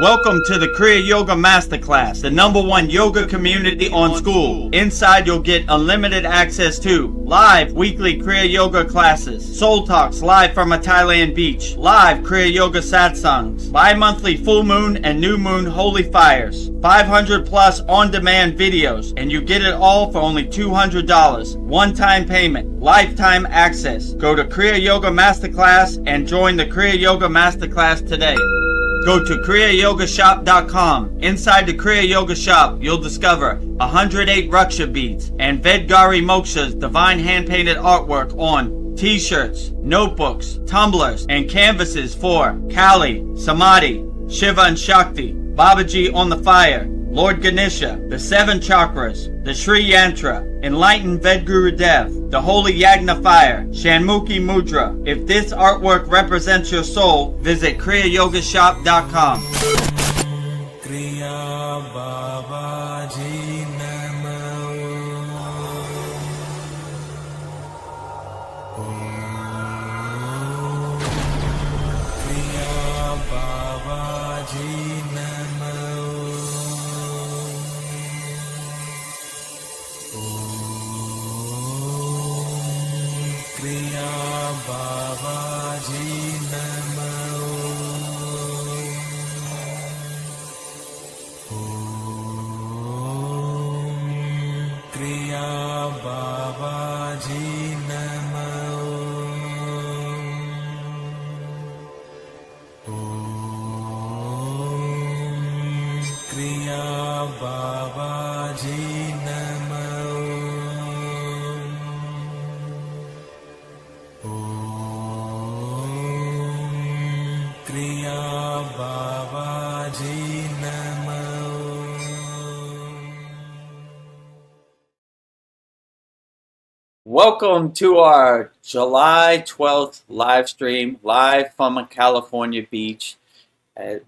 Welcome to the Kriya Yoga Masterclass, the #1 yoga community on SKOOL. Inside you'll get unlimited access to live weekly Kriya Yoga classes, soul talks live from a Thailand beach, live Kriya Yoga satsangs, bi-monthly full moon and new moon holy fires, 500 plus on-demand videos, and you get it all for only $200. One-time payment, lifetime access. Go to Kriya Yoga Masterclass and join the Kriya Yoga Masterclass today. Go to kriyayogamasterclass.com. Inside the Kriya Yoga shop, you'll discover 108 Raksha beads and Vedagurudev divine hand-painted artwork on t-shirts, notebooks, tumblers, and canvases for Kali, Samadhi, Shiva and Shakti, Babaji on the fire, Lord Ganesha, the 7 chakras, the Sri Yantra, Enlightened Vedagurudev, the Holy Yagna Fire, Shanmukhi Mudra. If this artwork represents your soul, visit kriyayogashop.com. Kriya Babaji Namo. Kriya Babaji Namo. Kriya Babaji Namo. Kriya Babaji Namo. Kriya Babaji Namo. Kriya Babaji Namo. Welcome to our July 12th live stream, live from a California beach.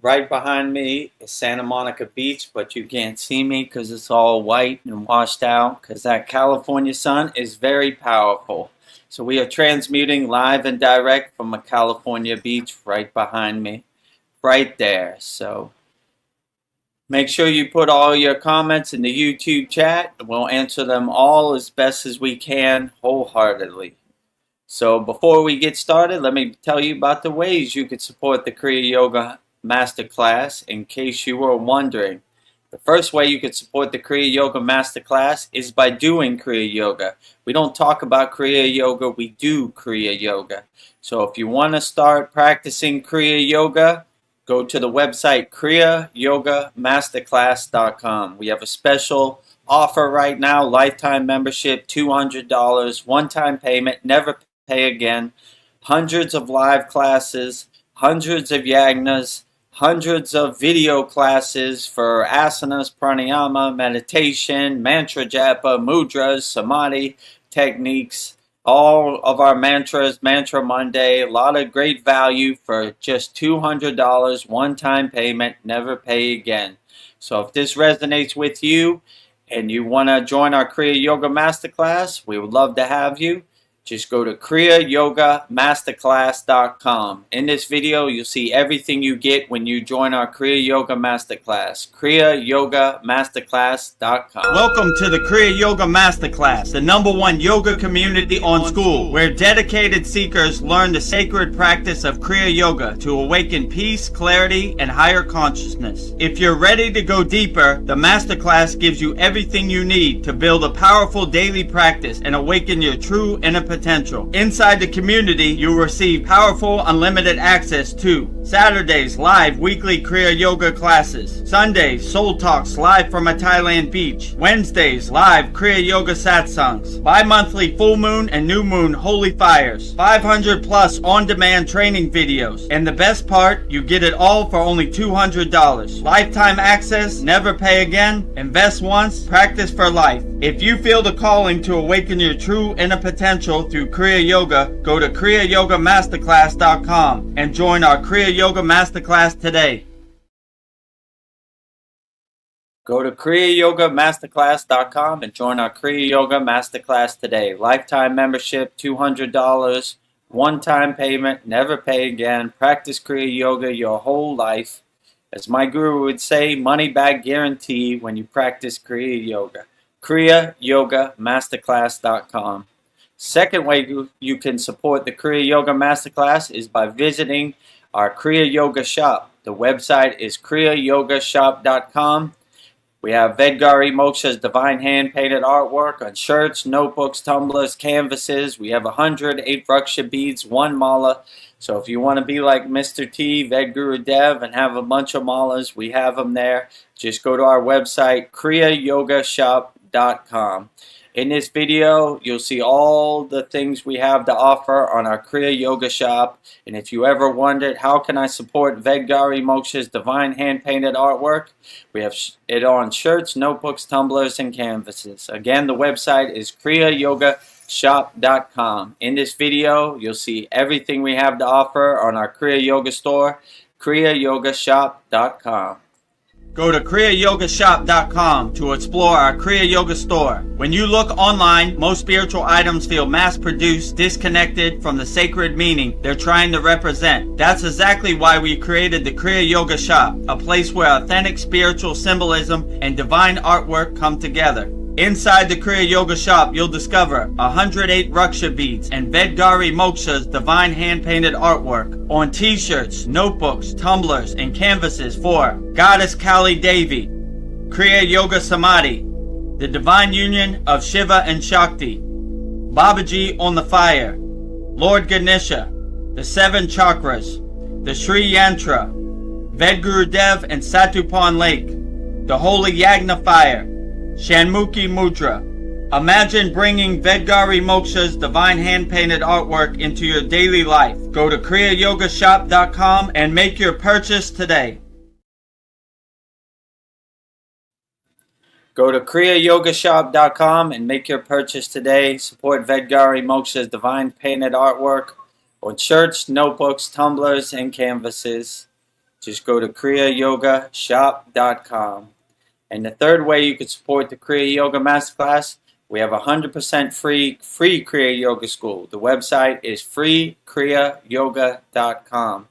Right behind me is Santa Monica Beach, but you can't see me because it's all white and washed out because that California sun is very powerful. So we are transmuting live and direct from a California beach right behind me, right there. So make sure you put all your comments in the YouTube chat. We'll answer them all as best as we can, wholeheartedly. So before we get started, let me tell you about the ways you could support the Kriya Yoga Masterclass in case you were wondering. The first way you could support the Kriya Yoga Masterclass is by doing Kriya Yoga. We don't talk about Kriya Yoga, we do Kriya Yoga. So if you want to start practicing Kriya Yoga, go to the website kriyayogamasterclass.com. We have a special offer right now, lifetime membership, $200, one-time payment, never pay again, hundreds of live classes, hundreds of yagnas, hundreds of video classes for asanas, pranayama, meditation, mantra japa, mudras, samadhi techniques, all of our mantras, Mantra Monday, a lot of great value for just $200, one-time payment, never pay again. So if this resonates with you and you want to join our Kriya Yoga Masterclass, we would love to have you. Just go to kriyayogamasterclass.com. In this video, you'll see everything you get when you join our Kriya Yoga Masterclass. kriyayogamasterclass.com. Welcome to the Kriya Yoga Masterclass, the #1 yoga community on SKOOL, where dedicated seekers learn the sacred practice of Kriya Yoga to awaken peace, clarity, and higher consciousness. If you're ready to go deeper, the Masterclass gives you everything you need to build a powerful daily practice and awaken your true inner potential. Inside the community, you'll receive powerful, unlimited access to Saturdays, live weekly Kriya Yoga classes. Sundays, soul talks live from a Thailand beach. Wednesdays, live Kriya Yoga satsangs. Bi-monthly full moon and new moon holy fires. 500 plus on-demand training videos. And the best part, you get it all for only $200. Lifetime access, never pay again. Invest once, practice for life. If you feel the calling to awaken your true inner potential through Kriya Yoga, go to kriyayogamasterclass.com and join our Kriya Yoga Masterclass today. Go to kriyayogamasterclass.com and join our Kriya Yoga Masterclass today. Lifetime membership, $200, one-time payment, never pay again. Practice Kriya Yoga your whole life. As my guru would say, money back guarantee when you practice Kriya Yoga. kriyayogamasterclass.com. Second way you can support the Kriya Yoga Masterclass is by visiting our Kriya Yoga shop. The website is kriyayogashop.com. We have Vedagurudev Moksha's divine hand-painted artwork on shirts, notebooks, tumblers, canvases. We have 108 Raksha beads, one mala. So if you want to be like Mr. T, Vedagurudev, and have a bunch of malas, we have them there. Just go to our website, kriyayogashop.com. In this video, you'll see all the things we have to offer on our Kriya Yoga shop. And if you ever wondered, how can I support Vedagurudev Moksha's divine hand-painted artwork? We have it on shirts, notebooks, tumblers, and canvases. Again, the website is kriyayogashop.com. In this video, you'll see everything we have to offer on our Kriya Yoga store, kriyayogashop.com. Go to kriyayogashop.com to explore our Kriya Yoga store. When you look online, most spiritual items feel mass-produced, disconnected from the sacred meaning they're trying to represent. That's exactly why we created the Kriya Yoga shop, a place where authentic spiritual symbolism and divine artwork come together. Inside the Kriya Yoga shop, you'll discover 108 Raksha beads and Vedagurudev Moksha's divine hand-painted artwork on t-shirts, notebooks, tumblers, and canvases for Goddess Kali Devi, Kriya Yoga Samadhi, the divine union of Shiva and Shakti, Babaji on the fire, Lord Ganesha, the 7 chakras, the Sri Yantra, Vedagurudev and Satupan Lake, the Holy Yagna fire, Shanmukhi Mudra. Imagine bringing Vedagurudev Moksha's divine hand-painted artwork into your daily life. Go to kriyayogashop.com and make your purchase today. Go to kriyayogashop.com and make your purchase today. Support Vedagurudev Moksha's divine painted artwork on shirts, notebooks, tumblers, and canvases. Just go to kriyayogashop.com. And the third way you could support the Kriya Yoga Masterclass, we have 100% free Kriya Yoga School. The website is freekriyayoga.com.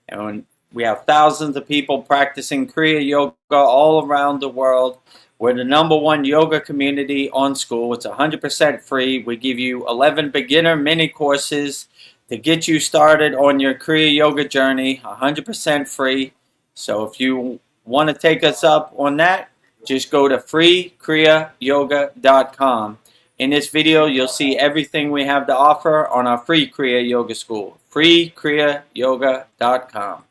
And we have thousands of people practicing Kriya Yoga all around the world. We're the #1 yoga community on SKOOL. It's 100% free. We give you 11 beginner mini courses to get you started on your Kriya Yoga journey, 100% free. So if you want to take us up on that, just go to freekriyayoga.com. In this video, you'll see everything we have to offer on our free Kriya Yoga School. freekriyayoga.com.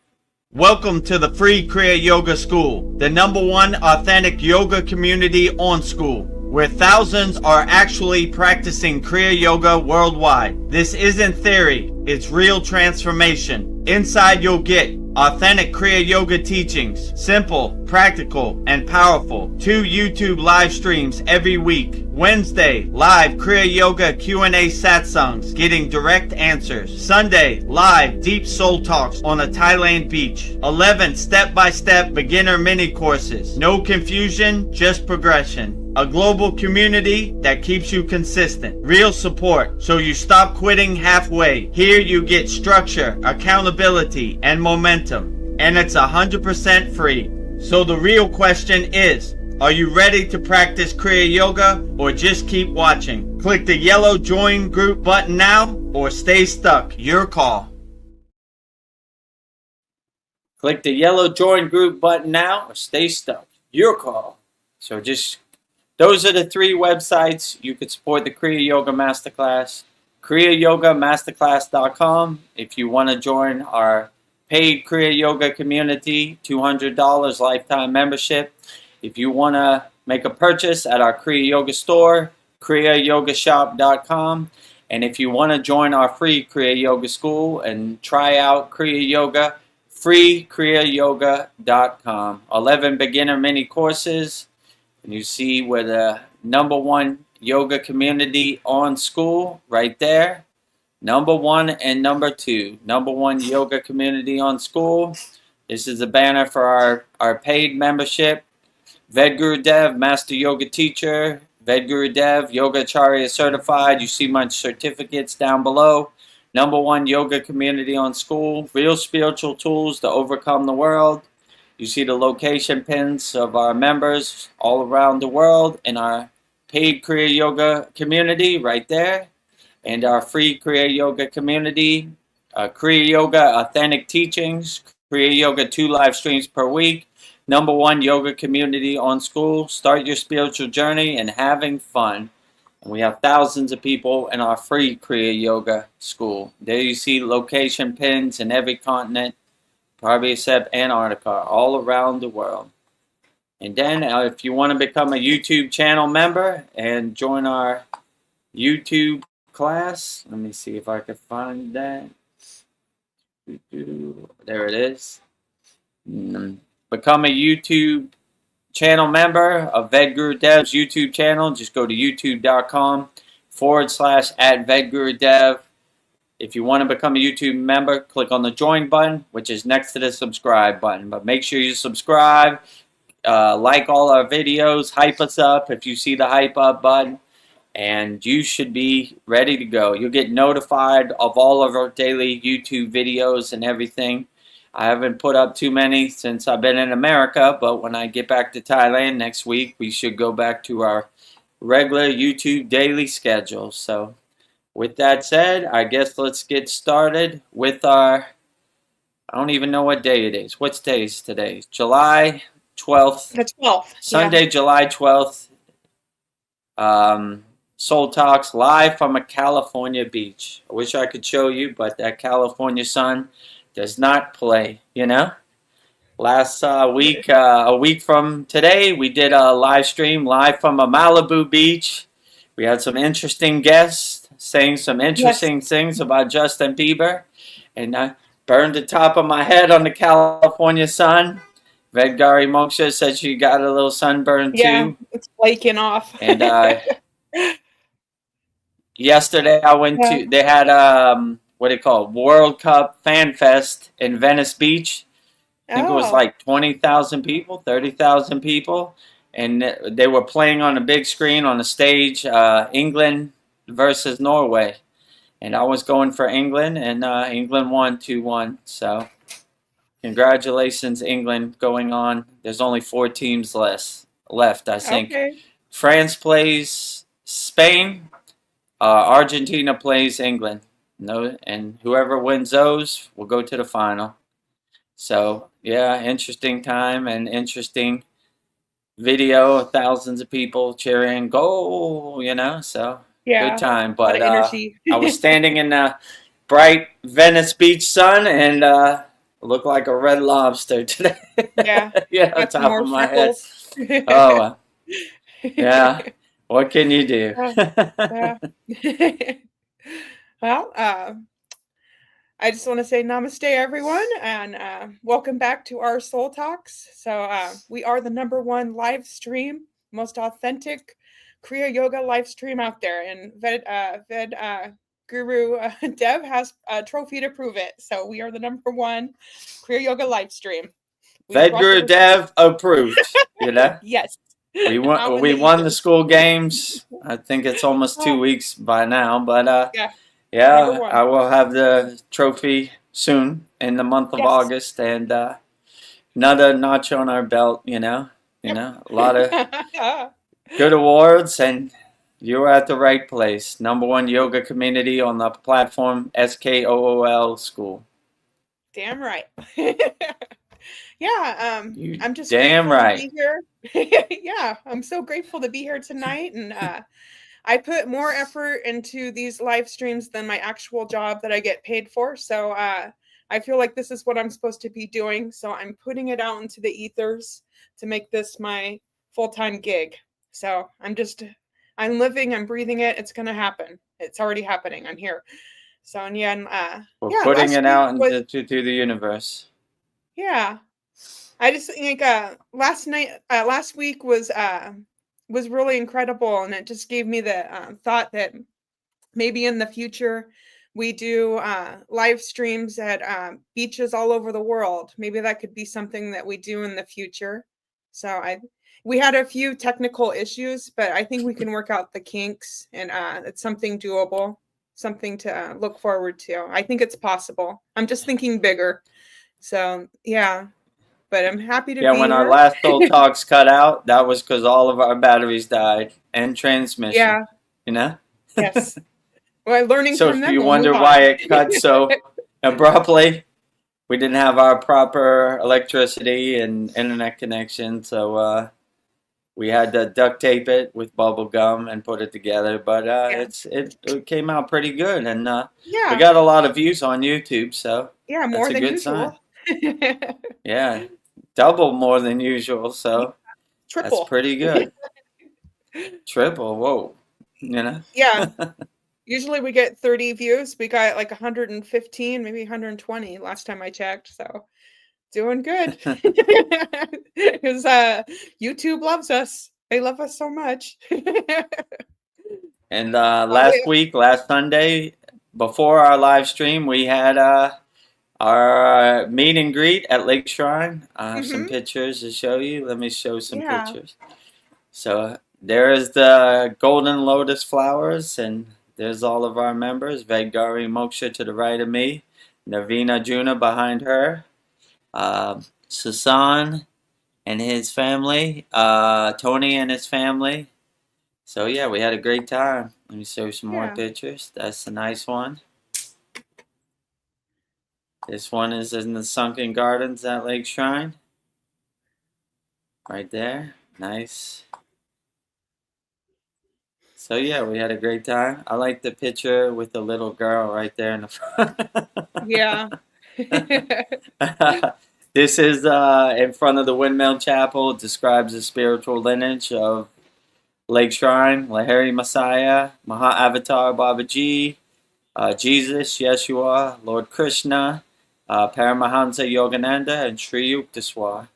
Welcome to the free Kriya Yoga School, the #1 authentic yoga community on SKOOL, where thousands are actually practicing Kriya Yoga worldwide. This isn't theory, it's real transformation. Inside you'll get authentic Kriya Yoga teachings, simple, practical, and powerful. 2 YouTube live streams every week. Wednesday, live Kriya Yoga Q&A satsangs, getting direct answers. Sunday, live deep soul talks on a Thailand beach. 11 step-by-step beginner mini courses. No confusion, just progression. A global community that keeps you consistent. Real support, so you stop quitting halfway. Here you get structure, accountability, and momentum. And it's 100% free. So the real question is, are you ready to practice Kriya Yoga or just keep watching? Click the yellow join group button now or stay stuck. Your call. Click the yellow join group button now or stay stuck. Your call. So those are the 3 websites you could support the Kriya Yoga Masterclass. kriyayogamasterclass.com. If you want to join our paid Kriya Yoga community, $200 lifetime membership. If you want to make a purchase at our Kriya Yoga store, kriyayogashop.com. And if you want to join our free Kriya Yoga School and try out Kriya Yoga, freekriyayoga.com. 11 beginner mini courses. And you see we're the #1 yoga community on SKOOL right there. #1 and #2. #1 yoga community on SKOOL. This is a banner for our paid membership. Vedagurudev, Master Yoga Teacher. Vedagurudev, Yogacharya Certified. You see my certificates down below. #1 yoga community on SKOOL. Real spiritual tools to overcome the world. You see the location pins of our members all around the world in our paid Kriya Yoga community right there, and our free Kriya Yoga community, Kriya Yoga Authentic Teachings, Kriya Yoga 2 live streams per week, #1 yoga community on SKOOL. Start your spiritual journey and having fun. And we have thousands of people in our free Kriya Yoga school. There you see location pins in every continent, probably except Antarctica, all around the world. And then if you want to become a YouTube channel member and join our YouTube class, let me see if I can find that. There it is. Become a YouTube channel member of Vedagurudev's YouTube channel. Just go to youtube.com/@Vedagurudev. If you want to become a YouTube member, click on the join button, which is next to the subscribe button. But make sure you subscribe, like all our videos, hype us up if you see the hype up button, and you should be ready to go. You'll get notified of all of our daily YouTube videos and everything. I haven't put up too many since I've been in America, but when I get back to Thailand next week, we should go back to our regular YouTube daily schedule. So with that said, I guess let's get started with our, I don't even know what day it is. What day is today? July 12th. The 12th. Sunday, yeah. July 12th. Soul Talks live from a California beach. I wish I could show you, but that California sun does not play, you know. Last week, a week from today, we did a live stream live from a Malibu beach. We had some interesting guests saying some interesting things about Justin Bieber, and I burned the top of my head on the California sun. Vedgari Moksha said she got a little sunburn too. Yeah, it's flaking off. And yesterday I went to, they had what do you call it, World Cup Fan Fest in Venice Beach. I think it was like 20,000 people, 30,000 people. And they were playing on a big screen on the stage, England versus Norway. And I was going for England, and England won 2-1. So congratulations, England, going on. There's only 4 teams left, I think. Okay. France plays Spain. Argentina plays England. No, and whoever wins those will go to the final. So yeah, interesting time and interesting video of thousands of people cheering goal, you know. So yeah, good time. But I was standing in the bright Venice Beach sun and looked like a red lobster today. Yeah, yeah, on top of my head. Oh, yeah. What can you do? Well, I just want to say namaste, everyone, and welcome back to our Soul Talks. So we are the #1 live stream, most authentic Kriya Yoga live stream out there, and Vedagurudev has a trophy to prove it. So we are the #1 Kriya Yoga live stream. Vedagurudev approved, you know? Yes. We won the school games. I think it's almost 2 weeks by now, but yeah, I will have the trophy soon in the month of August, and another notch on our belt. You know, a lot of good awards, and you're at the right place. #1 yoga community on the platform SKOOL School. Damn right. Yeah, I'm just damn right. To be here. Yeah, I'm so grateful to be here tonight, and I put more effort into these live streams than my actual job that I get paid for. So I feel like this is what I'm supposed to be doing. So I'm putting it out into the ethers to make this my full-time gig. So I'm living, I'm breathing it. It's going to happen. It's already happening. I'm here. So, and yeah, and, we're putting it out into the universe. Yeah. I just think last week was really incredible, and it just gave me the thought that maybe in the future we do live streams at beaches all over the world. Maybe that could be something that we do in the future. So we had a few technical issues, but I think we can work out the kinks, and it's something doable, something to look forward to. I think it's possible. I'm just thinking bigger. So yeah. but I'm happy to Yeah, be when our here. last Soul Talks cut out, that was because all of our batteries died and transmission, Yeah, you know? yes. Well, learning So from if them, you we'll move wonder on. why it cut so abruptly, we didn't have our proper electricity and internet connection, so we had to duct tape it with bubble gum and put it together. But Yeah. it came out pretty good, and we Yeah. got a lot of views on YouTube, so Yeah, that's more a than good sign. usual. Yeah, double more than usual, Yeah, so that's triple. pretty good. Triple, whoa, you know. Yeah. Usually we get 30 views. We got like 115, maybe 120 last time I checked. So doing good. Because YouTube loves us. They love us so much. And Yeah. last Sunday, before our live stream, we had our meet and greet at Lake Shrine. I have some Hmm. pictures to show you. Let me show some Yeah. pictures. So there is the golden lotus flowers, and there's all of our members. Vedgari Moksha to the right of me, Navina Juna behind her, Sasan and his family, Tony and his family. So yeah, we had a great time. Let me show you some more Yeah. pictures. That's a nice one. This one is in the Sunken Gardens at Lake Shrine. Right there. Nice. So yeah, we had a great time. I like the picture with the little girl right there in the Yeah. front. This is in front of the Windmill Chapel. It describes the spiritual lineage of Lake Shrine, Lahiri Messiah, Maha Avatar Babaji, Jesus, Yeshua, Lord Krishna, Paramahansa Yogananda, and Sri Yukteswar.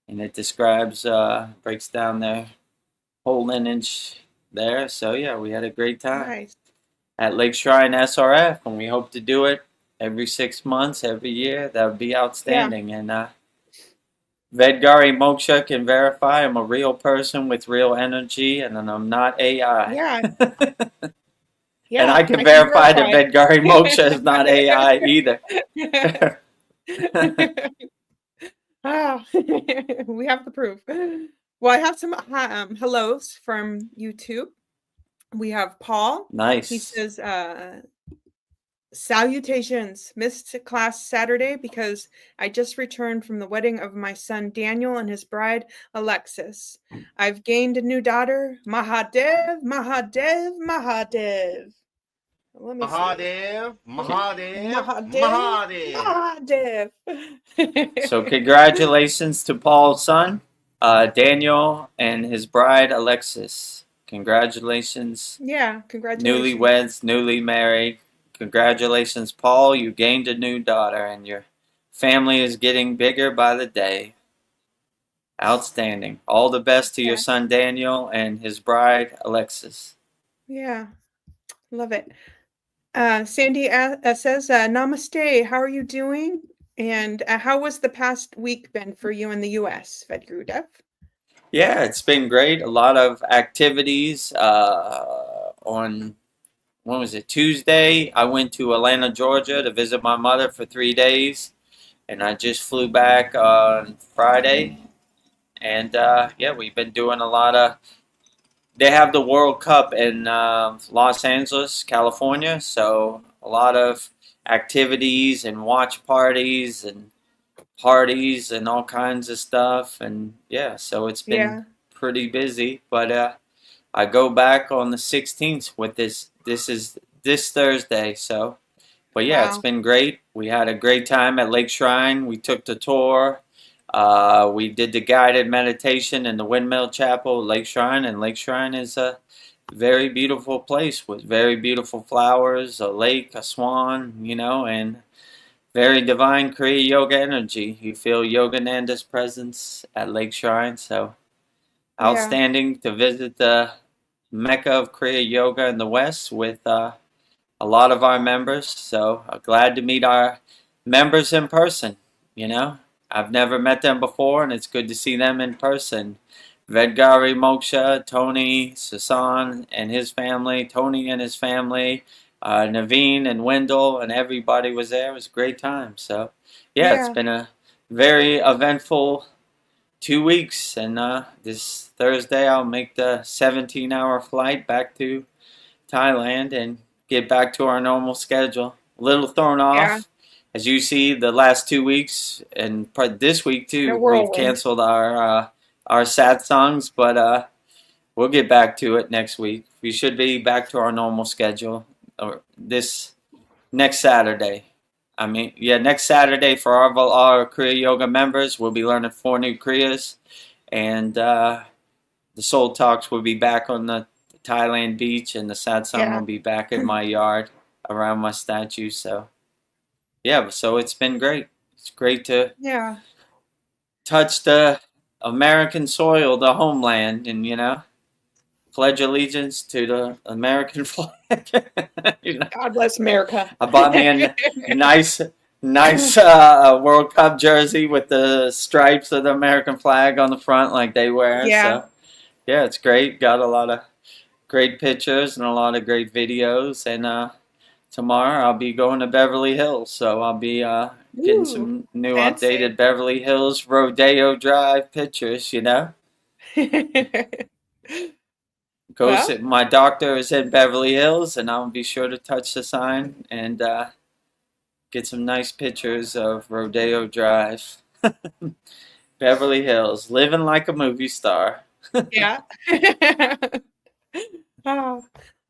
And it describes, breaks down their whole lineage there. So yeah, we had a great time Nice. at Lake Shrine SRF, and we hope to do it every 6 months, every year. That would be Yeah. outstanding. And Vedgari Moksha can verify I'm a real person with real energy, and I'm not AI. Yeah. And I Yeah. can I can verify that verify. Vedgari Moksha is not AI either. Ah, we have the proof. Well, I have some hellos from YouTube. We have Paul. He Nice. says, salutations. Missed class Saturday because I just returned from the wedding of my son Daniel and his bride Alexis. I've gained a new daughter. Mahadev, Mahadev, Mahadev. Let me see. Mahadev, Mahadev, Mahadev, Mahadev. Mahadev. So congratulations to Paul's son, Daniel, and his bride Alexis. Congratulations, Yeah, congratulations. newlyweds, newly married. Congratulations, Paul. You gained a new daughter, and your family is getting bigger by the day. Outstanding. All the best to your Yeah, son Daniel and his bride Alexis. yeah, love it. Sandy says, Namaste, how are you doing? And how was the past week been for you in the US, Vedagurudev? Yeah, it's been great. A lot of activities. On when was it? Tuesday, I went to Atlanta, Georgia to visit my mother for 3 days, and I just flew back on Friday. And yeah, we've been doing a lot of. They have the World Cup in Los Angeles, California, so a lot of activities and watch parties and all kinds of stuff. And yeah, so it's been Yeah, pretty busy. But I go back on the 16th with this. This is this Thursday. So, but yeah, it's wow. been great. We had a great time at Lake Shrine. We took the tour. We did the guided meditation in the Windmill Chapel, Lake Shrine, and Lake Shrine is a very beautiful place with very beautiful flowers, a lake, a swan, and very divine Kriya yoga energy. You feel Yogananda's presence at Lake Shrine, so Yeah, outstanding to visit the Mecca of Kriya Yoga in the West with a lot of our members. So glad to meet our members in person. You know, I've never met them before, and it's good to see them in person. Vedgari Moksha, Tony, Sasan and his family, Tony and his family, Naveen and Wendell, and everybody was there. It was a great time. So, yeah, it's yeah, been a very eventful 2 weeks. And this Thursday, I'll make the 17-hour flight back to Thailand and get back to our normal schedule. A little thrown Yeah. off. As you see, the last 2 weeks and this week too, In a we've whirlwind. canceled our sad songs, but we'll get back to it next week. We should be back to our normal schedule or this next Saturday. Next Saturday for our Kriya Yoga members, we'll be learning 4 new Kriyas, and the Soul Talks will be back on the Thailand beach, and the satsang will be back in my yard around my statue. So it's been great. It's great to touch the American soil, the homeland, and pledge allegiance to the American flag. God bless America. I bought me a nice World Cup jersey with the stripes of the American flag on the front like they wear. Yeah. So it's great. Got a lot of great pictures and a lot of great videos. And tomorrow I'll be going to Beverly Hills, so I'll be getting some new fancy. updated Beverly Hills Rodeo Drive pictures. My doctor is in Beverly Hills, and I'll be sure to touch the sign and get some nice pictures of Rodeo Drive. Beverly Hills, living like a movie star. Yeah.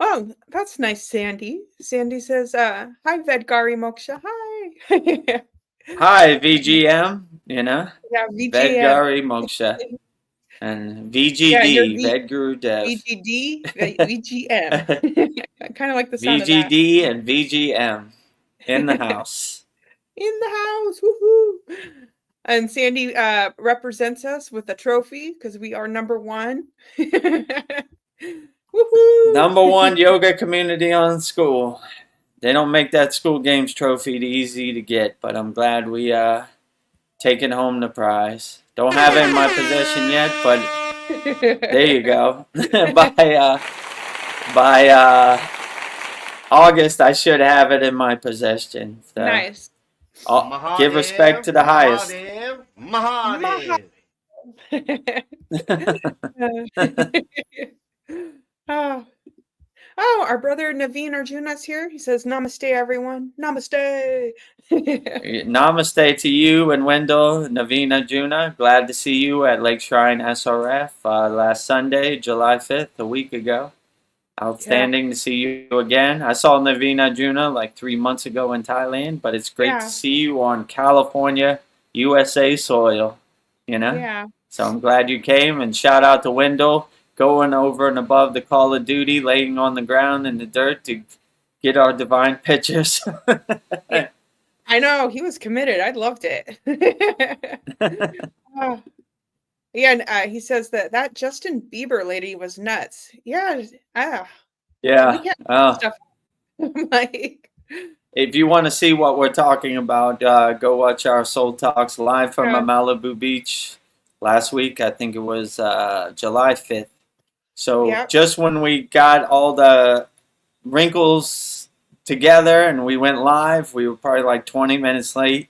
Oh, that's nice, Sandy. Sandy says, hi, Vedgari Moksha. Hi. Hi, VGM, Yeah, VGM. Vedgari Moksha. And VGD, Vedagurudev. VGD, VGM. I kind of like the sound VGD and VGM in the house. In the house, woohoo! And Sandy represents us with a trophy because we are number 1. Woohoo! Number 1 yoga community on SKOOL. They don't make that SKOOL Games trophy easy to get, but I'm glad we taken home the prize. Don't have it in my possession yet, but there you go. by August, I should have it in my possession. So Nice. Give respect to the highest. Mahadev. Oh, our brother Naveen Arjuna's here. He says, Namaste, everyone. Namaste. Namaste to you and Wendell, Naveen Arjuna. Glad to see you at Lake Shrine SRF last Sunday, July 5th, a week ago. Outstanding to see you again. I saw Naveen Arjuna like 3 months ago in Thailand, but it's great to see you on California, USA soil, Yeah. So I'm glad you came, and shout out to Wendell, going over and above the call of duty, laying on the ground in the dirt to get our divine pictures. I know, he was committed. I loved it. Yeah, and he says that Justin Bieber lady was nuts. Yeah. Yeah. Stuff. Like, if you want to see what we're talking about, go watch our Soul Talks live from Malibu Beach last week. I think it was July 5th. So just when we got all the wrinkles together and we went live, we were probably like 20 minutes late,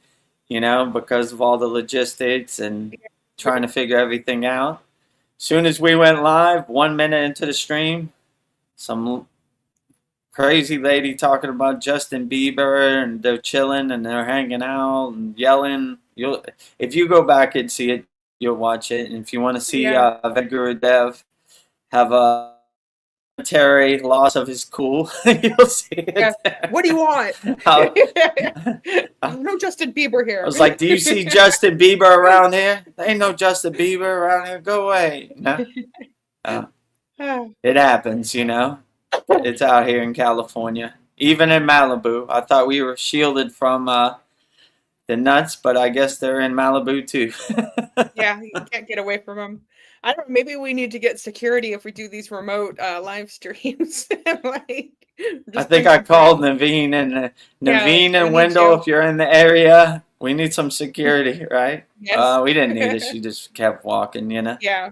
because of all the logistics and trying to figure everything out. Soon as we went live, 1 minute into the stream, some crazy lady talking about Justin Bieber, and they're chilling and they're hanging out and yelling. If you go back and see it, you'll watch it. And if you want to see Vedagurudev have a momentary loss of his cool, you'll see it. What do you want? No Justin Bieber here. I was like, do you see Justin Bieber around here? There ain't no Justin Bieber around here. Go away. It happens, It's out here in California. Even in Malibu. I thought we were shielded from the nuts, but I guess they're in Malibu too. Yeah, you can't get away from them. I don't know, maybe we need to get security if we do these remote live streams. I think I called Naveen and Wendell, if you're in the area, we need some security, right? Yes. We didn't need it. She just kept walking, Yeah.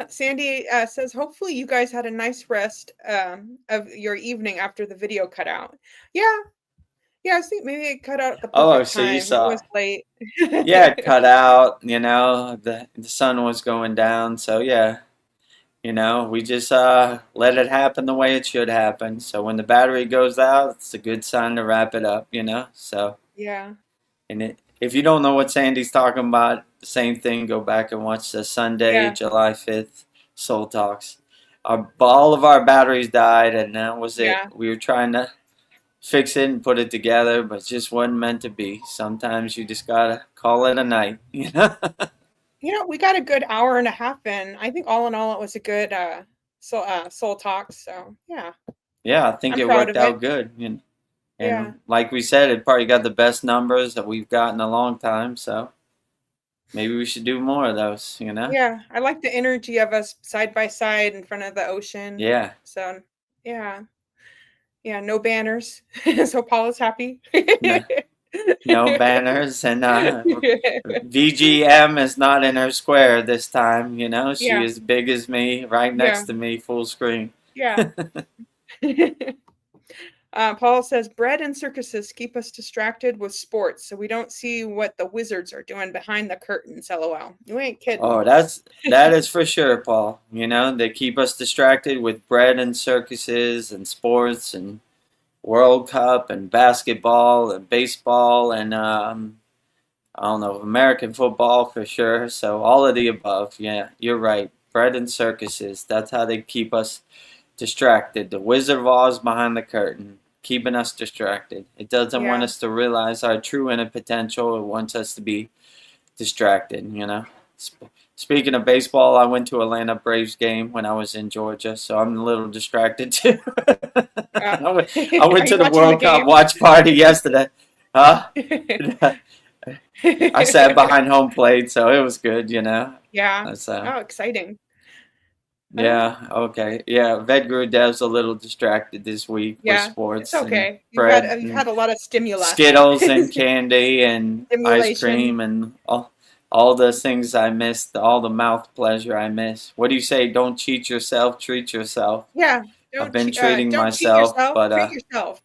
Sandy says, hopefully you guys had a nice rest of your evening after the video cut out. Yeah, Yeah, I think maybe it cut out at the Oh, perfect so you time. It saw. was late. Yeah, it cut out, the sun was going down. So yeah, we just let it happen the way it should happen. So when the battery goes out, it's a good sign to wrap it up. So, Yeah. if you don't know what Sandy's talking about, the same thing, go back and watch the Sunday, Yeah. July 5th Soul Talks. All of our batteries died, and that was it. Yeah. We were trying to fix it and put it together, but it just wasn't meant to be. Sometimes you just gotta call it a night. We got a good hour and a half in. I think all in all, it was a good soul talk. So yeah, Yeah, I think I'm it proud worked of it. out good. And Yeah. like we said, it probably got the best numbers that we've gotten in a long time. So maybe we should do more of those. Yeah, I like the energy of us side by side in front of the ocean. Yeah. So yeah, no banners. So Paul is happy. No, no banners, and VGM is not in her square this time. She Yeah. is big as me, right next Yeah. to me, full screen. Yeah. Paul says bread and circuses keep us distracted with sports, so we don't see what the wizards are doing behind the curtains. LOL. You ain't kidding. Oh, that is for sure, Paul. They keep us distracted with bread and circuses and sports and World Cup and basketball and baseball and I don't know, American football for sure. So all of the above. Yeah, you're right. Bread and circuses. That's how they keep us distracted. The Wizard of Oz behind the curtain, keeping us distracted. It doesn't want us to realize our true inner potential. It wants us to be distracted. Speaking of baseball, I went to Atlanta Braves game when I was in Georgia, so I'm a little distracted too. I went to the World Cup watch party yesterday. Huh? I sat behind home plate, so it was good. Yeah. So, oh, exciting. Yeah. Okay. Yeah. Vedgurudev's a little distracted this week with sports. It's okay. And You've had a lot of stimulus. Skittles and candy and ice cream and all the things I missed, all the mouth pleasure I miss. What do you say? Don't cheat yourself, treat yourself. Yeah. I've been treating don't myself, cheat yourself, but treat yourself.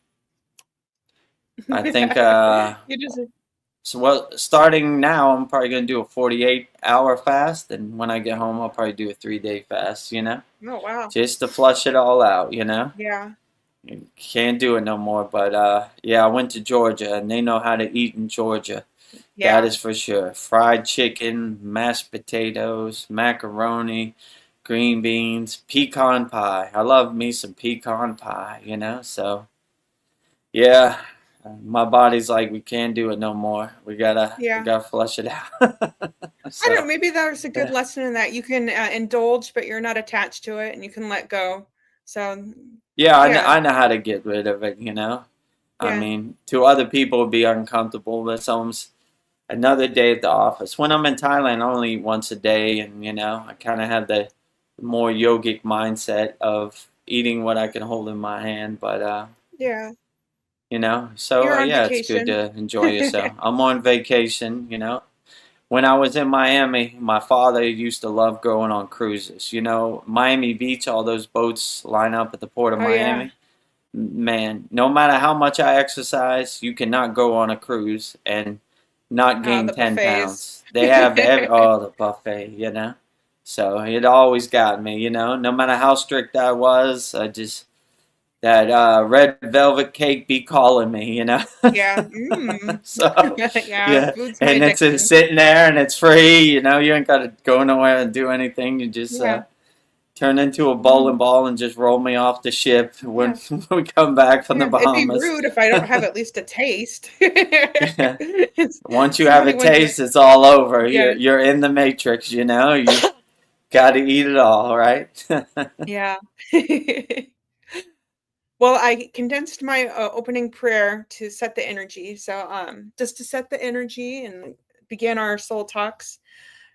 I think You just starting now, I'm probably gonna do a 48-hour fast, and when I get home, I'll probably do a 3-day fast. Oh wow. Just to flush it all out. Yeah. You can't do it no more. But yeah, I went to Georgia, and they know how to eat in Georgia. Yeah. That is for sure. Fried chicken, mashed potatoes, macaroni, green beans, pecan pie. I love me some pecan pie, So, yeah, my body's like, we can't do it no more. We gotta flush it out. I don't know. Maybe there's a good lesson in that. You can indulge, but you're not attached to it, and you can let go. So. Yeah, I know how to get rid of it. I mean, to other people, it'd be uncomfortable, but someone's. Another day at the office. When I'm in Thailand, I only eat once a day, and I kind of have the more yogic mindset of eating what I can hold in my hand. But so it's good to enjoy yourself. I'm on vacation. When I was in Miami, my father used to love going on cruises. Miami Beach, all those boats line up at the port of Miami. Yeah. Man, no matter how much I exercise, you cannot go on a cruise and not gain 10 pounds. They have the buffet, So it always got me, No matter how strict I was, that red velvet cake be calling me, Yeah. So Food's and it's sitting there and it's free, you ain't got to go nowhere and do anything. You just turn into a bowling ball and just roll me off the ship when we come back from the Bahamas. It'd be rude if I don't have at least a taste. Once you have a taste, it's all over. You're in the matrix, You got to eat it all, right? Yeah. Well, I condensed my opening prayer to set the energy. So just to set the energy and begin our soul talks.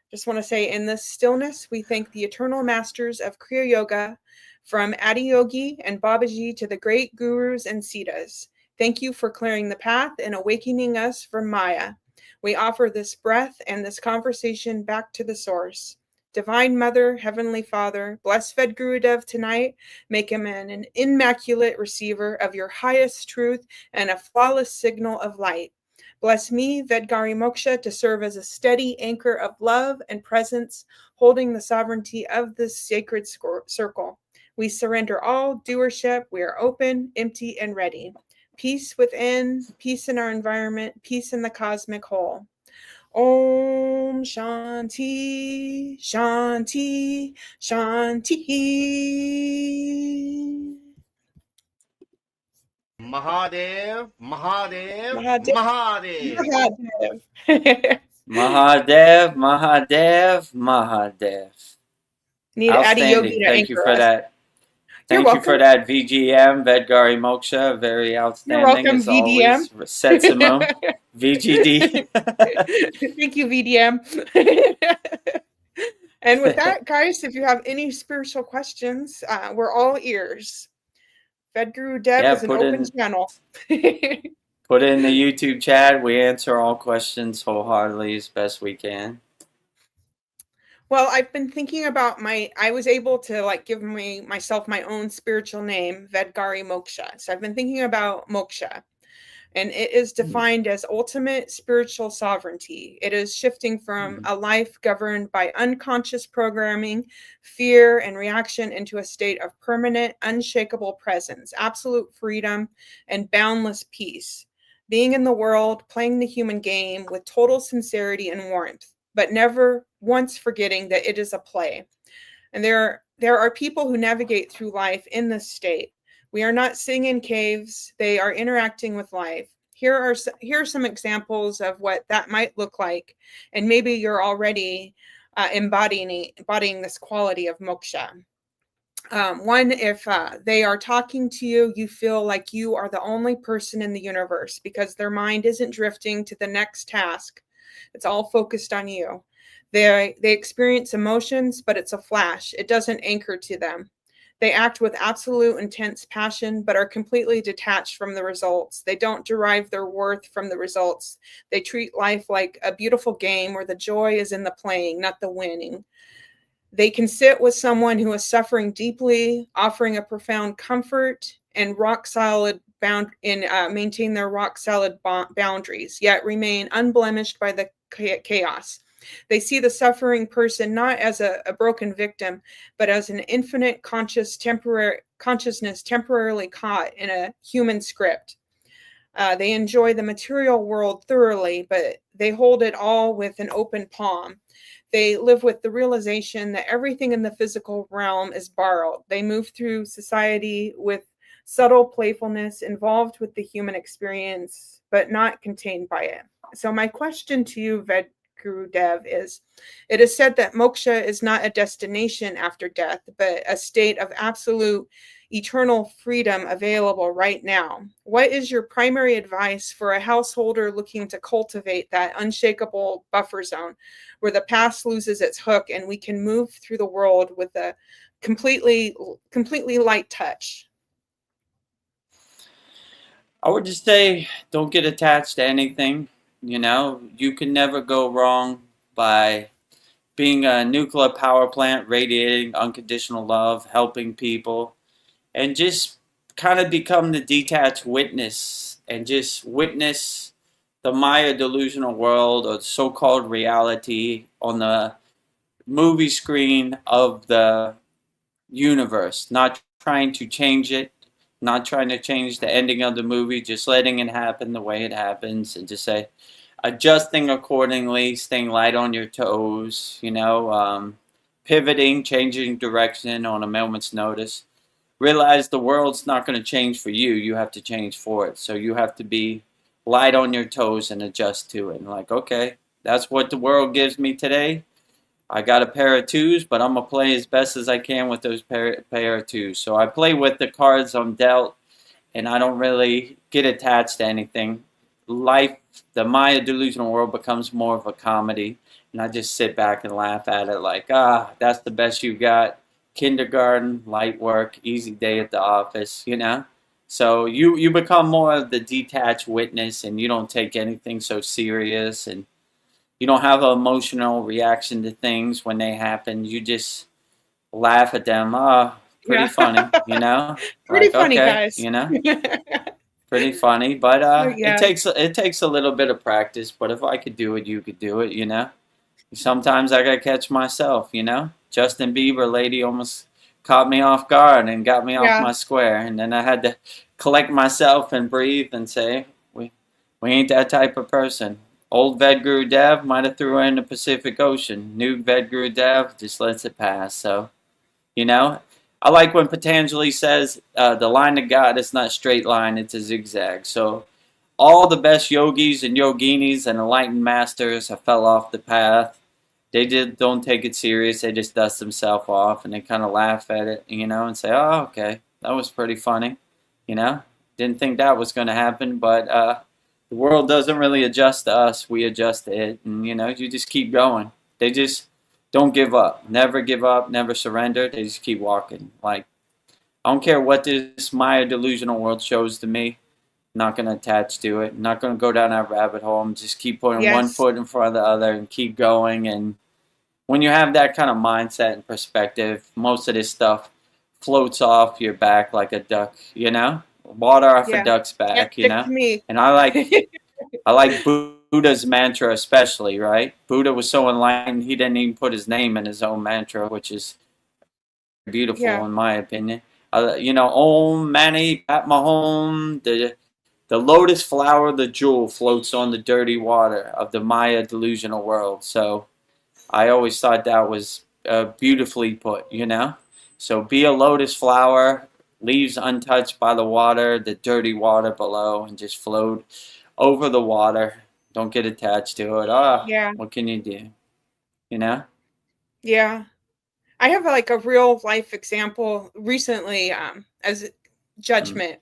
Just want to say, in this stillness, we thank the eternal masters of Kriya Yoga, from Adiyogi and Babaji to the great gurus and siddhas. Thank you for clearing the path and awakening us from Maya. We offer this breath and this conversation back to the source. Divine Mother, Heavenly Father, bless Vedagurudev tonight. Make him an immaculate receiver of your highest truth and a flawless signal of light. Bless me, Vedgari Moksha, to serve as a steady anchor of love and presence, holding the sovereignty of this sacred circle. We surrender all doership. We are open, empty, and ready. Peace within, peace in our environment, peace in the cosmic whole. Om Shanti, Shanti, Shanti. Mahadev, Mahadev, Mahadev. Mahadev. Mahadev, Mahadev, Mahadev. Need Adi Yogi Outstanding. to Thank you anchor for us. that. You're Thank you for welcome. that, VGM, Vedgari Moksha. Very outstanding. You're welcome, as VDM. always. Setsimo, VGD. Thank you, VDM. And with that, guys, if you have any spiritual questions, we're all ears. Vedagurudev is an open channel. Put it in the YouTube chat. We answer all questions wholeheartedly as best we can. Well, I've been thinking about I was able to like give myself my own spiritual name, Vedgari Moksha. So I've been thinking about moksha, and it is defined as ultimate spiritual sovereignty. It is shifting from a life governed by unconscious programming, fear, and reaction into a state of permanent, unshakable presence, absolute freedom, and boundless peace. Being in the world, playing the human game with total sincerity and warmth, but never once forgetting that it is a play. And there are people who navigate through life in this state. We are not sitting in caves. They are interacting with life. Here are some examples of what that might look like. And maybe you're already embodying this quality of moksha. One, if they are talking to you, you feel like you are the only person in the universe because their mind isn't drifting to the next task. It's all focused on you. They experience emotions, but it's a flash. It doesn't anchor to them. They act with absolute intense passion, but are completely detached from the results. They don't derive their worth from the results. They treat life like a beautiful game where the joy is in the playing, not the winning. They can sit with someone who is suffering deeply, offering a profound comfort and maintain their rock solid boundaries, yet remain unblemished by the chaos. They see the suffering person not as a broken victim, but as an infinite consciousness temporarily caught in a human script. They enjoy the material world thoroughly, but they hold it all with an open palm. They live with the realization that everything in the physical realm is borrowed. They move through society with subtle playfulness, involved with the human experience, but not contained by it. So my question to you, Vedagurudev, is, it is said that moksha is not a destination after death, but a state of absolute eternal freedom available right now. What is your primary advice for a householder looking to cultivate that unshakable buffer zone where the past loses its hook and we can move through the world with a completely light touch? I would just say don't get attached to anything. You know, you can never go wrong by being a nuclear power plant, radiating unconditional love, helping people, and just kind of become the detached witness and just witness the Maya delusional world or so-called reality on the movie screen of the universe, not trying to change it, not trying to change the ending of the movie, just letting it happen the way it happens, and just say, adjusting accordingly, staying light on your toes, you know, pivoting, changing direction on a moment's notice. Realize the world's not going to change for you. You have to change for it. So you have to be light on your toes and adjust to it. And like, okay, that's what the world gives me today. I got a pair of twos, but I'm going to play as best as I can with those pair of twos. So I play with the cards I'm dealt, and I don't really get attached to anything. Life, the Maya delusional world, becomes more of a comedy, and I just sit back and laugh at it like, that's the best you got. Kindergarten, light work, easy day at the office, you know? So you become more of the detached witness, and you don't take anything so serious, and you don't have an emotional reaction to things when they happen. You just laugh at them. Oh, pretty Yeah. funny, you know? Pretty Like, funny, okay, guys. you know? Pretty funny, but Yeah. it takes a little bit of practice, but if I could do it, you could do it, you know? Sometimes I gotta catch myself, you know? Justin Bieber lady almost caught me off guard and got me off Yeah. my square, and then I had to collect myself and breathe and say, we ain't that type of person. Old Vedagurudev might have threw her in the Pacific Ocean. New Vedagurudev just lets it pass. So, you know, I like when Patanjali says the line of God is not straight line, it's a zigzag. So all the best yogis and yoginis and enlightened masters have fell off the path. They just don't take it serious. They just dust themselves off and they kind of laugh at it, you know, and say, oh, okay, that was pretty funny, you know. Didn't think that was going to happen, but the world doesn't really adjust to us. We adjust to it. And, you know, you just keep going. They just don't give up. Never give up. Never surrender. They just keep walking. Like, I don't care what this Maya delusional world shows to me. Not going to attach to it. Not going to go down that rabbit hole. I'm just keep putting one Yes. foot in front of the other and keep going. And when you have that kind of mindset and perspective, most of this stuff floats off your back like a duck, you know? Water off Yeah. a duck's Can't back, you stick know? to me. And I like Buddha's mantra especially, right? Buddha was so enlightened, he didn't even put his name in his own mantra, which is beautiful Yeah. in my opinion. You know, Om Mani Padme Hum, the lotus flower, the jewel, floats on the dirty water of the Maya delusional world. So I always thought that was beautifully put, you know? So be a lotus flower, leaves untouched by the water, the dirty water below, and just float over the water. Don't get attached to it. Yeah. What can you do? You know? Yeah. I have like a real life example recently as judgment.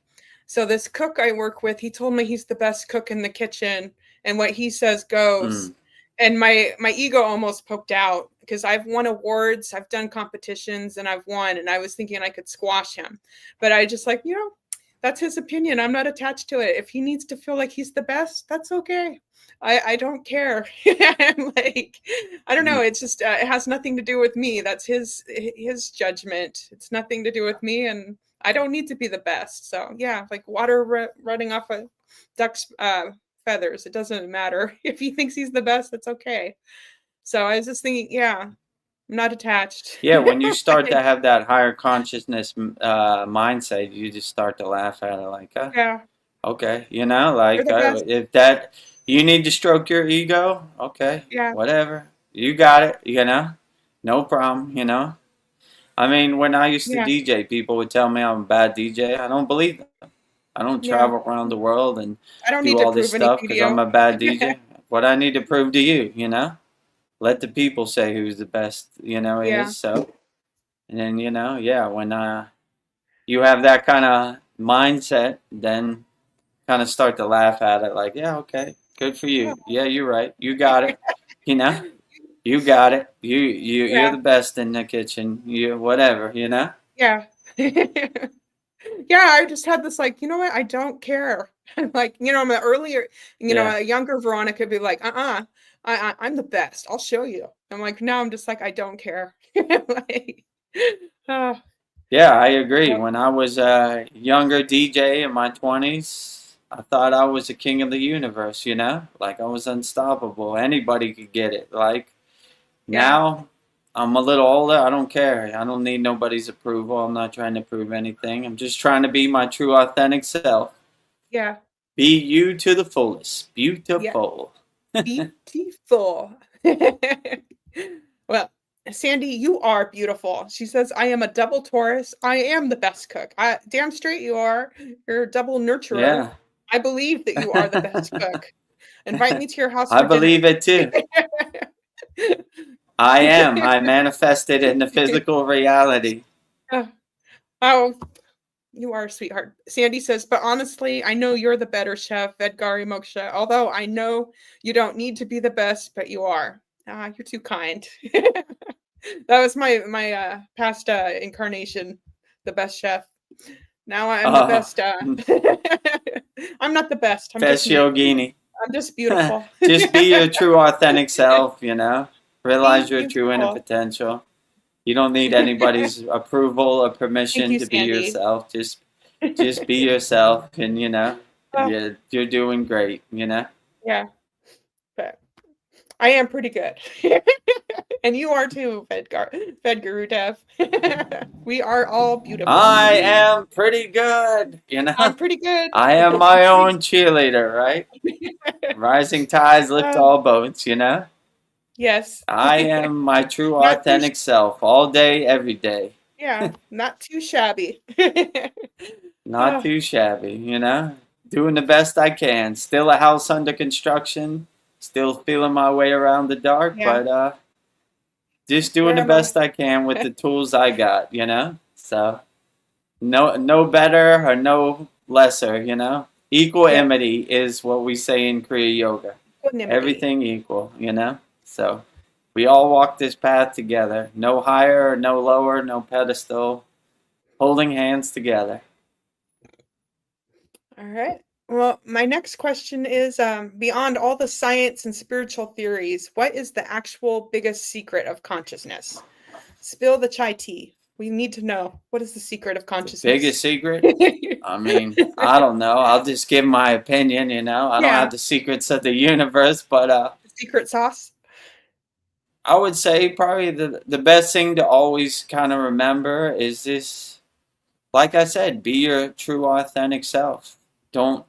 So this cook I work with, he told me he's the best cook in the kitchen and what he says goes. And my ego almost poked out because I've won awards, I've done competitions and I've won, and I was thinking I could squash him. But I just like, you know, that's his opinion. I'm not attached to it. If he needs to feel like he's the best, that's okay. I don't care. I'm like, I don't know. It's just it has nothing to do with me. That's his judgment. It's nothing to do with me, and I don't need to be the best. So yeah, like water running off a duck's feathers. It doesn't matter. If he thinks he's the best, that's okay. So I was just thinking, yeah, I'm not attached. Yeah, when you start to have that higher consciousness mindset, you just start to laugh at it like, Yeah, okay, you know, you're like the best. if that you need to stroke your ego, okay, Yeah, whatever, you got it, you know, no problem, you know. I mean, when I used to yeah, DJ, people would tell me I'm a bad DJ. I don't believe them. I don't yeah. travel around the world and I don't do need to all this prove stuff anything to because I'm you. a bad DJ. What I need to prove to you, you know, let the people say who's the best, you know, Yeah, is. So, and then, you know, yeah, when you have that kind of mindset, then kind of start to laugh at it like, yeah, okay, good for yeah, you. Yeah, you're right. You got it. You know, you got it. You're yeah, the best in the kitchen. You whatever, you know. yeah. Yeah, I just had this like, you know what? I don't care. Like, you know, I'm an earlier, you know, Yeah. a younger Veronica would be like, I'm the best. I'll show you. I'm like, now I'm just like, I don't care. Like, uh, Yeah, I agree. yeah, When I was a younger DJ in my 20s, I thought I was the king of the universe, you know? Like I was unstoppable. Anybody could get it. Like yeah, now I'm a little older. I don't care. I don't need nobody's approval. I'm not trying to prove anything. I'm just trying to be my true authentic self. yeah, Be you to the fullest. yeah. Beautiful. Beautiful. Well, Sandy, you are beautiful. She says, I am a double Taurus. I am the best cook. Damn straight you are. You're a double nurturer. Yeah. I believe that you are the best cook. Invite me to your house I for dinner. believe it too. I am. I manifested in the physical reality. Oh, you are a sweetheart. Sandy says, but honestly, I know you're the better chef, Edgari Moksha. Although I know you don't need to be the best, but you are. You're too kind. That was my past incarnation, the best chef. Now I'm the best. I'm not the best. I'm Best just me. yogini. I'm just beautiful. Just be your true, authentic self, you know? Realize your true inner Beautiful. potential. You don't need anybody's approval or Thank permission you, to be Sandy. yourself. Just be yourself, and you know, Oh, you're doing great, you know? yeah, but I am pretty good. And you are too, Vedagurudev. We are all beautiful. I am pretty good, you know? I'm pretty good. I am my own cheerleader, right? Rising tides lift all boats, you know? Yes. I am my true, Not too authentic self all day, every day. Yeah, not too shabby. Not too shabby, you know? Doing the best I can. Still a house under construction. Still feeling my way around the dark, Yeah. but just doing Where the am I? best I can with the tools I got, you know? So no better or no lesser, you know? Equanimity is what we say in Kriya Yoga. Equanimity. Everything equal, you know? So we all walk this path together. No higher or no lower, no pedestal. Holding hands together. All right. Well, my next question is beyond all the science and spiritual theories, what is the actual biggest secret of consciousness? Spill the chai tea. We need to know. What is the secret of consciousness? Biggest secret? I mean, I don't know. I'll just give my opinion, you know. I don't Yeah. have the secrets of the universe, but Secret sauce? I would say probably the best thing to always kind of remember is this, like I said, be your true authentic self. Don't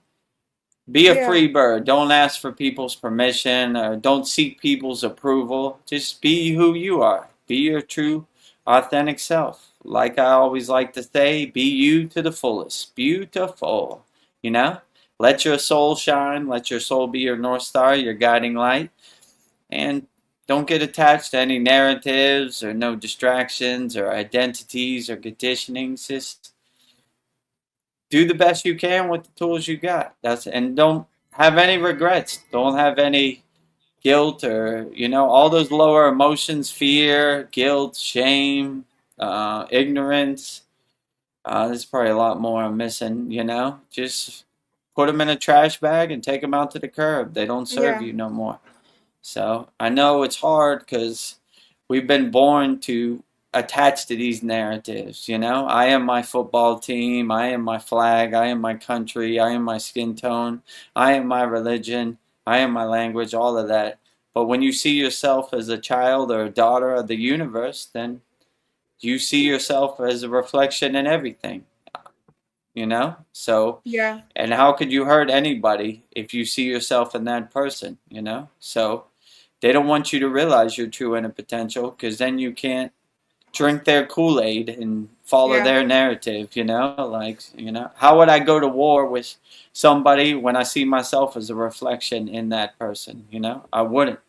be a free bird. Don't ask for people's permission or don't seek people's approval. Just be who you are. Be your true authentic self. Like I always like to say, be you to the fullest. Beautiful. You know? Let your soul shine. Let your soul be your North Star, your guiding light. And don't get attached to any narratives or no distractions or identities or conditionings. Just do the best you can with the tools you got. And don't have any regrets. Don't have any guilt or, you know, all those lower emotions, fear, guilt, shame, ignorance. There's probably a lot more I'm missing, you know. Just put them in a trash bag and take them out to the curb. They don't serve you no more. So I know it's hard because we've been born to attach to these narratives, you know. I am my football team. I am my flag. I am my country. I am my skin tone. I am my religion. I am my language, all of that. But when you see yourself as a child or a daughter of the universe, then you see yourself as a reflection in everything, you know? So, Yeah. and how could you hurt anybody if you see yourself in that person, you know? So they don't want you to realize your true inner potential because then you can't drink their Kool-Aid and follow their narrative, you know? Like, you know, how would I go to war with somebody when I see myself as a reflection in that person, you know? I wouldn't.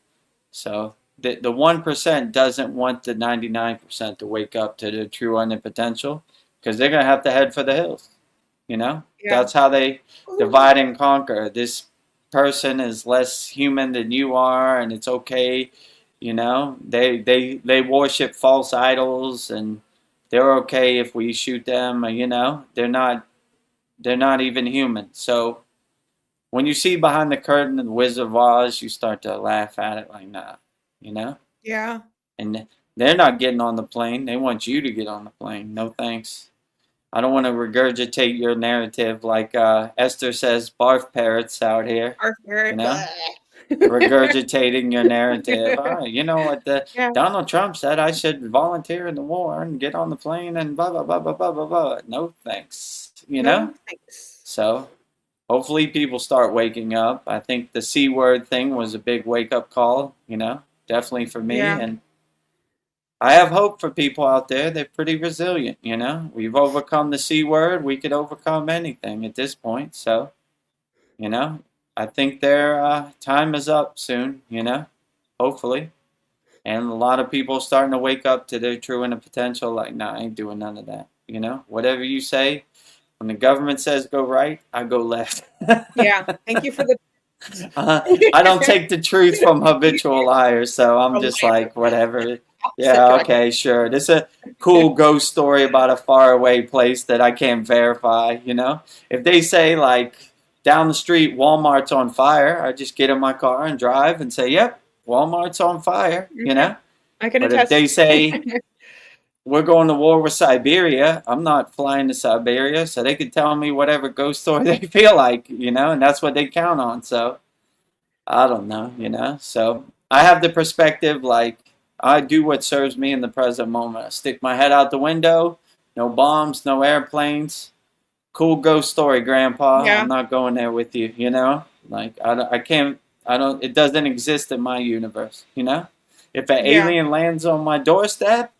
So the 1% doesn't want the 99% to wake up to their true inner potential because they're going to have to head for the hills, you know? That's how they divide and conquer. This person is less human than you are, and it's okay, you know? They worship false idols, and they're okay if we shoot them, you know? They're not even human. So when you see behind the curtain of the Wizard of Oz, you start to laugh at it like, nah, you know? Yeah. And they're not getting on the plane. They want you to get on the plane. No thanks. I don't want to regurgitate your narrative like Esther says, barf parrots out here. Barf parrot. You know? Regurgitating your narrative. You know what Donald Trump said, I should volunteer in the war and get on the plane and blah, blah, blah, blah, blah, blah, blah. No thanks. You know? No thanks. So hopefully people start waking up. I think the C word thing was a big wake up call, you know, definitely for me. And I have hope for people out there. They're pretty resilient, you know. We've overcome the C word. We could overcome anything at this point. So, you know, I think their time is up soon, you know, hopefully. And a lot of people starting to wake up to their true inner potential like, nah, I ain't doing none of that, you know. Whatever you say, when the government says go right, I go left. Yeah, thank you for the... I don't take the truth from habitual liars, so I'm just like, whatever. Yeah, okay, sure. This is a cool ghost story about a faraway place that I can't verify, you know? If they say, like, down the street, Walmart's on fire, I just get in my car and drive and say, yep, Walmart's on fire, you know? I can But if attest. they say we're going to war with Siberia, I'm not flying to Siberia, so they could tell me whatever ghost story they feel like, you know, and that's what they count on. So I don't know, you know. So I have the perspective like I do what serves me in the present moment. I stick my head out the window, no bombs, no airplanes. Cool ghost story, Grandpa. Yeah. I'm not going there with you, you know? Like, I can't, it doesn't exist in my universe, you know? If an Yeah. alien lands on my doorstep,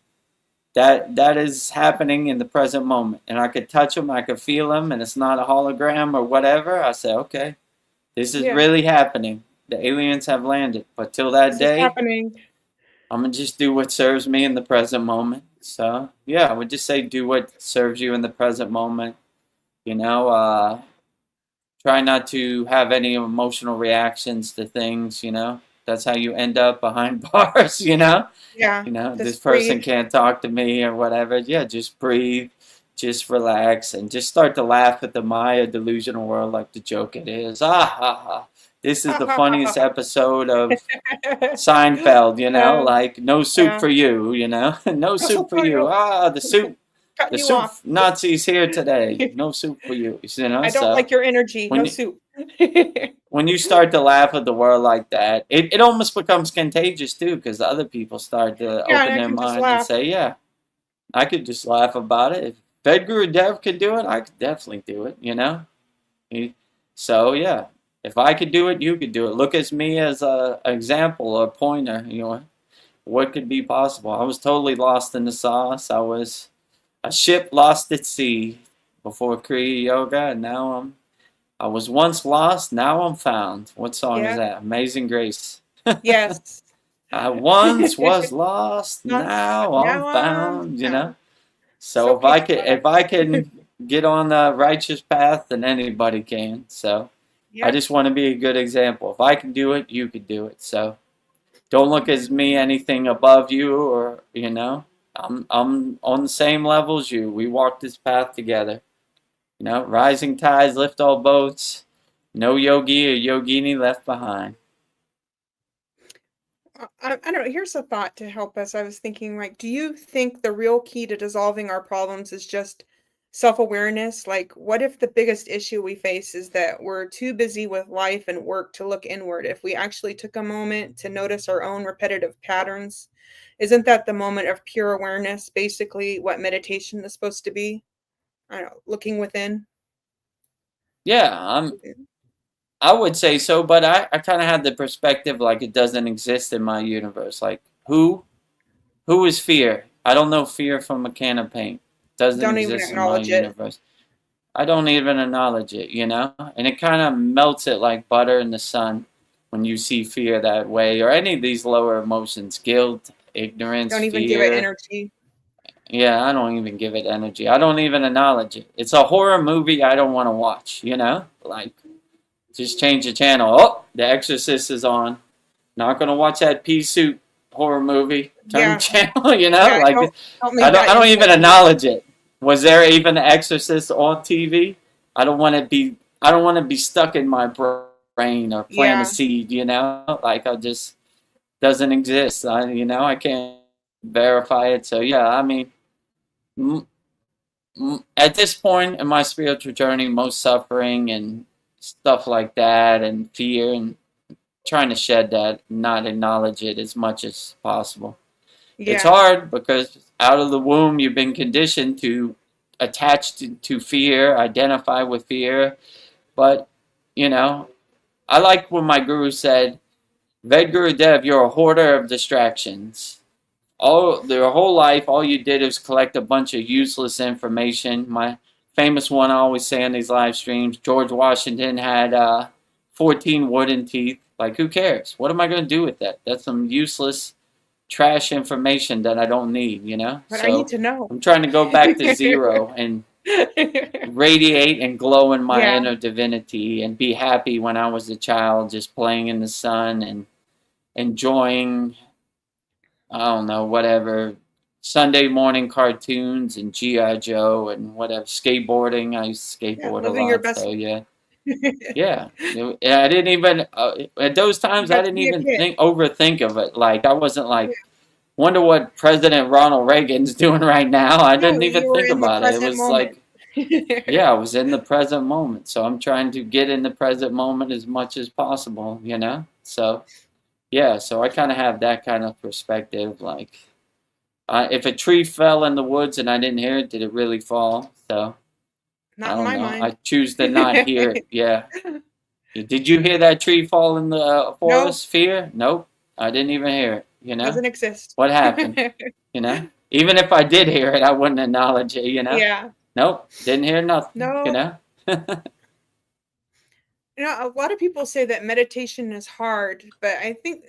that is happening in the present moment. And I could touch them, I could feel them, and it's not a hologram or whatever. I say, okay, this is Yeah. really happening. The aliens have landed. But till that This is day, happening. I'm going to just do what serves me in the present moment. So, yeah, I would just say do what serves you in the present moment. You know, try not to have any emotional reactions to things, you know. That's how you end up behind bars, you know. Yeah. You know, Just this person breathe. can't talk to me or whatever. Yeah, just breathe, just relax, and just start to laugh at the Maya delusional world like the joke it is. Ah, ha, ha. This is the funniest episode of Seinfeld, you know, like no soup Yeah. for you, you know, no soup for you. Ah, the soup. Cutting The you soup off. Nazis here today. No soup for you. You know, I don't so like your energy. when No you- soup. when you start to laugh at the world like that, it almost becomes contagious too, because other people start to Yeah, open and I their can just mind and laugh. say, "Yeah, I could just laugh about it. If Vedagurudev could do it, I could definitely do it." You know. So yeah, if I could do it, you could do it. Look at me as a example, a pointer. You know, what could be possible? I was totally lost in the sauce. I was a ship lost at sea before Kriya Yoga, and now I was once lost, now I'm found. What song Yeah. is that? Amazing Grace. Yes. I once was lost, Lost, now I'm now I'm found, you know? found. So So if I can get on the righteous path, then anybody can. So I Yep. just want to be a good example. If I can do it, you can do it. So don't look at me anything above you, or you know, I'm on the same level as you. We walk this path together. You know, rising tides lift all boats. No yogi or yogini left behind. I don't know. Here's a thought to help us. I was thinking, like, do you think the real key to dissolving our problems is just self-awareness? Like, what if the biggest issue we face is that we're too busy with life and work to look inward? If we actually took a moment to notice our own repetitive patterns, isn't that the moment of pure awareness, basically what meditation is supposed to be? I don't know, looking within. Yeah, I would say so, but I kind of had the perspective like it doesn't exist in my universe. Like who is fear? I don't know fear from a can of paint. Doesn't Don't even exist in my acknowledge it. universe. I don't even acknowledge it, you know? And it kind of melts it like butter in the sun when you see fear that way, or any of these lower emotions, guilt, ignorance, Don't even give it fear. energy. Yeah, I don't even give it energy. I don't even acknowledge it. It's a horror movie I don't want to watch, you know? Like, just change the channel. Oh, The Exorcist is on. Not going to watch that pea suit horror movie. Turn Yeah. the channel, you know? Yeah, Like, don't leave I that don't even info. acknowledge it. Was there even The Exorcist on TV? I don't want to be stuck in my brain or plant Yeah. a seed, you know? Like, I just doesn't exist. I can't verify it. So yeah, I mean, at this point in my spiritual journey, most suffering and stuff like that, and fear, and trying to shed that, not acknowledge it as much as possible. It's Yeah. hard because out of the womb you've been conditioned to attach to fear, identify with fear. But I like when my guru said, Vedagurudev, you're a hoarder of distractions. Their whole life, all you did was collect a bunch of useless information. My famous one I always say on these live streams, George Washington had 14 wooden teeth. Like, who cares? What am I going to do with that? That's some useless trash information that I don't need, you know? But I So need to know. I'm trying to go back to zero and radiate and glow in my Yeah. inner divinity and be happy when I was a child, just playing in the sun and enjoying, I don't know, whatever, Sunday morning cartoons and G.I. Joe and whatever, skateboarding. I used to skateboard a living your lot, best so yeah. Yeah, I didn't even at those times I Got to didn't be a even kid. overthink of it. Like I wasn't Yeah. like, wonder what President Ronald Reagan's doing right now. I No, didn't even you were think in the about it. It present was moment. like, yeah, I was in the present moment. So I'm trying to get in the present moment as much as possible, you know? So, yeah, so I kind of have that kind of perspective. Like, if a tree fell in the woods and I didn't hear it, did it really fall? So, I Not in don't my know. I mind. choose to not hear it. Yeah. Did you hear that tree fall in the No, forest? Fear? Nope. I didn't even hear it, you know? doesn't exist. What happened? You know? Even if I did hear it, I wouldn't acknowledge it, you know? Yeah. Nope. Didn't hear nothing, you No. know? A lot of people say that meditation is hard, but I think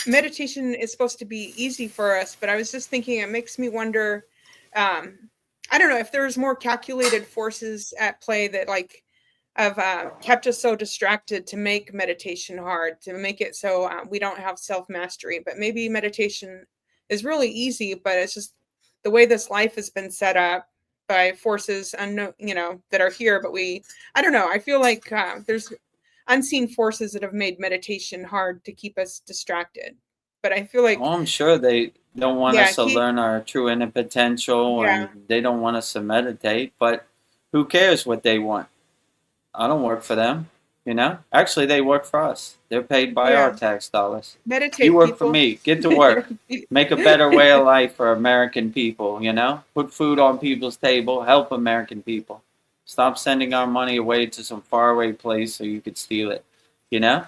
meditation is supposed to be easy for us. But I was just thinking, it makes me wonder, um, I don't know if there's more calculated forces at play that like have kept us so distracted to make meditation hard, to make it so we don't have self mastery. But maybe meditation is really easy, but it's just the way this life has been set up by forces unknown, that are here. But I don't know. I feel like there's unseen forces that have made meditation hard to keep us distracted. But I feel like, Well, I'm sure they don't want yeah, us to learn our true inner potential yeah, and they don't want us to meditate, but who cares what they want? I don't work for them, you know? Actually, they work for us. They're paid by our yeah. tax dollars. You Meditate, work for people. me. Get to work. Make a better way of life for American people, you know? Put food on people's table. Help American people. Stop sending our money away to some faraway place so you could steal it, you know?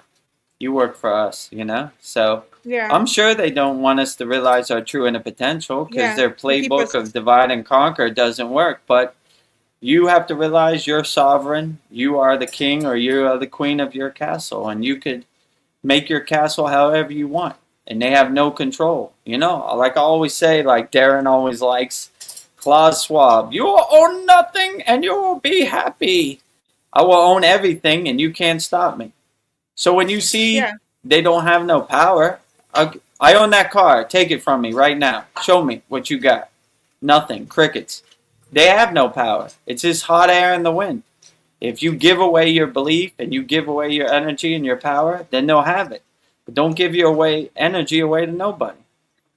You work for us, you know? So Yeah, I'm sure they don't want us to realize our true inner potential because yeah. their To keep playbook us, of divide and conquer doesn't work. But you have to realize you're sovereign. You are the king or you are the queen of your castle, and you could make your castle however you want. And they have no control. You know, like I always say, like Darren always likes, Klaus Schwab, you will own nothing and you will be happy. I will own everything and you can't stop me. So when you see yeah, they don't have no power, I own that car. Take it from me right now. Show me what you got. Nothing. Crickets. They have no power. It's just hot air in the wind. If you give away your belief and you give away your energy and your power, then they'll have it. But don't give your energy away to nobody.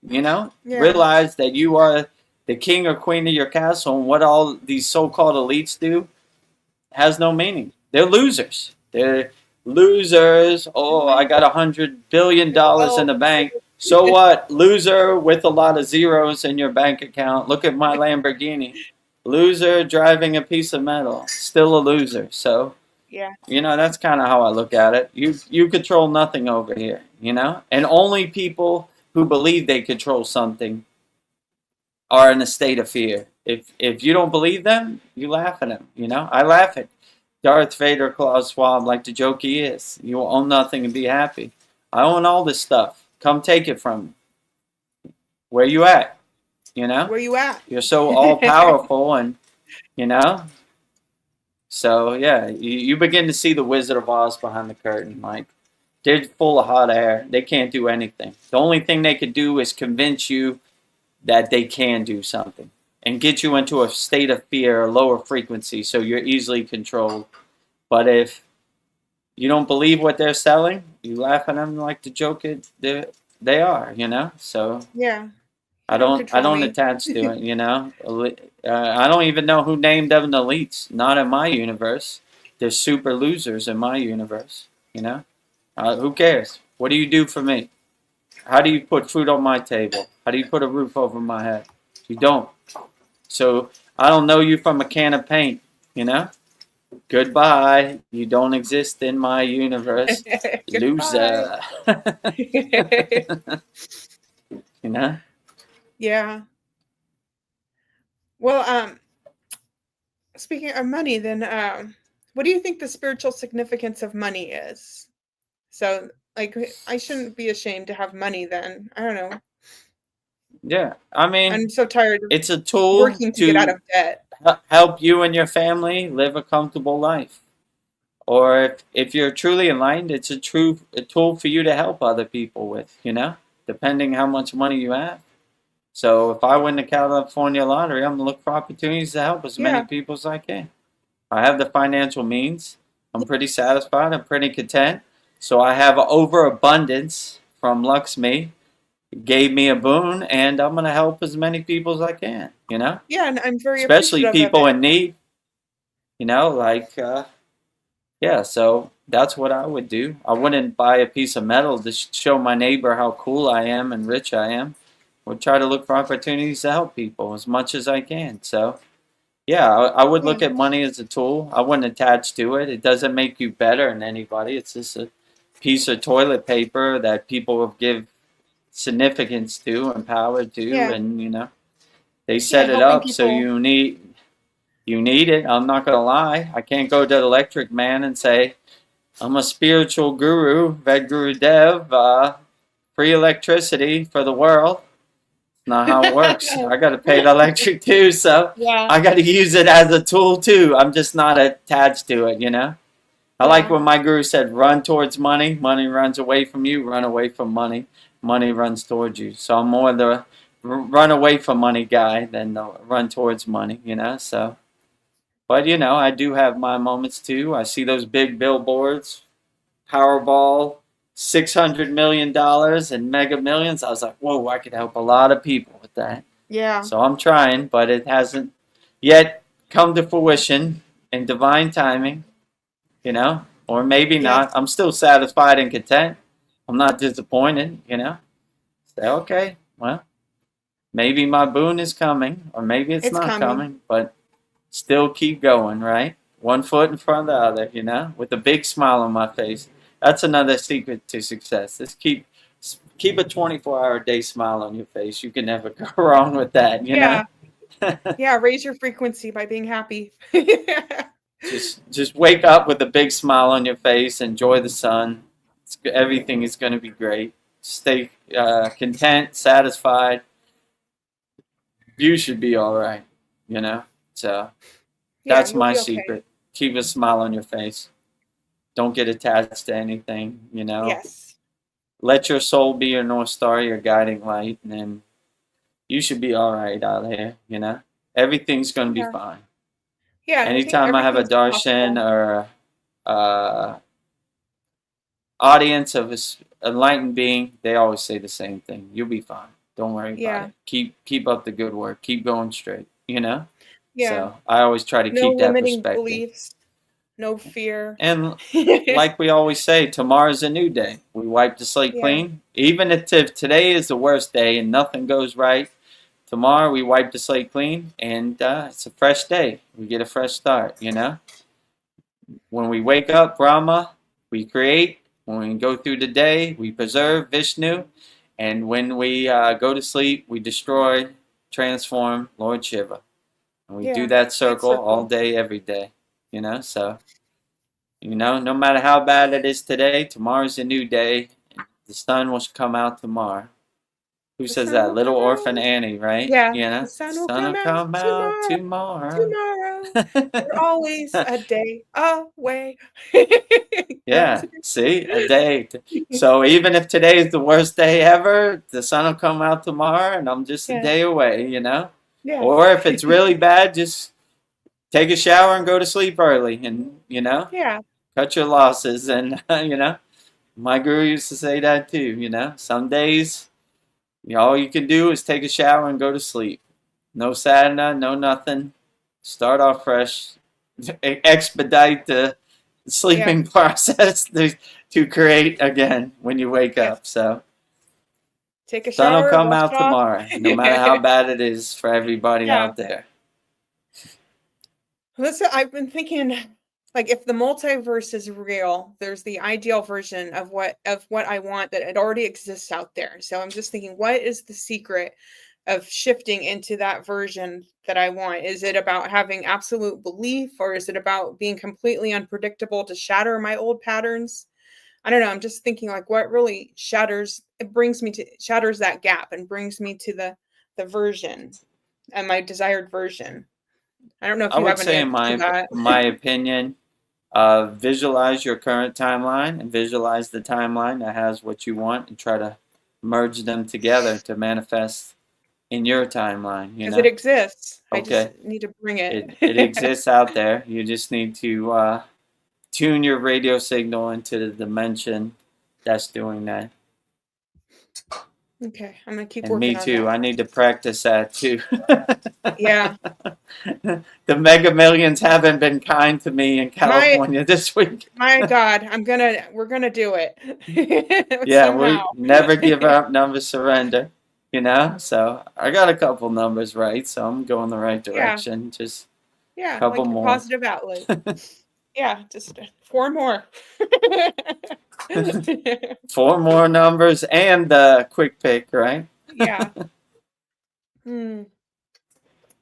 You know? yeah, Realize that you are the king or queen of your castle, and what all these so-called elites do has no meaning. They're losers. They're losers. Oh, I got $100 billion in well, the bank. So what? Loser with a lot of zeros in your bank account. Look at my Lamborghini. Loser driving a piece of metal. Still a loser. So, yeah, you know, that's kind of how I look at it. You control nothing over here, you know? And only people who believe they control something are in a state of fear. If you don't believe them, you laugh at them, you know? I laugh at Darth Vader, Klaus Schwab, like the joke he is. You will own nothing and be happy. I own all this stuff. Come take it from me. Where you at? You know? where you at? You're so all powerful and, you know? So, yeah, you begin to see the Wizard of Oz behind the curtain. Like, they're full of hot air. They can't do anything. The only thing they could do is convince you that they can do something and get you into a state of fear, a lower frequency, so you're easily controlled. But if you don't believe what they're selling, you laugh at them like the joke they are, you know? So Yeah, I you don't don't control me. attach to it, you know? I don't even know who named them the elites. Not in my universe. They're super losers in my universe, you know? Who cares? What do you do for me? How do you put food on my table? How do you put a roof over my head? You don't. So I don't know you from a can of paint, you know? Goodbye. You don't exist in my universe. Goodbye. Loser. You know? Yeah. Well, speaking of money, then what do you think the spiritual significance of money is? So, like, I shouldn't be ashamed to have money then. I don't know. Yeah. I mean, I'm so tired of it's a tool working to get out to of debt. help you and your family live a comfortable life. Or if you're truly enlightened, it's a tool for you to help other people with, you know, depending how much money you have. So if I win the California lottery, I'm going to look for opportunities to help as many Yeah. people as I can. I have the financial means. I'm pretty satisfied. I'm pretty content. So I have overabundance from Lakshmi. Gave me a boon, and I'm going to help as many people as I can, you know? Yeah, and I'm very Especially appreciative of people it. in need, you know, like, yeah, so that's what I would do. I wouldn't buy a piece of metal to show my neighbor how cool I am and rich I am. I would try to look for opportunities to help people as much as I can. So, yeah, I would Yeah. look at money as a tool. I wouldn't attach to it. It doesn't make you better than anybody. It's just a piece of toilet paper that people will give significance to and power to, Yeah. and you know they Yeah, set it helping up so people. you need it. I'm not gonna lie. I can't go to the electric man and say I'm a spiritual guru, Vedagurudev, free electricity for the world. It's not how it works. I got to pay the electric too, so Yeah. I got to use it as a tool too. I'm just not attached to it, you know. I like Yeah. when my guru said, "Run towards money. Money runs away from you. Run away from money. Money runs towards you." So I'm more the run away from money guy than the run towards money, you know. So, but you know, I do have my moments too. I see those big billboards, Powerball, $600 million and Mega Millions. I was like, whoa, I could help a lot of people with that. Yeah. So I'm trying, but it hasn't yet come to fruition in divine timing, you know, or maybe Yes. not. I'm still satisfied and content. I'm not disappointed, you know. Say, okay, well, maybe my boon is coming, or maybe it's It's not coming. coming, but still keep going, right? One foot in front of the other, you know, with a big smile on my face. That's another secret to success. Just keep a 24-hour day smile on your face. You can never go wrong with that, you Yeah. know. Yeah, raise your frequency by being happy. Just wake up with a big smile on your face. Enjoy the sun. Everything is going to be great. Stay content, satisfied. You should be all right, you know. So Yeah, that's you'll my be okay. secret. Keep a smile on your face. Don't get attached to anything, you know. Yes. Let your soul be your North Star, your guiding light, and then you should be all right out here, you know. Everything's going to be Yeah. fine. Yeah, and I think Anytime I have a everything's darshan possible. or audience of an enlightened being, they always say the same thing. You'll be fine. Don't worry about Yeah. it. Keep up the good work. Keep going straight, you know. Yeah. So I always try to No keep that limiting perspective. beliefs, no fear. And like we always say, tomorrow's a new day. We wipe the slate Yeah. clean. Even if today is the worst day and nothing goes right, tomorrow we wipe the slate clean and it's a fresh day. We get a fresh start, you know. When we wake up, Brahma, we create. When we go through the day, we preserve Vishnu. And when we go to sleep, we destroy, transform Lord Shiva. And we do Yeah, that great circle all circle. day, every day, you know. So, you know, no matter how bad it is today, tomorrow's a new day. The sun will come out tomorrow. Who The says sun that? will Little come Orphan out. Annie, right? Yeah, You know, the sun will sun will come out come out tomorrow. tomorrow. Tomorrow. We're always a day away. Yeah, see, a day. So even if today is the worst day ever, the sun will come out tomorrow, and I'm just a Yeah. day away, you know. Yeah. Or if it's really bad, just take a shower and go to sleep early, and you know, Yeah. cut your losses. And you know, my guru used to say that too. You know, some days, all you can do is take a shower and go to sleep. No sadhana, no nothing. Start off fresh. Expedite the sleeping process to create again when you wake Yes. up. So Take a sun will shower, come wash out it off. tomorrow, no matter how bad it is for everybody Yeah. out there. Listen, I've been thinking, like, if the multiverse is real, there's the ideal version of what I want that it already exists out there. So I'm just thinking, what is the secret of shifting into that version that I want? Is it about having absolute belief, or is it about being completely unpredictable to shatter my old patterns? I don't know. I'm just thinking, like, what really shatters that gap and brings me to the version and my desired version. I don't know if I you would have an say, in answer to that. my opinion, visualize your current timeline and visualize the timeline that has what you want, and try to merge them together to manifest in your timeline. You Because know, it exists. I okay, just need to bring it. it exists out there. You just need to tune your radio signal into the dimension that's doing that. Okay, I'm gonna keep And working me on too. that. I need to practice that too. Yeah. The Mega Millions haven't been kind to me in California this week. My God, we're gonna do it. Yeah, Somehow. we never give up, never surrender. You know, so I got a couple numbers right, so I'm going the right Yeah, direction. Just a yeah, couple like a more. positive outlet. Yeah, just 4 more. 4 more numbers and the quick pick, right? Yeah. Hmm.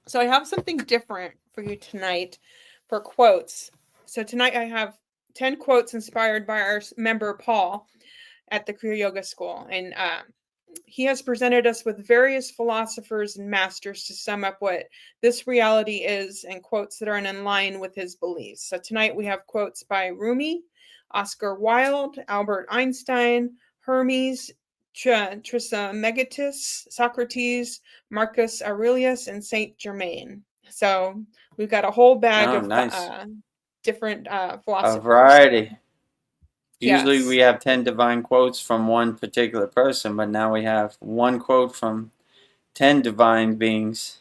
So I have something different for you tonight for quotes. So tonight I have 10 quotes inspired by our member Paul at the Kriya Yoga School, and he has presented us with various philosophers and masters to sum up what this reality is and quotes that are in line with his beliefs. So tonight we have quotes by Rumi, Oscar Wilde, Albert Einstein, Hermes Trismegistus, Socrates, Marcus Aurelius, and Saint Germain. So we've got a whole bag Oh, of nice. different A philosophers. variety. Usually Yes. we have 10 divine quotes from one particular person, but now we have one quote from 10 divine beings.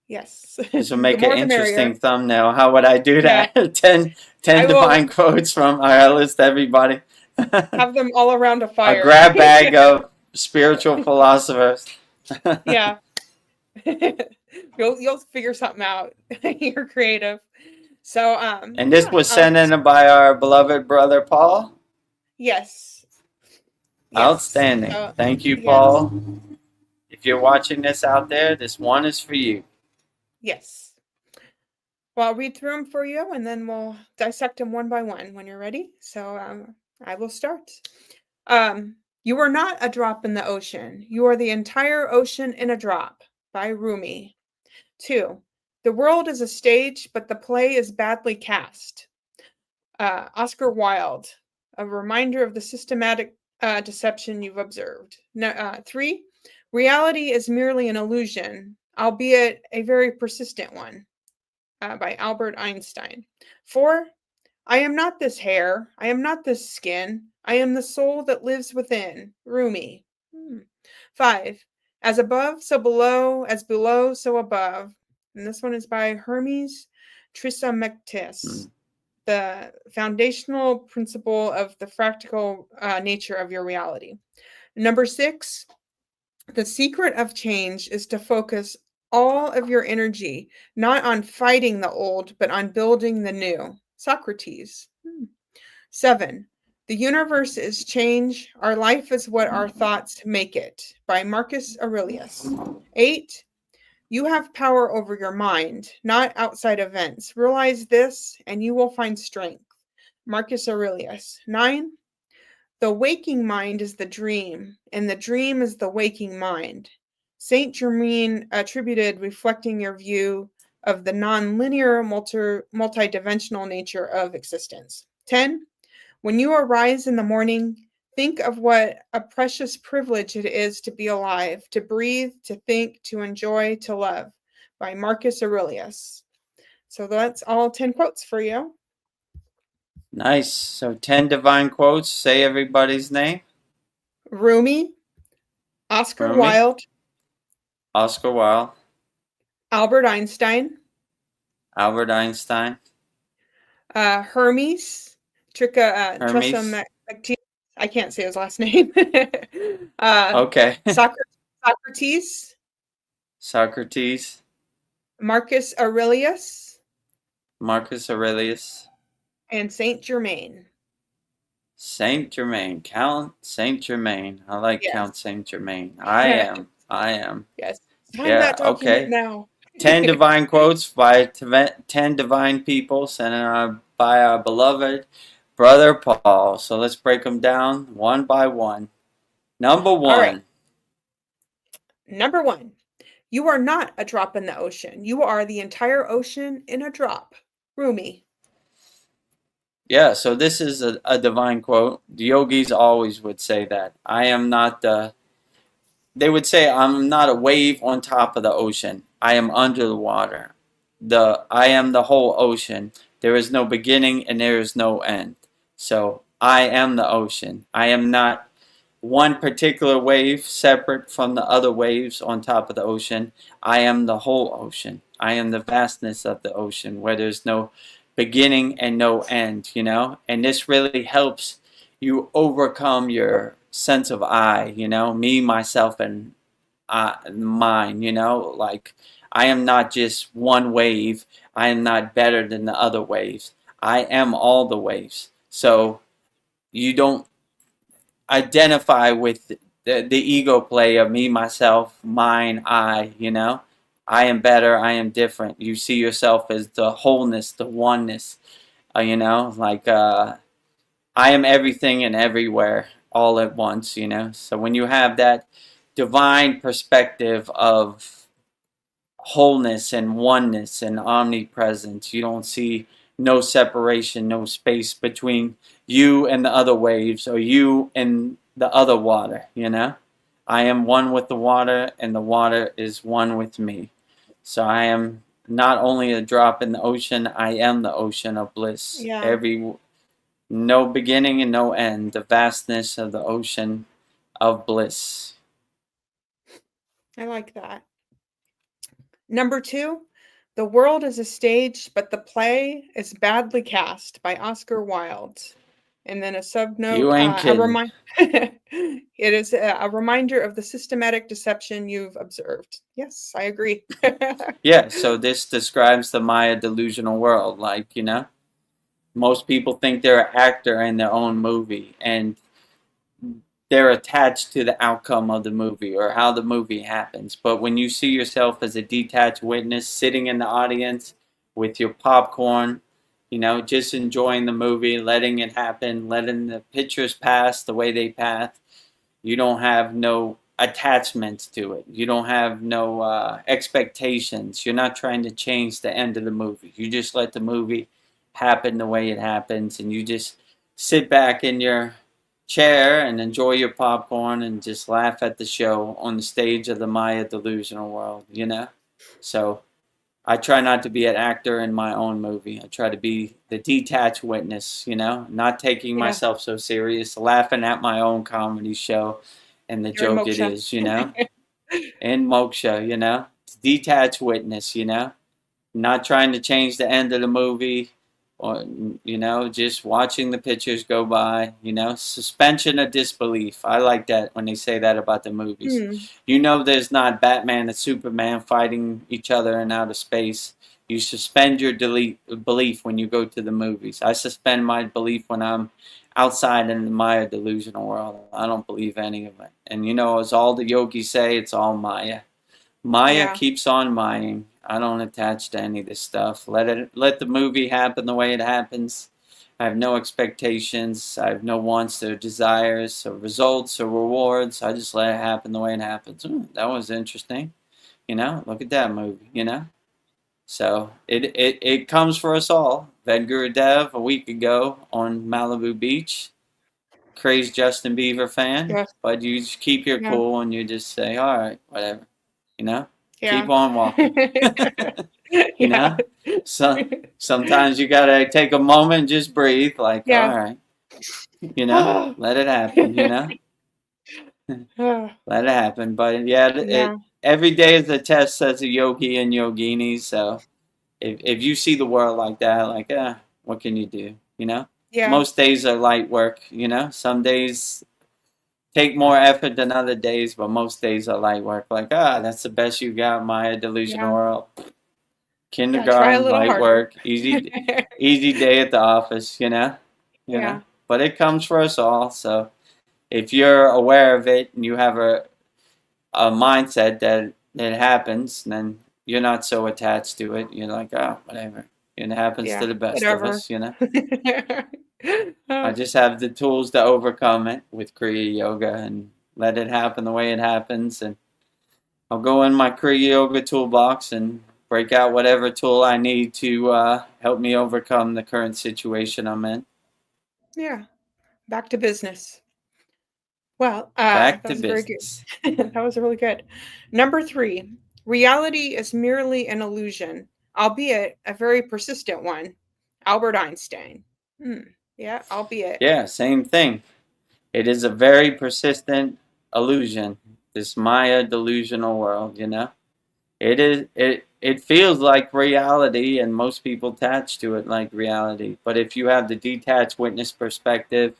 Yes. This will The make an more the interesting merrier. thumbnail. How would I do Yeah. that? 10 I will divine quotes from, I list everybody. have them all around a A fire. grab bag of spiritual philosophers. Yeah. You'll figure something out. You're creative. So And this yeah, was sent in by our beloved brother Paul. yes. Yes. Outstanding. Thank you, yes. Paul. If you're watching this out there, this one is for you. Yes. Well, I'll read through them for you, and then we'll dissect them one by one when you're ready. So I will start. You are not a drop in the ocean. You are the entire ocean in a drop, by Rumi. 2. The world is a stage, but the play is badly cast. Oscar Wilde. A reminder of the systematic deception you've observed. 3. Reality is merely an illusion, albeit a very persistent one. By Albert Einstein. 4. I am not this hair. I am not this skin. I am the soul that lives within. Rumi. 5. As above, so below. As below, so above. And this one is by Hermes Trismegistus. The foundational principle of the fractal nature of your reality. Number 6. The secret of change is to focus all of your energy, not on fighting the old, but on building the new. Socrates. 7. The universe is change. Our life is what our thoughts make it. By Marcus Aurelius. 8. You have power over your mind, not outside events. Realize this, and you will find strength. Marcus Aurelius. 9. The waking mind is the dream, and the dream is the waking mind. Saint Germain attributed reflecting your view of the non-linear, multidimensional nature of existence. 10. When you arise in the morning, think of what a precious privilege it is to be alive, to breathe, to think, to enjoy, to love. By Marcus Aurelius. So that's all 10 quotes for you. Nice. So 10 divine quotes. Say everybody's name. Rumi, Oscar Rumi. Wilde, Oscar Wilde. Albert Einstein, Albert Einstein. Hermes, Hermes. Trismegistus. I can't say his last name. Okay. Socrates, Socrates. Marcus Aurelius, Marcus Aurelius. and Saint Germain. Saint Germain. Count Saint Germain. I like Yes. Count Saint Germain. I am. Yes. Sign Yeah, that document okay. now. 10 divine quotes by 10 divine people sent by our beloved brother Paul. So let's break them down one by one. Number 1. All right. Number 1. You are not a drop in the ocean. You are the entire ocean in a drop. Rumi. Yeah, so this is a divine quote. The yogis always would say that. They would say, I'm not a wave on top of the ocean. I am under the water. I am the whole ocean. There is no beginning and there is no end. So I am the ocean. I am not one particular wave separate from the other waves on top of the ocean. I am the whole ocean. I am the vastness of the ocean where there's no beginning and no end, you know? And this really helps you overcome your sense of I, you know, me, myself, and mine, you know? Like, I am not just one wave. I am not better than the other waves. I am all the waves. So you don't identify with the ego play of me, myself, mine, I, you know? I am better, I am different. You see yourself as the wholeness, the oneness, you know? Like, I am everything and everywhere all at once, you know? So when you have that divine perspective of wholeness and oneness and omnipresence, you don't see no separation, no space between you and the other waves or you and the other water, you know? I am one with the water and the water is one with me. So I am not only a drop in the ocean, I am the ocean of bliss. Yeah. No beginning and no end, the vastness of the ocean of bliss. I like that. Number 2, the world is a stage, but the play is badly cast by Oscar Wilde. And then a subnote, You ain't kidding. It is a reminder of the systematic deception you've observed. Yes, I agree. Yeah, so this describes the Maya delusional world. Like, you know, most people think they're an actor in their own movie, and they're attached to the outcome of the movie or how the movie happens. But when you see yourself as a detached witness sitting in the audience with your popcorn, you know, just enjoying the movie, letting it happen, letting the pictures pass the way they pass, you don't have no attachments to it. You don't have no expectations. You're not trying to change the end of the movie. You just let the movie happen the way it happens, and you just sit back in your chair and enjoy your popcorn and just laugh at the show on the stage of the Maya delusional world, you know? So I try not to be an actor in my own movie. I try to be the detached witness, you know, not taking Yeah. myself so serious, laughing at my own comedy show and the You're in joke it moksha. is, you know? In moksha, you know? Detached witness, you know? Not trying to change the end of the movie, or, you know, just watching the pictures go by, you know, suspension of disbelief. I like that when they say that about the movies. Hmm. You know, there's not Batman and Superman fighting each other in outer space. You suspend your belief when you go to the movies. I suspend my belief when I'm outside in the Maya delusional world. I don't believe any of it. And you know, as all the yogis say, it's all Maya. Maya Yeah. keeps on Maying. I don't attach to any of this stuff. Let the movie happen the way it happens. I have no expectations. I have no wants or desires or results or rewards. I just let it happen the way it happens. That was interesting. You know, look at that movie, you know? So it comes for us all. Vedagurudev a week ago on Malibu Beach. Crazed Justin Bieber fan. Yeah. But you just keep your Yeah. cool and you just say, all right, whatever. You know? Yeah. Keep on walking. You know? So sometimes you gotta take a moment and just breathe, like, Yeah. all right. You know, let it happen, you know? Let it happen. But yeah, Yeah. every day is a test, says a yogi and yogini. So if you see the world like that, like, what can you do? You know? Yeah. Most days are light work, you know? Some days take more effort than other days, but most days are light work. Like, that's the best you got, Maya delusional Yeah. world. Try a Kindergarten, little light harder. work, easy day at the office, you know? You Yeah. know? But it comes for us all. So if you're aware of it and you have a mindset that it happens, then you're not so attached to it. You're like, whatever. It happens Yeah. to the best Whatever. of us, you know? I just have the tools to overcome it with Kriya Yoga and let it happen the way it happens. And I'll go in my Kriya Yoga toolbox and break out whatever tool I need to help me overcome the current situation I'm in. Yeah. Back to business. Well, Back that to was very good. business. That was really good. Number 3, reality is merely an illusion, albeit a very persistent one. Albert Einstein. Yeah, albeit. Yeah, same thing. It is a very persistent illusion, this Maya delusional world, you know? It feels like reality, and most people attach to it like reality. But if you have the detached witness perspective,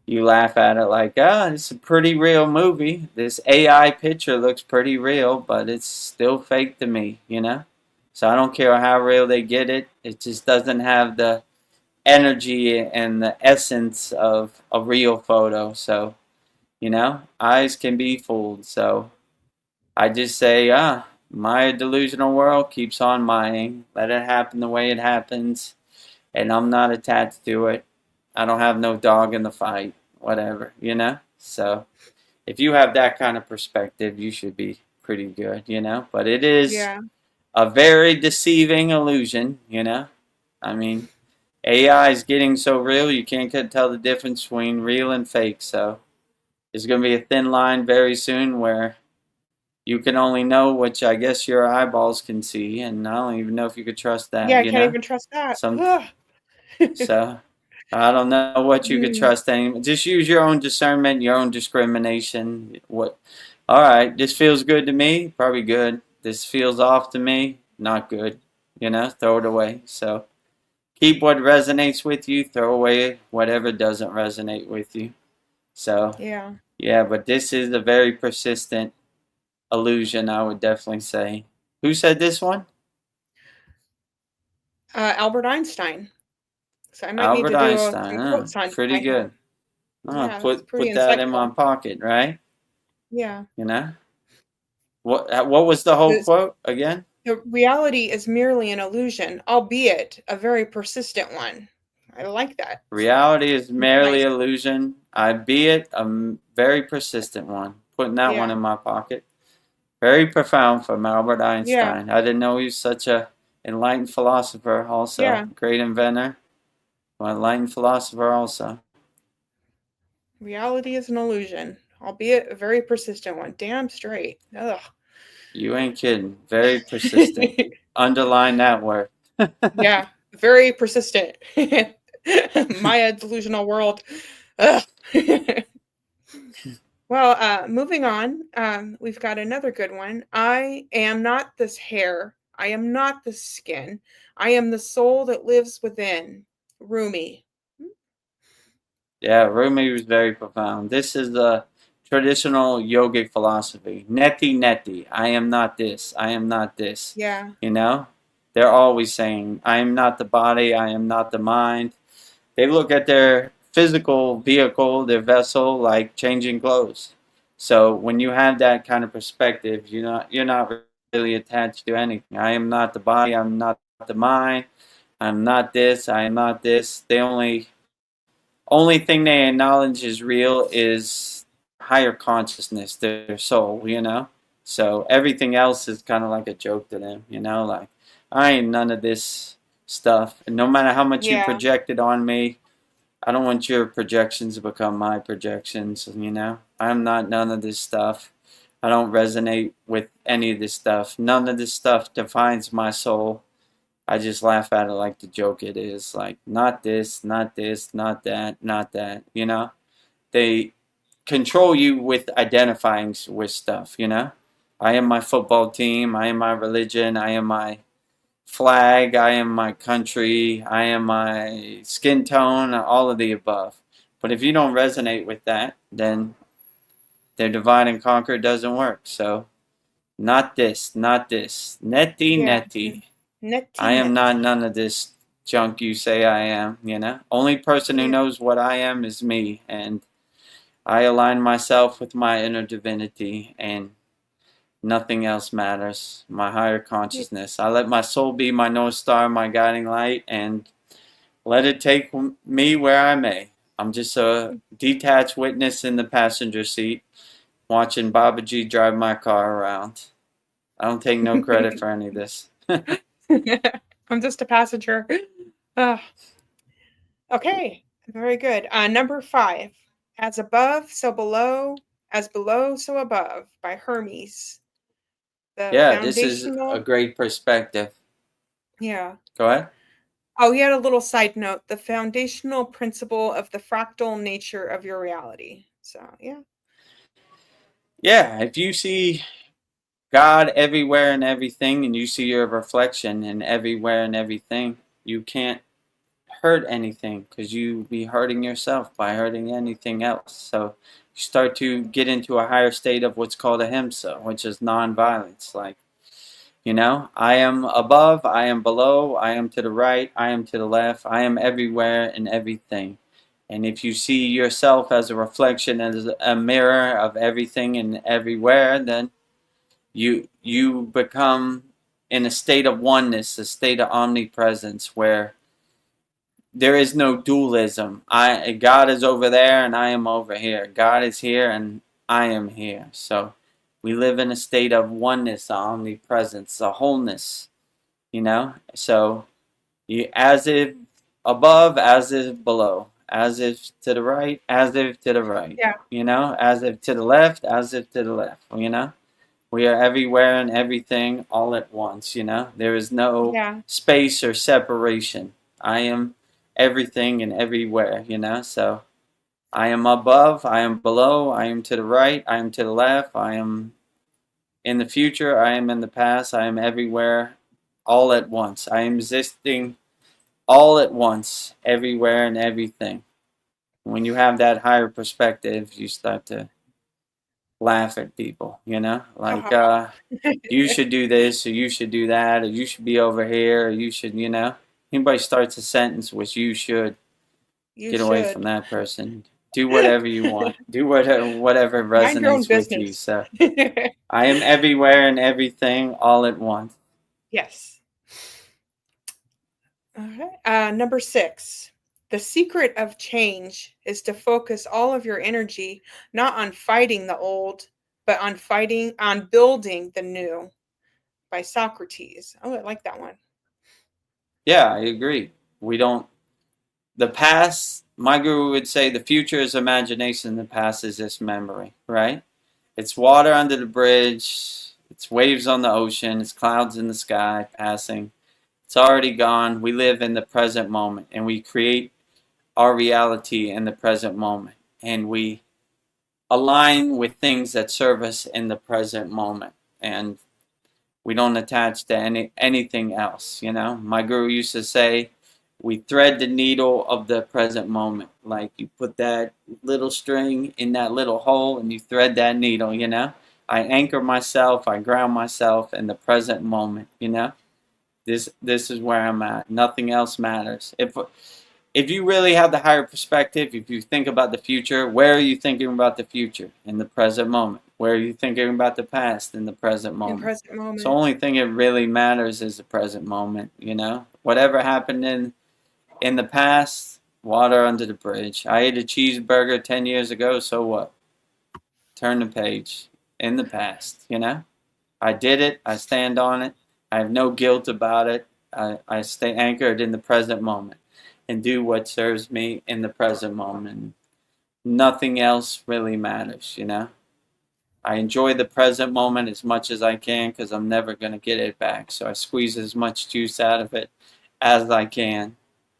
you laugh at it like, it's a pretty real movie. This AI picture looks pretty real, but it's still fake to me, you know? So I don't care how real they get it. It just doesn't have the energy and the essence of a real photo. So, you know, eyes can be fooled. So I just say, my delusional world keeps on mining. Let it happen the way it happens. And I'm not attached to it. I don't have no dog in the fight, whatever, you know? So if you have that kind of perspective, you should be pretty good, you know? But it is Yeah. a very deceiving illusion, you know? I mean, AI is getting so real, you can't tell the difference between real and fake. So there's going to be a thin line very soon where you can only know what I guess your eyeballs can see, and I don't even know if you could trust that, Yeah, I you can't know? even trust that. Some Ugh. So I don't know what you could Mm, trust anymore. Just use your own discernment, your own discrimination. What? All right, this feels good to me. Probably good. This feels off to me. Not good. You know, throw it away. So keep what resonates with you. Throw away whatever doesn't resonate with you. So yeah. yeah, but this is a very persistent illusion, I would definitely say. Who said this one? Albert Einstein. So I might need Albert to do Einstein. some Huh? quotes on Pretty by good. him. Yeah, that's pretty Put that in my insightful. pocket, right? Yeah. You know? What was the whole The, quote again? the reality is merely an illusion, albeit a very persistent one. I like that. Reality is It's merely nice. illusion, albeit a very persistent one. Putting that one Yeah. in my pocket. Very profound from Albert Yeah. Einstein. I didn't know he was such a enlightened philosopher also. Yeah. Great inventor. Enlightened philosopher also. Reality is an illusion, albeit a very persistent one. Damn straight. Ugh. You ain't kidding. Very persistent. Underline that word. Yeah, very persistent. Maya delusional world. Ugh. Well, moving on, we've got another good one. I am not this hair. I am not the skin. I am the soul that lives within. Rumi. Yeah, Rumi was very profound. This is a traditional yogic philosophy. Neti neti. I am not this. I am not this. Yeah. You know? They're always saying, I am not the body. I am not the mind. They look at their physical vehicle, their vessel, like changing clothes. So when you have that kind of perspective, you're not really attached to anything. I am not the body. I'm not the mind. I'm not this. I am not this. They only thing they acknowledge is real is higher consciousness, their soul, you know? So everything else is kind of like a joke to them, you know? Like, I ain't none of this stuff. And no matter how much you Yeah. project it on me, I don't want your projections to become my projections, you know? I'm not none of this stuff. I don't resonate with any of this stuff. None of this stuff defines my soul. I just laugh at it like the joke it is. Like, not this, not this, not that, not that, you know? They control you with identifying with stuff, you know? I am my football team, I am my religion, I am my flag, I am my country, I am my skin tone, all of the above. But if you don't resonate with that, then their divide and conquer doesn't work. So, not this, not this. Neti, Yeah. neti. Neti I am not neti. none of this junk you say I am, you know? Only person who Yeah. knows what I am is me, and I align myself with my inner divinity, and nothing else matters. My higher Yeah. consciousness. I let my soul be my North Star, my guiding light, and let it take me where I may. I'm just a detached witness in the passenger seat, watching Babaji drive my car around. I don't take no credit for any of this. I'm just a passenger. Ugh. Okay, very good. Number 5. As above, so below. As below, so above by Hermes. The Yeah, this is a foundational. great perspective. Yeah. Go ahead. Oh, he had a little side note, the foundational principle of the fractal nature of your reality. So, yeah. Yeah, if you see God everywhere and everything, and you see your reflection in everywhere and everything, you can't hurt anything, because you be hurting yourself by hurting anything else. So you start to get into a higher state of what's called ahimsa, which is non-violence. Like, I am above, I am below, I am to the right, I am to the left, I am everywhere and everything. And if you see yourself as a reflection, as a mirror of everything and everywhere, then you become in a state of oneness, a state of omnipresence, where there is no dualism. God is over there and I am over here. God is here and I am here. So we live in a state of oneness, a omnipresence, a wholeness. So as if above, as if below, as if to the right, as if to the right. Yeah. As if to the left, as if to the left. We are everywhere and everything all at once. There is no space or separation. I am everything and everywhere. So I am above, I am below, I am to the right, I am to the left, I am in the future, I am in the past, I am everywhere all at once. I am existing all at once, everywhere and everything. When you have that higher perspective, you start to laugh at people, like, you should do this, or you should do that, or you should be over here, or you should, anybody starts a sentence with you should, get away from that person. Do whatever you want. Do whatever resonates with you. So I am everywhere and everything all at once. Yes. All right. Number 6. The secret of change is to focus all of your energy not on fighting the old, but on building the new, by Socrates. Oh, I like that one. Yeah, I agree. The past, my guru would say, the future is imagination, the past is just memory, right? It's water under the bridge, it's waves on the ocean, it's clouds in the sky passing. It's already gone. We live in the present moment, and we create our reality in the present moment. And we align with things that serve us in the present moment. And we don't attach to anything else. My guru used to say, we thread the needle of the present moment. Like, you put that little string in that little hole and you thread that needle. I anchor myself, I ground myself in the present moment. This is where I'm at. Nothing else matters. If you really have the higher perspective, if you think about the future, where are you thinking about the future? In the present moment. Where are you thinking about the past? In the present moment. In present moment. So the only thing that really matters is the present moment. Whatever happened in the past, water under the bridge. I ate a cheeseburger 10 years ago, so what? Turn the page. In the past, I did it. I stand on it. I have no guilt about it. I stay anchored in the present moment and do what serves me in the present moment. Nothing else really matters, I enjoy the present moment as much as I can, because I'm never going to get it back. So I squeeze as much juice out of it as I can,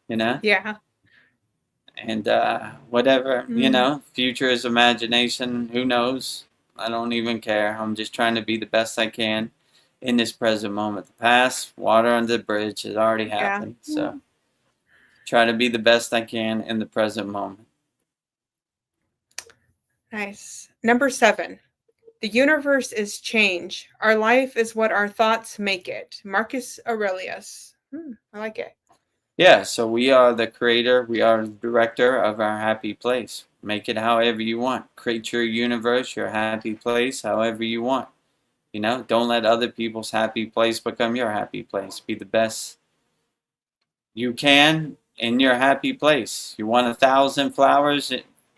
Yeah. And whatever, future is imagination. Who knows? I don't even care. I'm just trying to be the best I can in this present moment. The past, water under the bridge, has already happened. Yeah. So try to be the best I can in the present moment. Nice. Number 7. The universe is change. Our life is what our thoughts make it. Marcus Aurelius. I like it. Yeah, so we are the creator, we are the director of our happy place. Make it however you want. Create your universe, your happy place, however you want. Don't let other people's happy place become your happy place. Be the best you can in your happy place. You want 1,000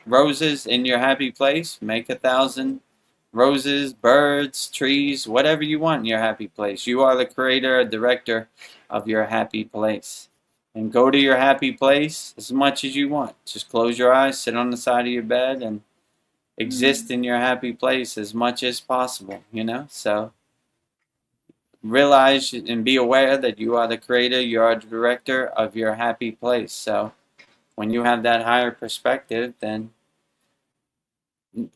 roses in your happy place? Make 1,000 roses, birds, trees, whatever you want in your happy place. You are the creator, director of your happy place. And go to your happy place as much as you want. Just close your eyes, sit on the side of your bed, and exist in your happy place as much as possible, So realize and be aware that you are the creator, you are the director of your happy place. So when you have that higher perspective, then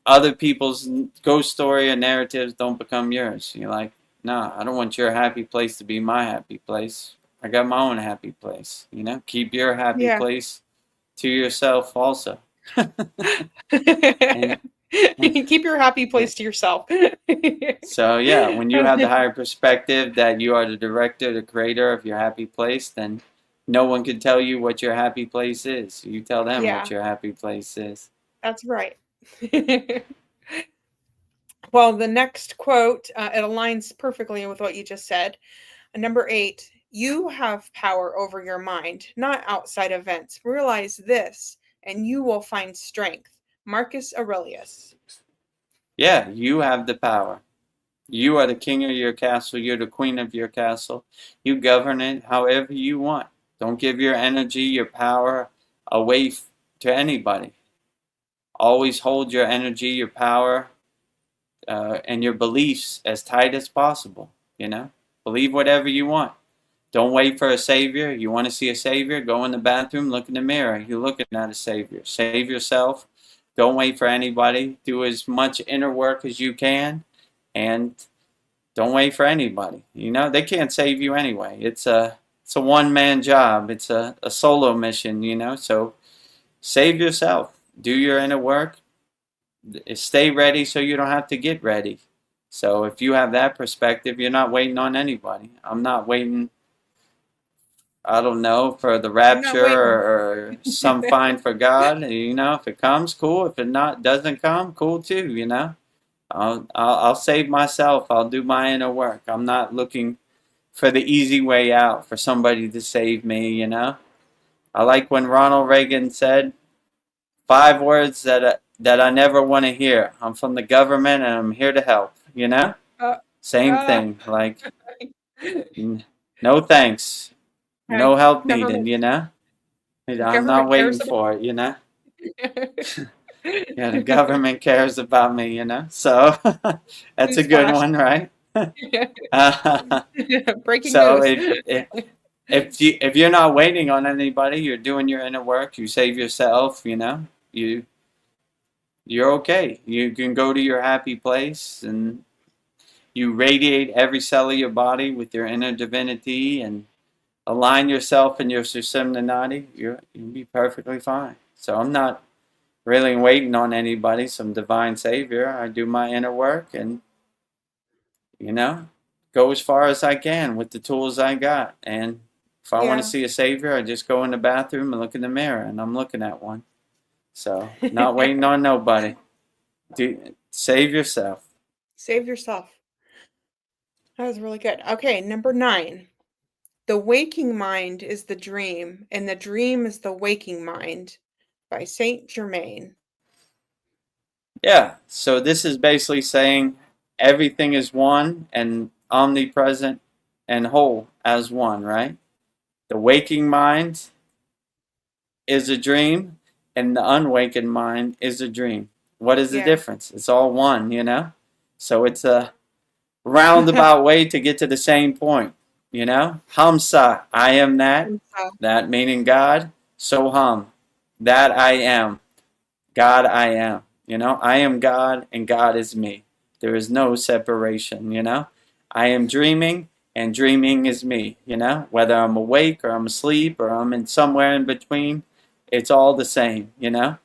other people's ghost story or narratives don't become yours. You're like, no, I don't want your happy place to be my happy place. I got my own happy place. You know, keep your happy Yeah. place to yourself also. And Keep your happy place to yourself. so yeah, when you have the higher perspective that you are the director, the creator of your happy place, then no one can tell you what your happy place is. You tell them Yeah. what your happy place is. That's right. Well, the next quote, it aligns perfectly with what you just said. Number 8, you have power over your mind, not outside events. Realize this, and you will find strength. Marcus Aurelius. Yeah, you have the power. You are the king of your castle. You're the queen of your castle. You govern it however you want. Don't give your energy, your power away to anybody. Always hold your energy, your power, and your beliefs as tight as possible. You know, believe whatever you want. Don't wait for a savior. You want to see a savior? Go in the bathroom, look in the mirror. You're looking at a savior. Save yourself. Don't wait for anybody. Do as much inner work as you can, and don't wait for anybody. You know, they can't save you anyway. It's a one-man job. It's a solo mission, you know. So save yourself. Do your inner work. Stay ready so you don't have to get ready. So if you have that perspective, you're not waiting on anybody. I'm not waiting, I don't know, for the rapture or some fine for God. You know, if it comes, cool. If it doesn't come, cool too, you know. I'll save myself. I'll do my inner work. I'm not looking for the easy way out, for somebody to save me, you know. I like when Ronald Reagan said 5 words that I never want to hear. I'm from the government and I'm here to help, you know. Same thing, like no thanks, no help needed, you know. I'm not waiting for it, you know. Yeah, the government cares about me, you know. So that's a good one, right? Breaking so news. if you're not waiting on anybody, you're doing your inner work. You save yourself, you know. You're okay. You can go to your happy place and you radiate every cell of your body with your inner divinity and align yourself in your Sushumna Nadi. You'll be perfectly fine. So I'm not really waiting on anybody, some divine savior. I do my inner work and, you know, go as far as I can with the tools I got. And if I want to see a savior, I just go in the bathroom and look in the mirror, and I'm looking at one. So not waiting on nobody. Save yourself. Save yourself. That was really good. Okay, number 9. The waking mind is the dream, and the dream is the waking mind, by Saint Germain. Yeah, so this is basically saying everything is one and omnipresent and whole as one, right? The waking mind is a dream, and the unawakened mind is a dream. What is the difference? It's all one, you know? So it's a roundabout way to get to the same point, you know? Hamsa, I am that. That meaning God. Soham, that I am. God, I am. You know, I am God and God is me. There is no separation, you know? I am dreaming and dreaming is me, you know? Whether I'm awake or I'm asleep or I'm in somewhere in between, it's all the same, you know?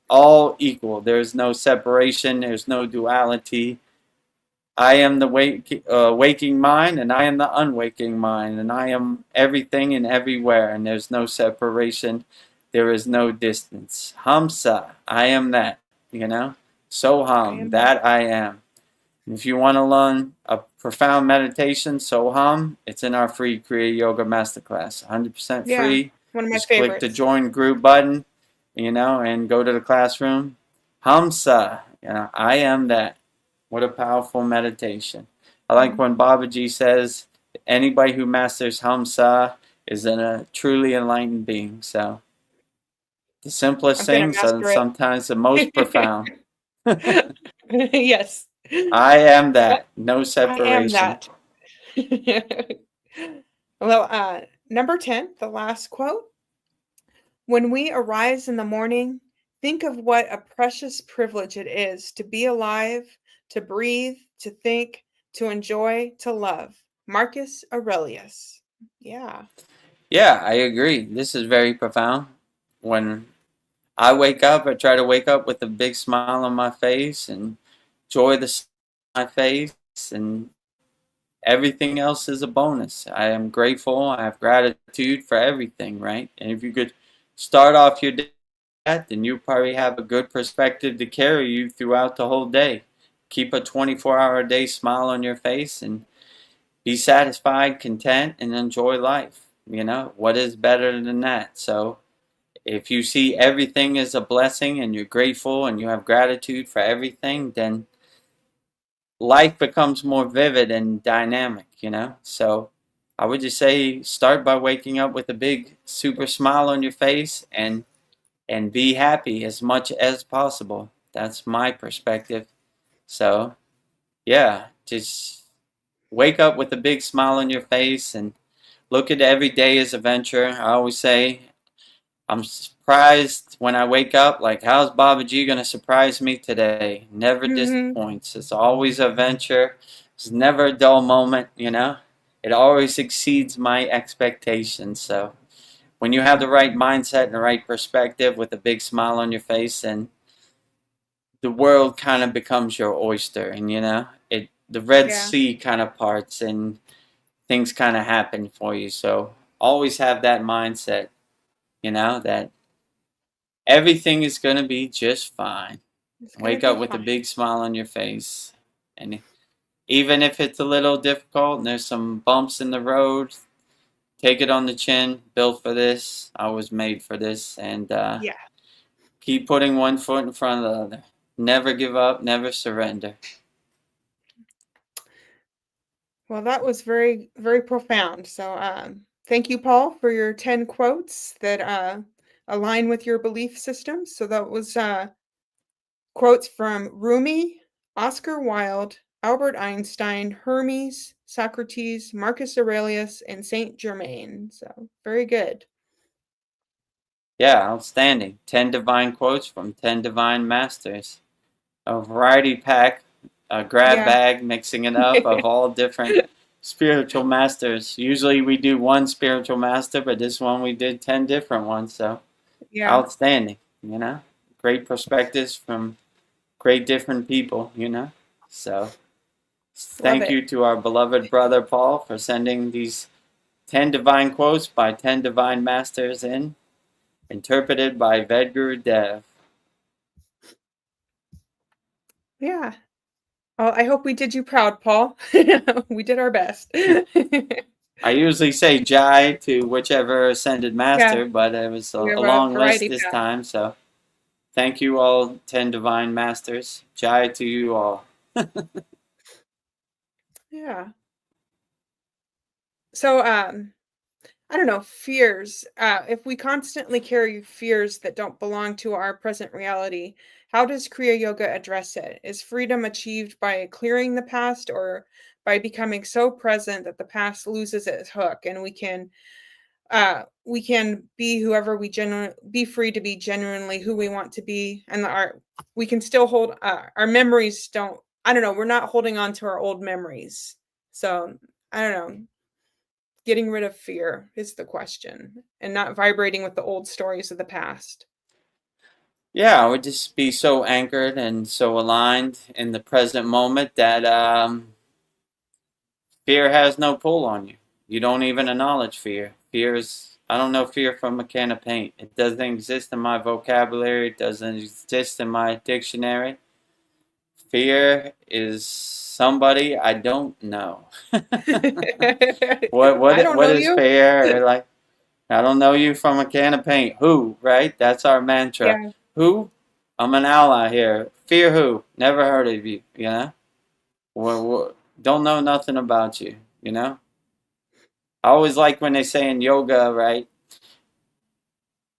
All equal. There's no separation. There's no duality. I am the waking mind and I am the unwaking mind and I am everything and everywhere and there's no separation. There is no distance. Hamsa, I am that, you know? Soham, that I am. If you want to learn a profound meditation, Soham, it's in our free Kriya Yoga Masterclass. 100% free. One of my Just favorites. click the join group button, you know, and go to the classroom. Hamsa, you know, I am that. What a powerful meditation. I like when Babaji says, anybody who masters Hamsa is a truly enlightened being. So, the simplest things are sometimes the most profound. Yes. I am that. No separation. I am that. Well, number 10, the last quote. When we arise in the morning, think of what a precious privilege it is to be alive, to breathe, to think, to enjoy, to love. Marcus Aurelius. Yeah. Yeah, I agree. This is very profound. When I wake up, I try to wake up with a big smile on my face and enjoy the sun on my face, and everything else is a bonus. I am grateful. I have gratitude for everything, right? And if you could start off your day with that, then you probably have a good perspective to carry you throughout the whole day. Keep a 24-hour-a-day smile on your face and be satisfied, content, and enjoy life. You know, what is better than that? So if you see everything as a blessing and you're grateful and you have gratitude for everything, then life becomes more vivid and dynamic, you know? So I would just say start by waking up with a big super smile on your face and be happy as much as possible. That's my perspective. So, yeah, just wake up with a big smile on your face and look at every day as a venture. I always say I'm surprised when I wake up, like, how's Baba G going to surprise me today? Never Hmm. disappoints. It's always a venture. It's never a dull moment, you know? It always exceeds my expectations. So when you have the right mindset and the right perspective with a big smile on your face, and the world kind of becomes your oyster, and, you know, the Red Yeah. Sea kind of parts and things kind of happen for you. So always have that mindset, you know, that everything is going to be just fine. It's going to Wake be up with a fine. big smile on your face. And even if it's a little difficult and there's some bumps in the road, take it on the chin. Built for this. I was made for this. And Yeah. keep putting one foot in front of the other. Never give up. Never surrender. Well, that was very, very profound. So, thank you, Paul, for your 10 quotes that align with your belief system. So, that was quotes from Rumi, Oscar Wilde, Albert Einstein, Hermes, Socrates, Marcus Aurelius, and Saint Germain. So, very good. Yeah, outstanding. 10 divine quotes from 10 divine masters. A variety pack, a grab Yeah. bag, mixing it up of all different spiritual masters. Usually we do one spiritual master, but this one we did 10 different ones. So Yeah. outstanding, you know. Great perspectives from great different people, you know. So Love thank it. you to our beloved brother Paul for sending these 10 divine quotes by 10 divine masters in, interpreted by Vedagurudev. Yeah. Well, I hope we did you proud, Paul. We did our best. I usually say Jai to whichever ascended Yeah, master, but it was we a have a long list variety this pack. time, so thank you all, 10 divine masters. Jai to you all. Yeah. So, I don't know, fears. If we constantly carry fears that don't belong to our present reality, how does Kriya Yoga address it? Is freedom achieved by clearing the past or by becoming so present that the past loses its hook and we can be whoever we genuinely be free to be genuinely who we want to be and we can still hold our memories don't I don't know, we're not holding on to our old memories. So, I don't know. Getting rid of fear is the question, and not vibrating with the old stories of the past. Yeah, I would just be so anchored and so aligned in the present moment that fear has no pull on you. You don't even acknowledge fear. Fear is, I don't know fear from a can of paint. It doesn't exist in my vocabulary, it doesn't exist in my dictionary. Fear is somebody I don't know. What I what don't what know is you. fear? Like, I don't know you from a can of paint. Who? Right? That's our mantra. Yeah, Who? I'm an ally here. Fear who? Never heard of you. You know? Don't know nothing about you. You know? I always like when they say in yoga, right?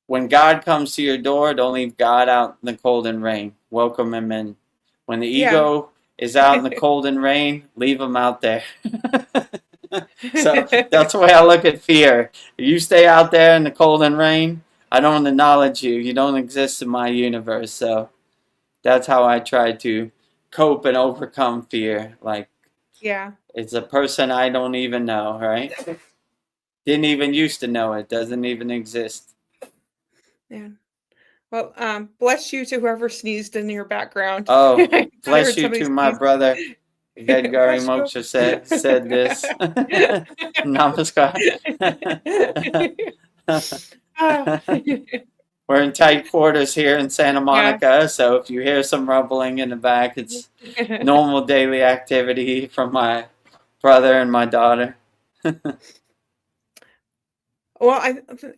When God comes to your door, don't leave God out in the cold and rain. Welcome him in. When the yeah. ego is out in the cold and rain, leave him out there. So that's the way I look at fear. You stay out there in the cold and rain, I don't acknowledge you. You don't exist in my universe. So that's how I try to cope and overcome fear. Like, Yeah. it's a person I don't even know, right? Didn't even used to know it. Doesn't even exist. Yeah. Well, bless you to whoever sneezed in your background. Oh, I thought I bless heard you somebody to my sneeze. brother. Vedgari Bless you. Moksha said this. Namaskar. Ah. We're in tight quarters here in Santa Yeah. Monica, so if you hear some rumbling in the back, it's normal daily activity from my brother and my daughter. Well,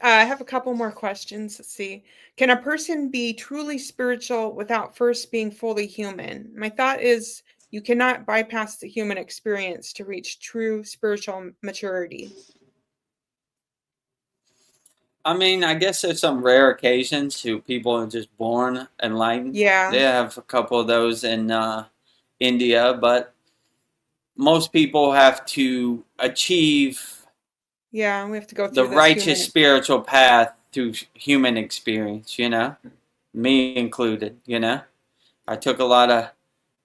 I have a couple more questions. Let's see. Can a person be truly spiritual without first being fully human? My thought is you cannot bypass the human experience to reach true spiritual maturity. I mean, I guess there's some rare occasions who people are just born enlightened. Yeah. They have a couple of those in India, but most people have to achieve Yeah, we have to go the through this righteous human. spiritual path through human experience, you know? Me included, you know? I took a lot of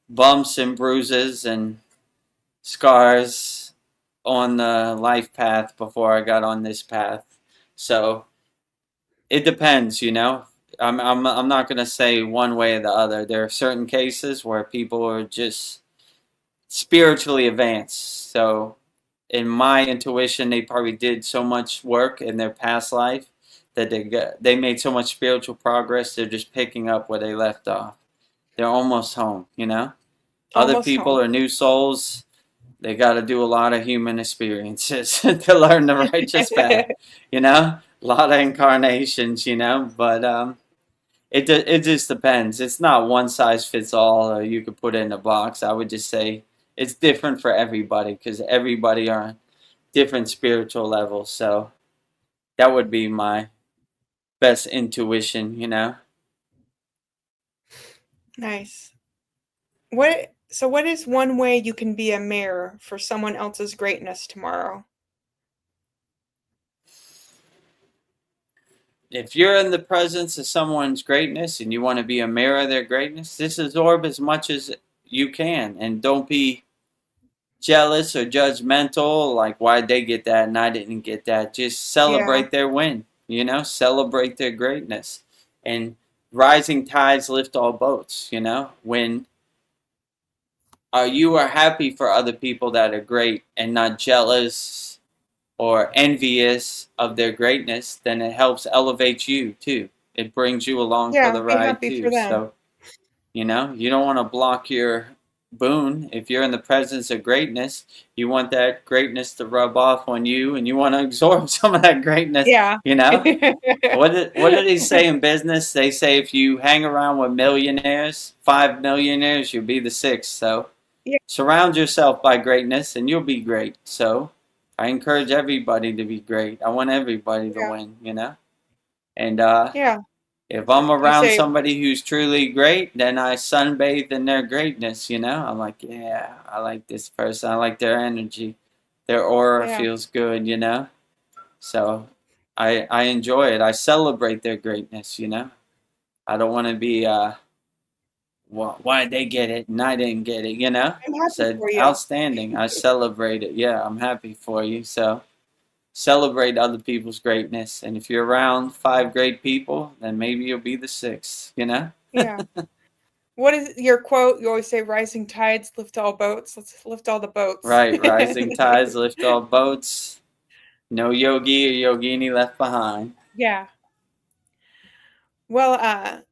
bumps and bruises and scars on the life path before I got on this path. So it depends, you know. I'm not gonna say one way or the other. There are certain cases where people are just spiritually advanced. So in my intuition, they probably did so much work in their past life that they made so much spiritual progress. They're just picking up where they left off. They're almost home, you know. Other Almost people home. are new souls. They got to do a lot of human experiences to learn the righteous path, you know. A lot of incarnations, you know. But it just depends. It's not one size fits all, or you could put it in a box. I would just say it's different for everybody because everybody are on different spiritual levels. So that would be my best intuition, you know. Nice. What is one way you can be a mirror for someone else's greatness tomorrow? If you're in the presence of someone's greatness and you want to be a mirror of their greatness, just absorb as much as you can, and don't be jealous or judgmental, like why they get that and I didn't get that. Just Yeah. celebrate their win, you know, celebrate their greatness. And rising tides lift all boats, you know. When you are happy for other people that are great and not jealous or envious of their greatness, then it helps elevate you too. It brings you along for Yeah, the be ride happy too. for them. So, you know, you don't want to block your boon. If you're in the presence of greatness, you want that greatness to rub off on you, and you want to absorb some of that greatness. Yeah. You know, what did they say in business? They say if you hang around with millionaires, 5 millionaires, you'll be the sixth. So Yeah. surround yourself by greatness, and you'll be great. So I encourage everybody to be great. I want everybody to Yeah. win. You know, and Yeah. if I'm You around say somebody who's truly great, then I sunbathe in their greatness, you know? I'm like, yeah, I like this person. I like their energy. Their aura Yeah. feels good, you know? So I enjoy it. I celebrate their greatness, you know? I don't want to be, why did they get it and I didn't get it, you know? I'm happy Said, for you. outstanding. I celebrate it. Yeah, I'm happy for you. So celebrate other people's greatness. And if you're around 5 great people, then maybe you'll be the 6th, you know? Yeah. What is your quote? You always say rising tides lift all boats. Let's lift all the boats. Right, rising tides lift all boats. No yogi or yogini left behind. Yeah. Well,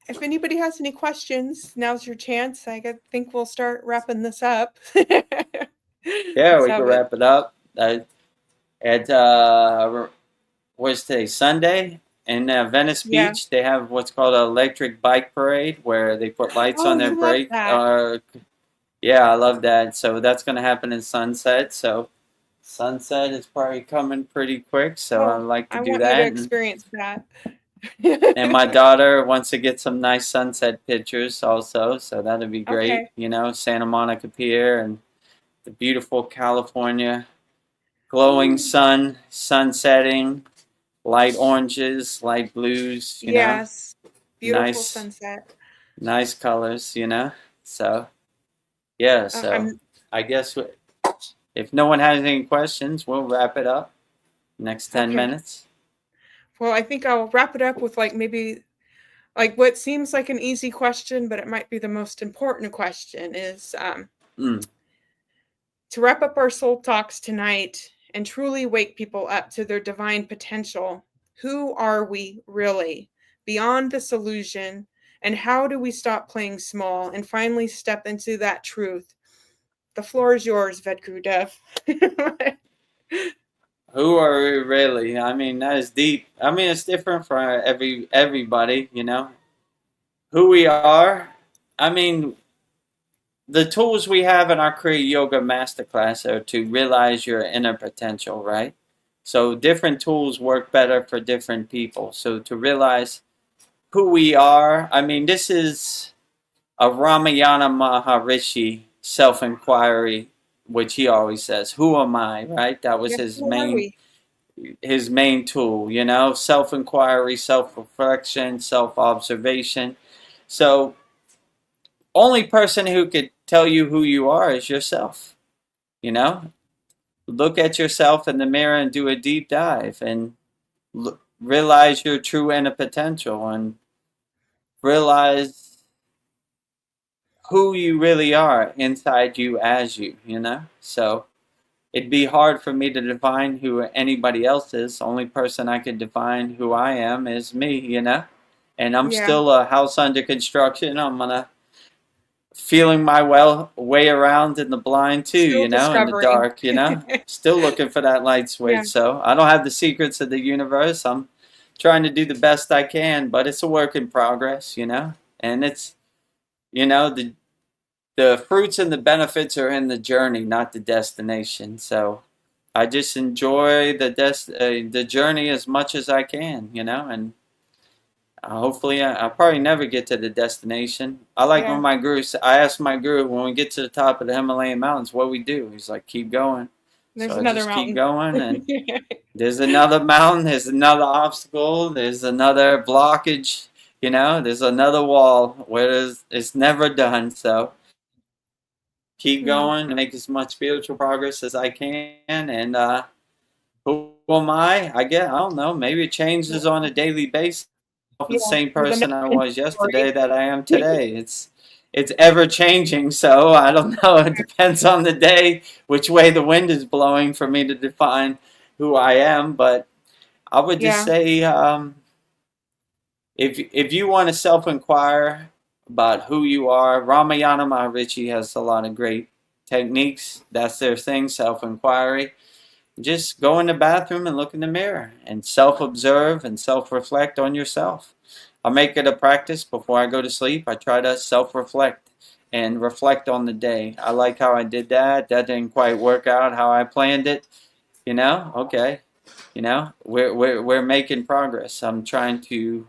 if anybody has any questions, now's your chance. think we'll start wrapping this up. Yeah, we So, can but wrap it up. At what's today? Sunday in Venice yeah. Beach, they have what's called an electric bike parade where they put lights Oh, on their you love brake. that. Yeah, I love that. So that's going to happen in Sunset. So sunset is probably coming pretty quick. So I'd Oh, like to I do want you to that. experience that. And my daughter wants to get some nice sunset pictures also, so that'd be great. Okay. You know, Santa Monica Pier and the beautiful California glowing sun, sunsetting, light oranges, light blues, Yes. Beautiful nice, sunset. nice colors, So, yeah, so I'm I guess if no one has any questions, we'll wrap it up. Next 10 okay. minutes. Well, I think I'll wrap it up with like maybe like what seems like an easy question, but it might be the most important question is Mm. to wrap up our soul talks tonight and truly wake people up to their divine potential. Who are we really beyond this illusion? And how do we stop playing small and finally step into that truth? The floor is yours, Vedagurudev. Who are we really? I mean, that is deep. I mean, it's different for everybody, Who we are. I mean, the tools we have in our Kriya Yoga Masterclass are to realize your inner potential, right? So different tools work better for different people. So to realize who we are, I mean, this is a Ramayana Maharishi self-inquiry, which he always says, "Who am I?" Right? That was Yeah, who are we? his main tool. Self-inquiry, self-reflection, self-observation. So only person who could tell you who you are is yourself. Look at yourself in the mirror and do a deep dive and realize your true inner potential and realize who you really are inside you as you. So it'd be hard for me to define who anybody else is. The only person I can define who I am is me. And I'm Yeah, still a house under construction. I'm gonna feeling my way around in the blind too, still in the discovering. dark, still looking for that light switch. Yeah, So I don't have the secrets of the universe. I'm trying to do the best I can, but it's a work in progress. And it's, the fruits and the benefits are in the journey, not the destination. So I just enjoy the journey as much as I can. And hopefully, I'll probably never get to the destination. I like yeah. when I asked my guru, when we get to the top of the Himalayan mountains, what we do. He's like, keep going. There's So I another just keep mountain. going, and there's another mountain, there's another obstacle, there's another blockage, there's another wall where it's never done. So keep Yeah, going and make as much spiritual progress as I can. And who am I? I don't know. Maybe it changes on a daily basis. The yeah. same There's person I another was yesterday story. that I am today. It's ever changing, so I don't know. It depends on the day, which way the wind is blowing for me to define who I am. But I would just Yeah, say, if you want to self-inquire about who you are, Ramayana Maharishi has a lot of great techniques. That's their thing, self-inquiry. Just go in the bathroom and look in the mirror and self-observe and self-reflect on yourself. I make it a practice before I go to sleep. I try to self-reflect and reflect on the day. I like how I did that. That didn't quite work out how I planned it. Okay. We're making progress. I'm trying to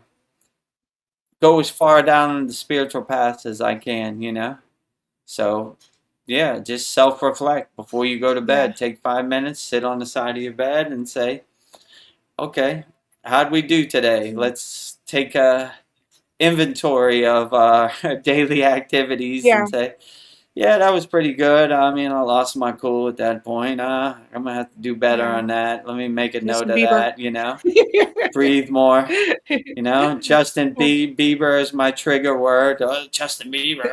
go as far down the spiritual path as I can. So yeah, just self-reflect before you go to yeah, bed. Take 5 minutes, sit on the side of your bed and say, okay, how'd we do today? Let's take a inventory of our daily activities yeah. and say, yeah, that was pretty good. I mean, I lost my cool at that point. I'm going to have to do better Yeah. on that. Let me make a note Justin of Bieber. that. Breathe more. Justin Yeah. Bieber is my trigger word. Justin Bieber.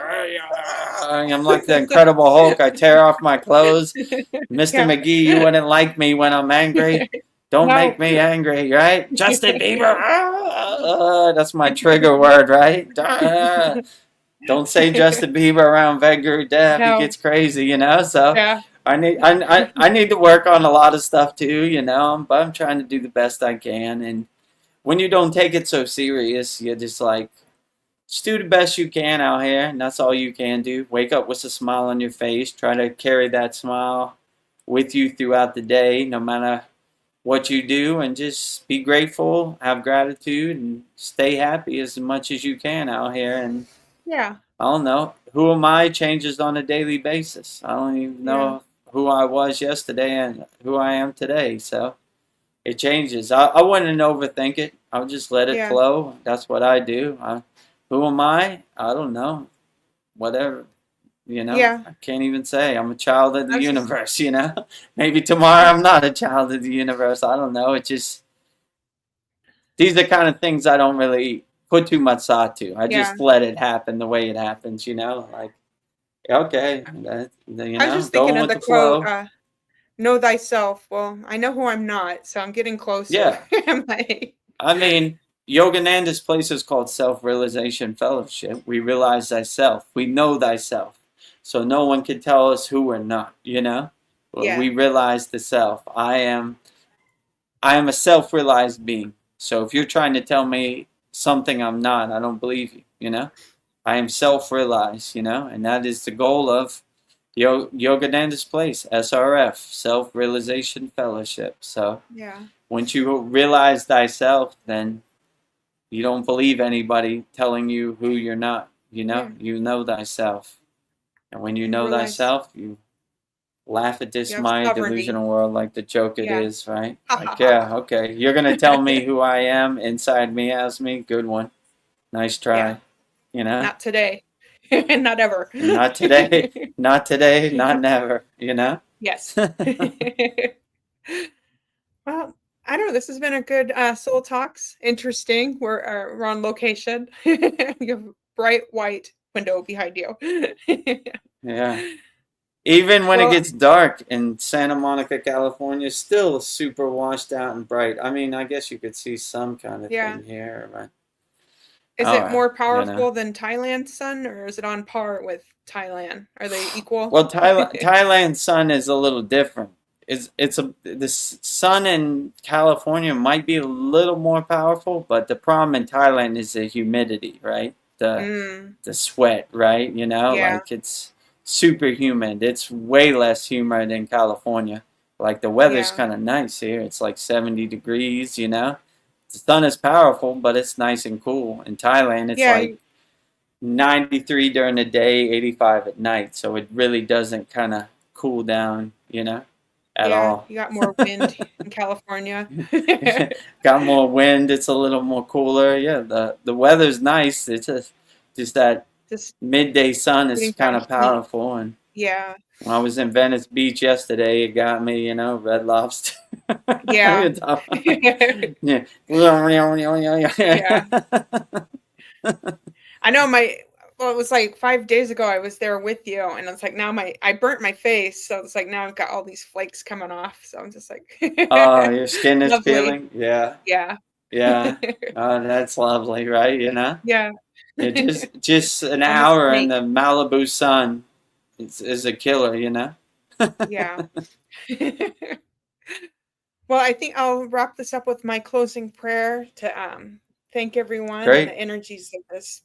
I'm like the Incredible Hulk. I tear off my clothes. Mr. Yeah. McGee, you wouldn't like me when I'm angry. Don't No. make me angry, right? Justin Bieber. That's my trigger word, right? Don't say Justin Bieber around Vedagurudev. He No. gets crazy. So Yeah. I need to work on a lot of stuff too. But I'm trying to do the best I can. And when you don't take it so serious, you're just like, just do the best you can out here, and that's all you can do. Wake up with a smile on your face. Try to carry that smile with you throughout the day, no matter what you do, and just be grateful, have gratitude, and stay happy as much as you can out here. And Yeah. I don't know, who am I changes on a daily basis. I don't even Yeah. know who I was yesterday and who I am today. So it changes. I wouldn't overthink it. I'll just let it Yeah. flow. That's what I do. Who am I? I don't know. Whatever. Yeah. I can't even say. I'm a child of the I was just- universe, Maybe tomorrow I'm not a child of the universe. I don't know. It just, these are kind of things I don't really put too much thought to. I just let it happen the way it happens, Like, okay, I was just going thinking of with the the flow. quote, know thyself. Well, I know who I'm not, so I'm getting closer. Yeah. I mean, Yogananda's place is called Self-Realization Fellowship. We realize thyself. We know thyself. So no one can tell us who we're not, Yeah. We realize the self. I am a self-realized being. So if you're trying to tell me something I'm not, I don't believe you, I am self-realized, and that is the goal of Yogananda's place, SRF, Self-Realization Fellowship. So Yeah. once you realize thyself, then you don't believe anybody telling you who you're not. Yeah. You know thyself. And when you You know realize- thyself, you laugh at this You have my sovereignty. delusional world like the joke it Yeah. is, right? Like, yeah, okay. You're going to tell me who I am inside me as me? Good one. Nice try. Not today. Not ever. Not today. Not today. Not never. Yes. Well, I don't know. This has been a good Soul Talks. Interesting. We're on location. You have a bright white window behind you. Yeah. Even when it Well, gets dark in Santa Monica, California, still super washed out and bright. I mean, I guess you could see some kind of thing here, right? Is All it right, more powerful than Thailand's sun, or is it on par with Thailand? Are they equal? Well, Thailand's sun is a little different. The sun in California might be a little more powerful, but the problem in Thailand is the humidity, right? The sweat, right? Like it's super humid. It's way less humid in California. Like the weather's kind of nice here. It's like 70 degrees, The sun is powerful, but it's nice and cool. In Thailand, it's like 93 during the day, 85 at night. So it really doesn't kind of cool down, at all. You got more wind in California. Got more wind. It's a little more cooler. Yeah, the weather's nice. It's just that midday sun is kind of powerful. And when I was in Venice Beach yesterday, it got me, Red Lobster. Yeah. I know it was like 5 days ago I was there with you, and it's like now I burnt my face, so it's like now I've got all these flakes coming off, so I'm just like oh, your skin is lovely. peeling? Yeah. Oh, that's lovely, right? Yeah. Just an hour in the Malibu sun is a killer, Yeah. Well, I think I'll wrap this up with my closing prayer to thank everyone and the energies of this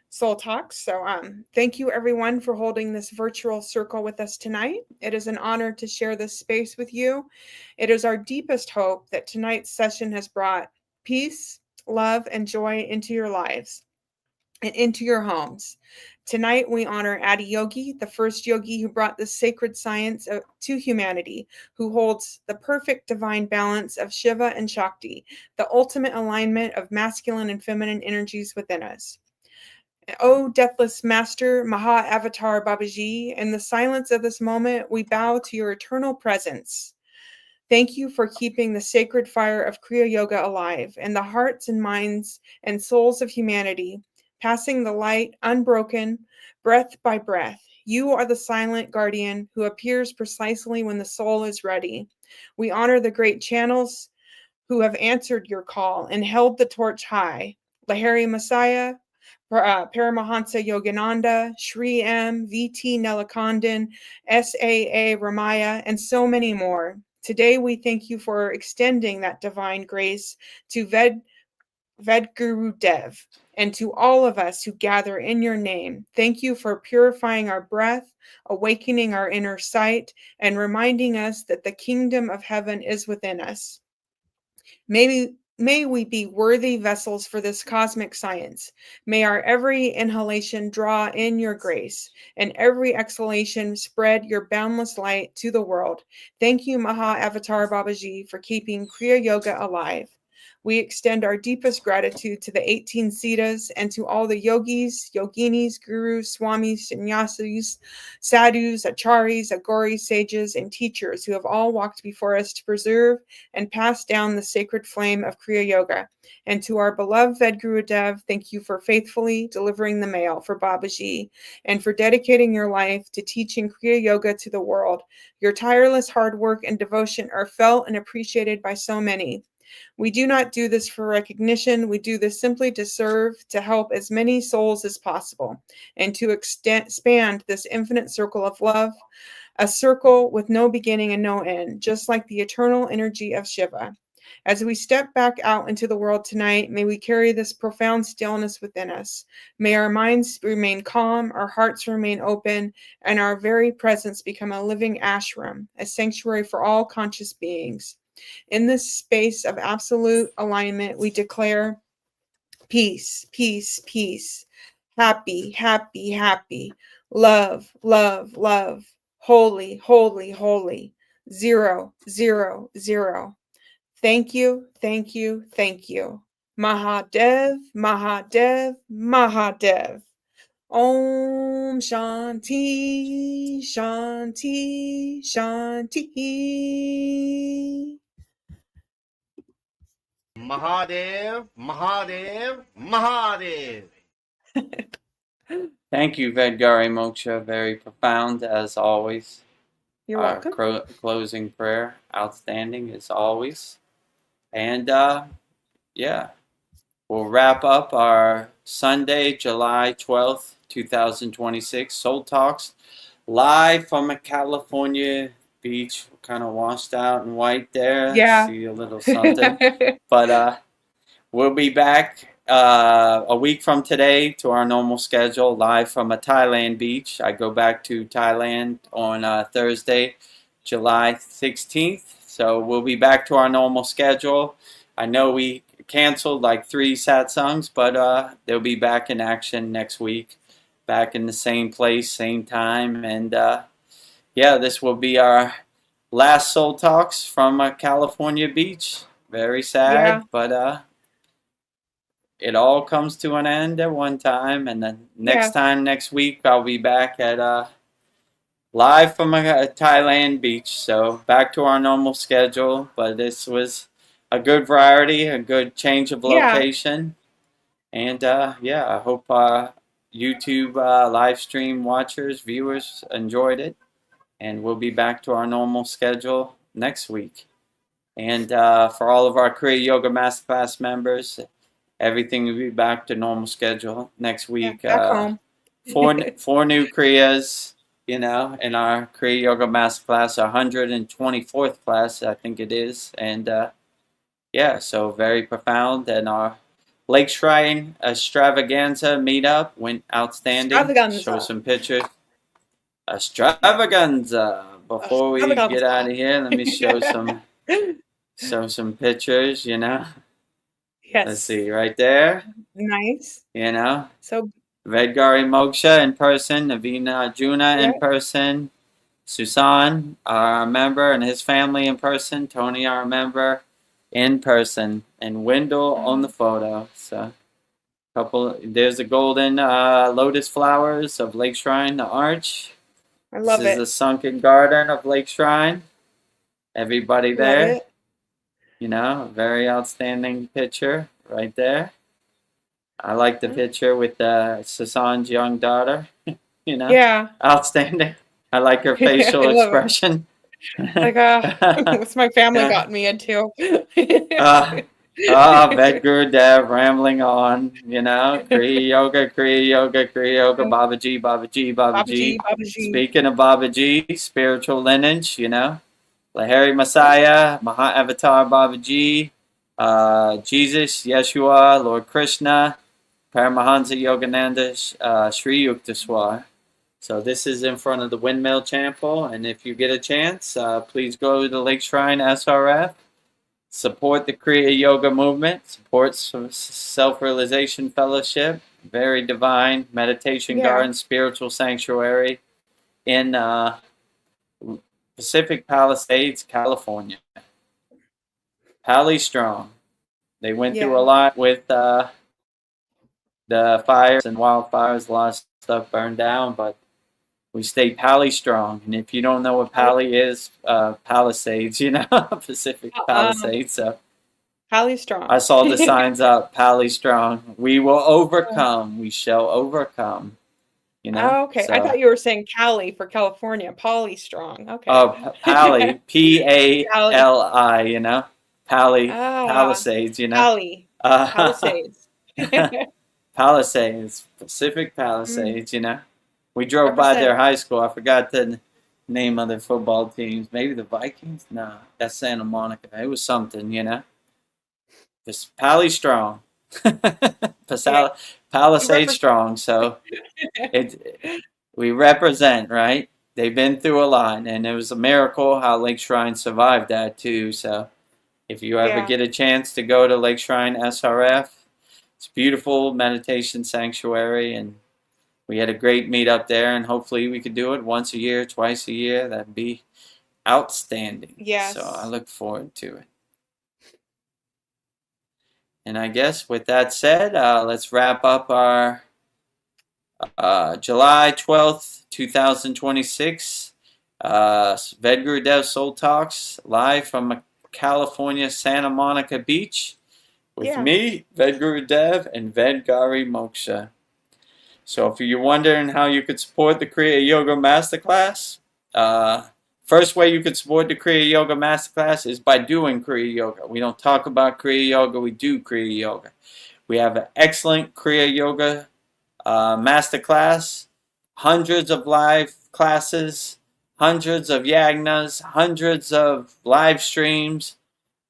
Soul Talks. So thank you everyone for holding this virtual circle with us tonight. It is an honor to share this space with you. It is our deepest hope that tonight's session has brought peace, love, and joy into your lives and into your homes. Tonight, we honor Adi Yogi, the first yogi who brought this sacred science to humanity, who holds the perfect divine balance of Shiva and Shakti, the ultimate alignment of masculine and feminine energies within us. O deathless master, Maha Avatar Babaji, in the silence of this moment, we bow to your eternal presence. Thank you for keeping the sacred fire of Kriya Yoga alive in the hearts and minds and souls of humanity, passing the light unbroken, breath by breath. You are the silent guardian who appears precisely when the soul is ready. We honor the great channels who have answered your call and held the torch high. Lahari Messiah, Paramahansa Yogananda, Sri M, VT Nelakandan, SAA Ramaya, and so many more. Today we thank you for extending that divine grace to Vedagurudev and to all of us who gather in your name. Thank you for purifying our breath, awakening our inner sight, and reminding us that the kingdom of heaven is within us. May May we be worthy vessels for this cosmic science. May our every inhalation draw in your grace, and every exhalation spread your boundless light to the world. Thank you, Maha Avatar Babaji, for keeping Kriya Yoga alive. We extend our deepest gratitude to the 18 Siddhas and to all the yogis, yoginis, gurus, swamis, sannyasis, sadhus, acharyas, agoris, sages, and teachers who have all walked before us to preserve and pass down the sacred flame of Kriya Yoga. And to our beloved Vedagurudev, thank you for faithfully delivering the mail for Babaji and for dedicating your life to teaching Kriya Yoga to the world. Your tireless hard work and devotion are felt and appreciated by so many. We do not do this for recognition. We do this simply to serve, to help as many souls as possible, and to expand this infinite circle of love, a circle with no beginning and no end, just like the eternal energy of Shiva. As we step back out into the world tonight, may we carry this profound stillness within us. May our minds remain calm, our hearts remain open, and our very presence become a living ashram, a sanctuary for all conscious beings. In this space of absolute alignment, we declare peace, peace, peace, happy, happy, happy, love, love, love, holy, holy, holy, 0, 0, 0. Thank you, thank you, thank you. Mahadev, Mahadev, Mahadev. Om Shanti, Shanti, Shanti. Mahadev, Mahadev, Mahadev. Thank you, Vedgari Moksha. Very profound as always. You're welcome. Closing prayer, outstanding as always. And yeah, we'll wrap up our Sunday, July 12th, 2026 Soul Talks live from a California beach. We're kind of washed out and white there. Yeah. See a little something. But we'll be back a week from today to our normal schedule, live from a Thailand beach. I go back to Thailand on Thursday, July 16th. So we'll be back to our normal schedule. I know we canceled like 3 satsangs, but they'll be back in action next week, back in the same place, same time. And yeah, this will be our last Soul Talks from a California beach. Very sad, but it all comes to an end at one time. And then next week, I'll be back at live from a Thailand beach. So back to our normal schedule. But this was a good variety, a good change of location. And yeah, I hope YouTube live stream watchers, viewers enjoyed it. And we'll be back to our normal schedule next week. And for all of our Kriya Yoga Masterclass members, everything will be back to normal schedule next week. Back home. four new Kriyas, you know, in our Kriya Yoga Masterclass, 124th class, I think it is. And yeah, so very profound. And our Lake Shrine Extravaganza meetup went outstanding. Show some pictures. Extravaganza. Before we get out of here, let me show some pictures, you know. Yes. Let's see, right there. Nice. You know. So Vedgari Moksha in person, Navina Juna in person, Susan, our member, and his family in person, Tony, our member, in person, and Wendell on the photo. So there's the golden lotus flowers of Lake Shrine, the arch. I love it. This is the sunken garden of Lake Shrine. Everybody there. You know, very outstanding picture right there. I like the picture with Sasan's young daughter. You know, outstanding. I like her facial expression. Like, what's my family got me into? Vedagurudev rambling on, you know, Kriya Yoga, Kriya Yoga, Kriya Yoga, Babaji, Babaji, Babaji. Speaking of Babaji, spiritual lineage, you know, Lahiri Messiah, Maha Avatar Babaji, Jesus, Yeshua, Lord Krishna, Paramahansa Yogananda, Sri Yukteswar. So this is in front of the Windmill Temple, and if you get a chance, please go to the Lake Shrine SRF Support the Kriya Yoga movement. Support Self-Realization Fellowship. Very divine meditation Yeah. garden, spiritual sanctuary in Pacific Palisades, California. Pali Strong. They went through a Yeah. lot with the fires and wildfires. A lot of stuff burned down, but we stay Pali Strong. And if you don't know what Pali is, Palisades, you know, Pacific Palisades. So Highly strong. I saw the signs up, Pali Strong. We will overcome. We shall overcome. You know? Oh, okay. I So, thought you were saying Cali for California. Poly strong. Okay. oh, Pali, P-A-L-I, you know? Pali, Ah, Palisades, you know? Cali. Palisades. Palisades, Pacific Palisades, you know? We drove by their 100%. high school. I forgot the name of their football teams. Maybe the Vikings? No, that's Santa Monica. It was something, you know? Just Pali Strong. Palisade Strong. So we represent, right? They've been through a lot, and it was a miracle how Lake Shrine survived that too. So if you ever Yeah. get a chance to go to Lake Shrine SRF, it's a beautiful meditation sanctuary, and we had a great meet up there, and hopefully we could do it once a year, twice a year. That'd be outstanding. Yes. So I look forward to it. And I guess with that said, let's wrap up our July 12th, 2026 Vedagurudev Soul Talks live from California, Santa Monica Beach with me, Vedagurudev, and Vedgari Moksha. So if you're wondering how you could support the Kriya Yoga Masterclass, first way you could support the Kriya Yoga Masterclass is by doing Kriya Yoga. We don't talk about Kriya Yoga, we do Kriya Yoga. We have an excellent Kriya Yoga Masterclass, hundreds of live classes, hundreds of yagnas, hundreds of live streams,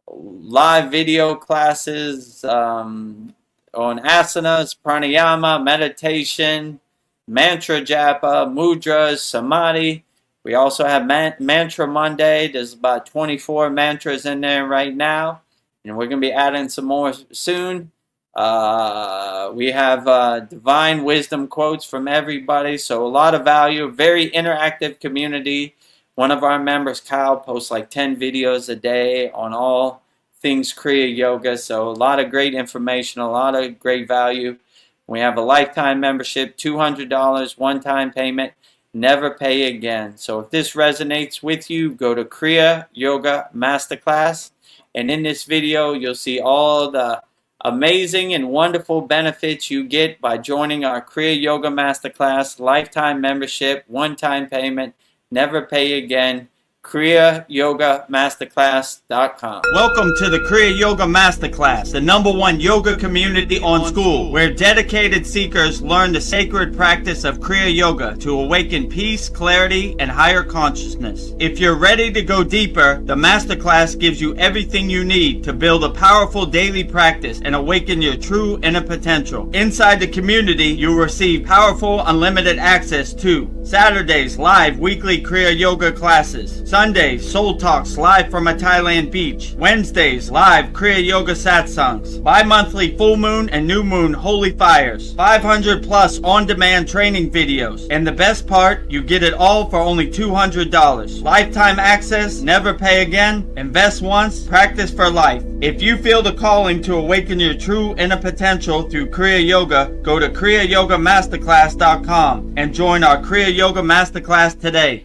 live video classes on asanas, pranayama, meditation, mantra japa, mudras, samadhi. We also have Mantra Monday. There's about 24 mantras in there right now, and we're going to be adding some more soon. We have divine wisdom quotes from everybody, so a lot of value, very interactive community. One of our members, Kyle, posts like 10 videos a day on all things Kriya Yoga, so a lot of great information, a lot of great value. We have a lifetime membership, $200, one-time payment. Never pay again. So if this resonates with you, go to Kriya Yoga Masterclass, and in this video you'll see all the amazing and wonderful benefits you get by joining our Kriya Yoga Masterclass, lifetime membership, one-time payment, never pay again. kriyayogamasterclass.com. Welcome to the Kriya Yoga Masterclass, the #1 yoga community on SKOOL, where dedicated seekers learn the sacred practice of Kriya Yoga to awaken peace, clarity, and higher consciousness. If you're ready to go deeper, the Masterclass gives you everything you need to build a powerful daily practice and awaken your true inner potential. Inside the community, you'll receive powerful, unlimited access to Saturdays, live weekly Kriya Yoga classes. Sundays, Soul Talks live from a Thailand beach. Wednesdays, live Kriya Yoga satsangs. Bi-monthly full moon and new moon holy fires. 500 plus on-demand training videos. And the best part, you get it all for only $200. Lifetime access, never pay again, invest once, practice for life. If you feel the calling to awaken your true inner potential through Kriya Yoga, go to kriyayogamasterclass.com and join our Kriya Yoga Masterclass today.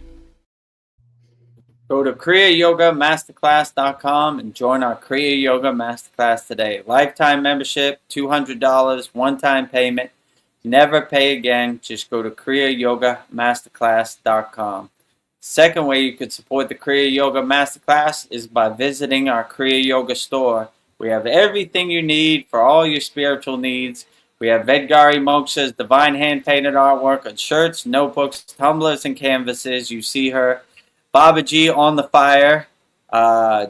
Go to kriyayogamasterclass.com and join our Kriya Yoga Masterclass today. Lifetime membership, $200, one-time payment, never pay again. Just go to kriyayogamasterclass.com. Second way you could support the Kriya Yoga Masterclass is by visiting our Kriya Yoga store. We have everything you need for all your spiritual needs. We have Vedgari Moksha's divine hand-painted artwork on shirts, notebooks, tumblers, and canvases. You see her. Babaji on the fire,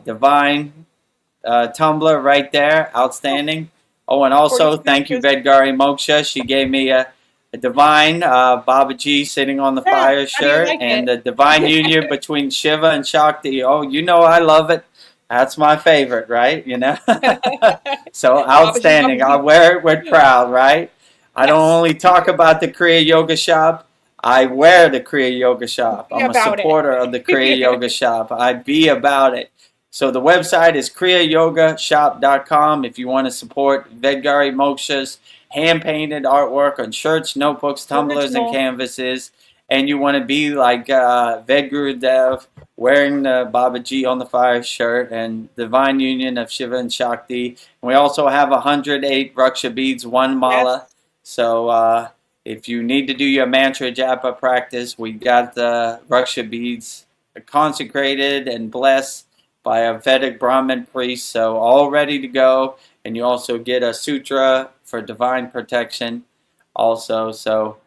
divine tumbler right there, outstanding. Oh, and also thank you, Vedgari Moksha. She gave me a divine Babaji sitting on the fire shirt, and the divine union between Shiva and Shakti. Oh, you know I love it. That's my favorite, right? So outstanding. I'll wear it with proud, right? I don't only talk about the Kriya Yoga Shop. I wear the Kriya Yoga Shop. I'm a supporter of the Kriya Yoga Shop. I be about it. So the website is kriyayogamasterclass.com if you want to support Vedagurudev Moksha's hand-painted artwork on shirts, notebooks, tumblers, and canvases. And you want to be like Vedagurudev, wearing the Babaji on the Fire shirt and Divine Union of Shiva and Shakti. And we also have 108 Raksha beads, 1 mala. Yes. So if you need to do your mantra japa practice, we got the Raksha beads consecrated and blessed by a Vedic Brahmin priest. So all ready to go. And you also get a sutra for divine protection also. So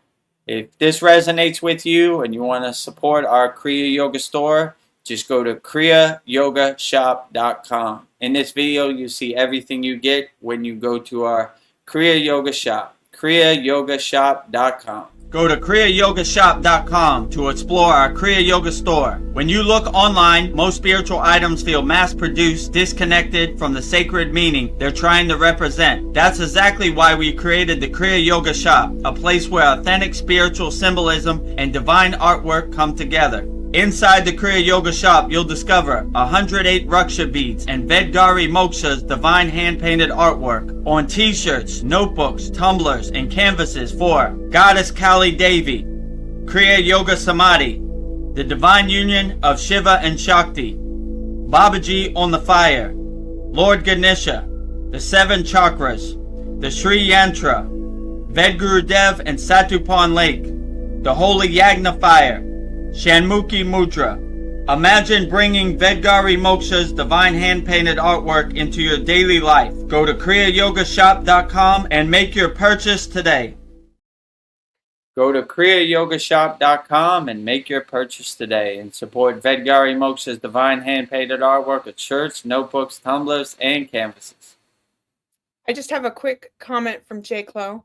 if this resonates with you and you want to support our Kriya Yoga store, just go to kriyayogamasterclass.com. In this video, you see everything you get when you go to our Kriya Yoga shop, kriyayogamasterclass.com. Go to kriyayogashop.com to explore our Kriya Yoga store. When you look online, most spiritual items feel mass-produced, disconnected from the sacred meaning they're trying to represent. That's exactly why we created the Kriya Yoga shop, a place where authentic spiritual symbolism and divine artwork come together. Inside the Kriya Yoga shop, you'll discover 108 Raksha beads and Vedagurudev Moksha's divine hand-painted artwork on t-shirts, notebooks, tumblers, and canvases for Goddess Kali Devi, Kriya Yoga Samadhi, the divine union of Shiva and Shakti, Babaji on the Fire, Lord Ganesha, the 7 chakras, the Sri Yantra, Vedagurudev and Satupan Lake, the Holy Yagna Fire, Shanmukhi Mudra. Imagine bringing Vedagurudev Moksha's divine hand-painted artwork into your daily life. Go to kriyayogashop.com and make your purchase today. Go to kriyayogashop.com and make your purchase today and support Vedagurudev Moksha's divine hand-painted artwork of shirts, notebooks, tumblers, and canvases. I just have a quick comment from J. Clo.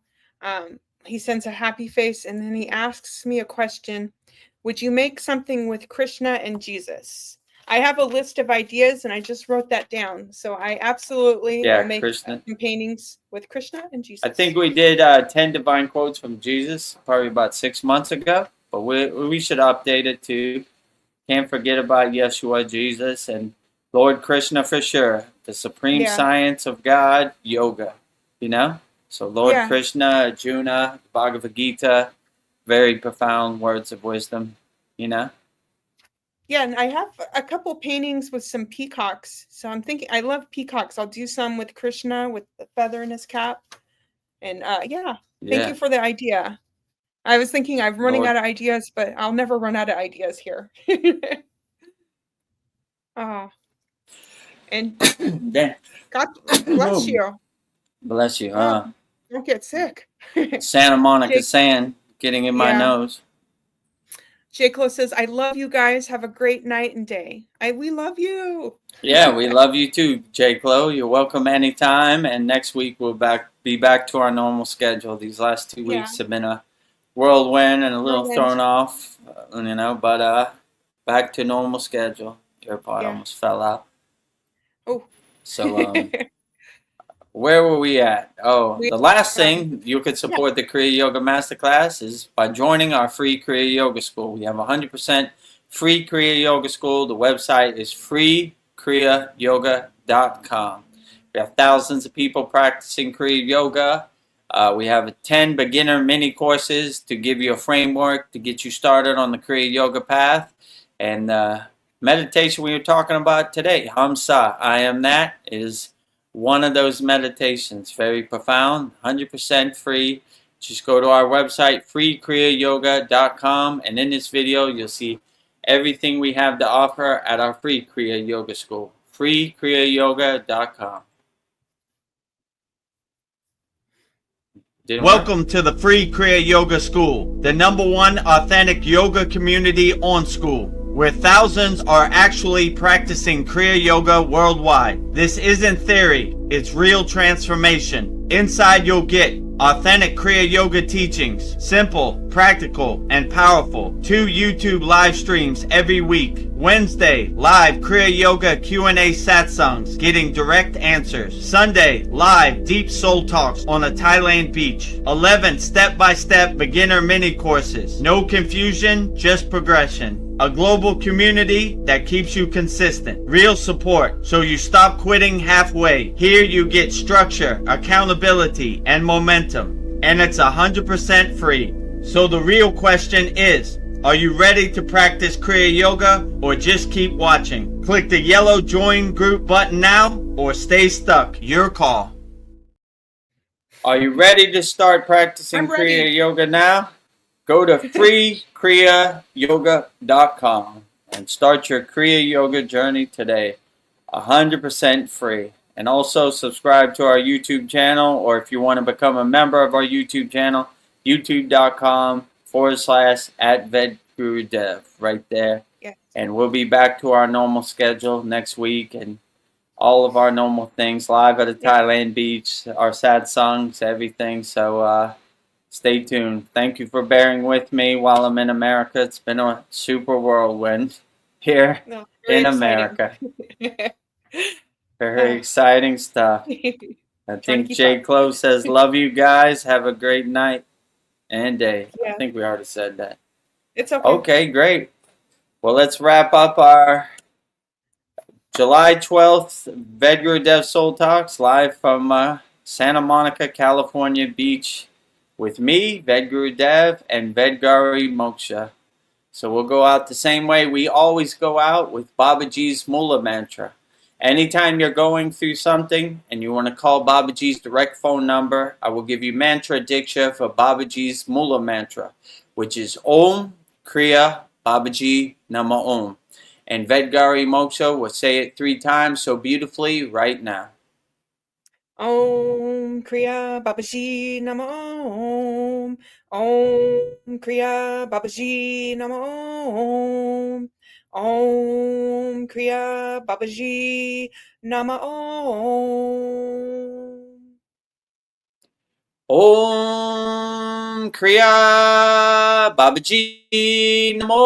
He sends a happy face and then he asks me a question. Would you make something with Krishna and Jesus? I have a list of ideas and I just wrote that down. So I absolutely will make some paintings with Krishna and Jesus. I think we did 10 divine quotes from Jesus probably about 6 months ago. But we should update it too. Can't forget about Yeshua, Jesus, and Lord Krishna for sure. The supreme science of God, yoga. So Lord Krishna, Arjuna, Bhagavad Gita. Very profound words of wisdom, Yeah, and I have a couple paintings with some peacocks. So I'm thinking, I love peacocks. I'll do some with Krishna with the feather in his cap. And thank you for the idea. I was thinking I'm running out of ideas, but I'll never run out of ideas here. And God bless you. Bless you. Don't get sick. Santa Monica sand. Getting in my nose. J. Clo says, I love you guys. Have a great night and day. We love you. Yeah, we love you too, J. Clo. You're welcome anytime. And next week we'll be back to our normal schedule. These last 2 weeks have been a whirlwind and a little thrown off, but back to normal schedule. Your part almost fell out. Oh. So, where were we at? The last thing you could support the Kriya Yoga Masterclass is by joining our free Kriya Yoga School. We have 100% free Kriya Yoga School. The website is freekriyayogamasterclass.com. We have thousands of people practicing Kriya Yoga. We have 10 beginner mini courses to give you a framework to get you started on the Kriya Yoga path. And meditation we were talking about today, Hamsa, I am that, is one of those meditations. Very profound, 100% free. Just go to our website, freekriyayoga.com, and in this video you'll see everything we have to offer at our free Kriya Yoga School, freekriyayoga.com. Welcome to the free Kriya Yoga School, the #1 authentic yoga community on School, where thousands are actually practicing Kriya Yoga worldwide. This isn't theory, it's real transformation. Inside you'll get Authentic Kriya Yoga teachings, simple, practical, and powerful. 2 YouTube live streams every week. Wednesday, live Kriya Yoga Q&A satsangs, getting direct answers. Sunday, live deep soul talks on a Thailand beach. 11 step-by-step beginner mini courses. No confusion, just progression. A global community that keeps you consistent. Real support so you stop quitting halfway. Here you get structure, accountability, and momentum. And it's 100% free. So the real question is, are you ready to practice Kriya Yoga or just keep watching? Click the yellow join group button now or stay stuck. Your call. Are you ready to start practicing I'm ready. Kriya Yoga now? Go to freekriyayogamasterclass.com and start your Kriya Yoga journey today. 100% free. And also subscribe to our YouTube channel, or if you want to become a member of our YouTube channel, youtube.com/@Vedagurudev right there. Yes. And we'll be back to our normal schedule next week and all of our normal things, live at a Thailand beach, our sad songs, everything. So stay tuned. Thank you for bearing with me while I'm in America. It's been a super whirlwind here No, very in exciting. America. Very exciting stuff. I Trying to think keep Jay up. Close says, love you guys. Have a great night and day. I Yeah. think we already said that. It's okay. Okay, great. Well, let's wrap up our July 12th Vedagurudev Soul Talks live from Santa Monica, California beach with me, Vedagurudev, and Vedgari Moksha. So we'll go out the same way we always go out, with Babaji's Mula Mantra. Anytime you're going through something and you want to call Babaji's direct phone number, I will give you mantra diksha for Babaji's Mula Mantra, which is Om Kriya Babaji Nama Om. And Vedgari Moksha will say it 3 times so beautifully right now. Om Kriya Babaji Namo Om. Om Kriya Babaji Namo Om. Om Kriya Babaji Namo Om. Om Kriya Babaji Namo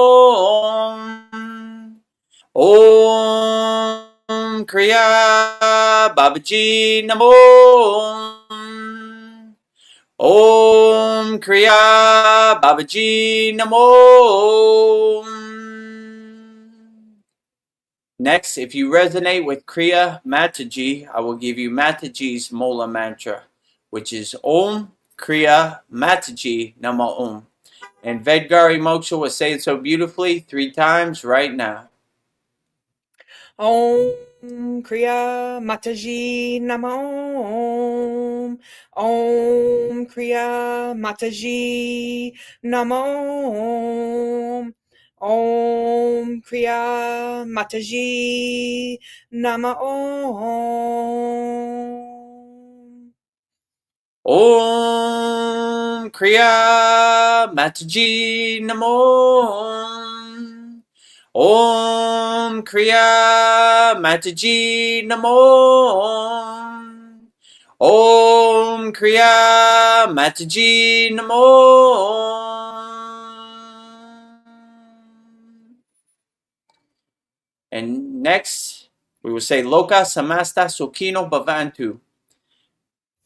Om. Om Kriya Babaji Namo Om Kriya Babaji Namo. Next, if you resonate with Kriya Mataji, I will give you Mataji's Mula Mantra, which is Om Kriya Mataji Nama Om. And Vedgari Moksha will say it so beautifully 3 times right now. Om Kriya Mataji Namo Om. Om Kriya Mataji Namo Om. Om Kriya Mataji Nama Om. Om Kriya Mataji Namo Om Kriya Mataji Namo Om Kriya Mataji Namo. And next, we will say Loka Samasta Sukhino Bhavantu,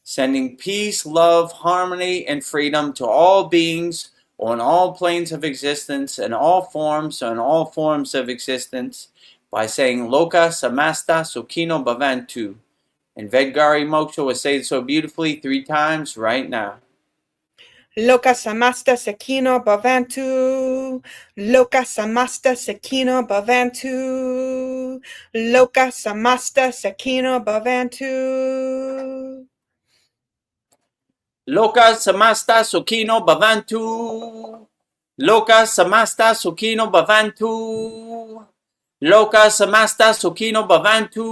sending peace, love, harmony, and freedom to all beings on all planes of existence and all forms of existence by saying Loka Samasta Sukhino Bhavantu. And Vedgari Moksha will say it so beautifully 3 times right now. Loka Samasta Sakino Bhavantu. Loka Samasta Sakino Bhavantu. Loka Samasta Sakino Bhavantu. Loka Samasta Sukhino Bhavantu. Loka Samasta Sukhino Bhavantu. Loka Samasta Sukhino Bhavantu.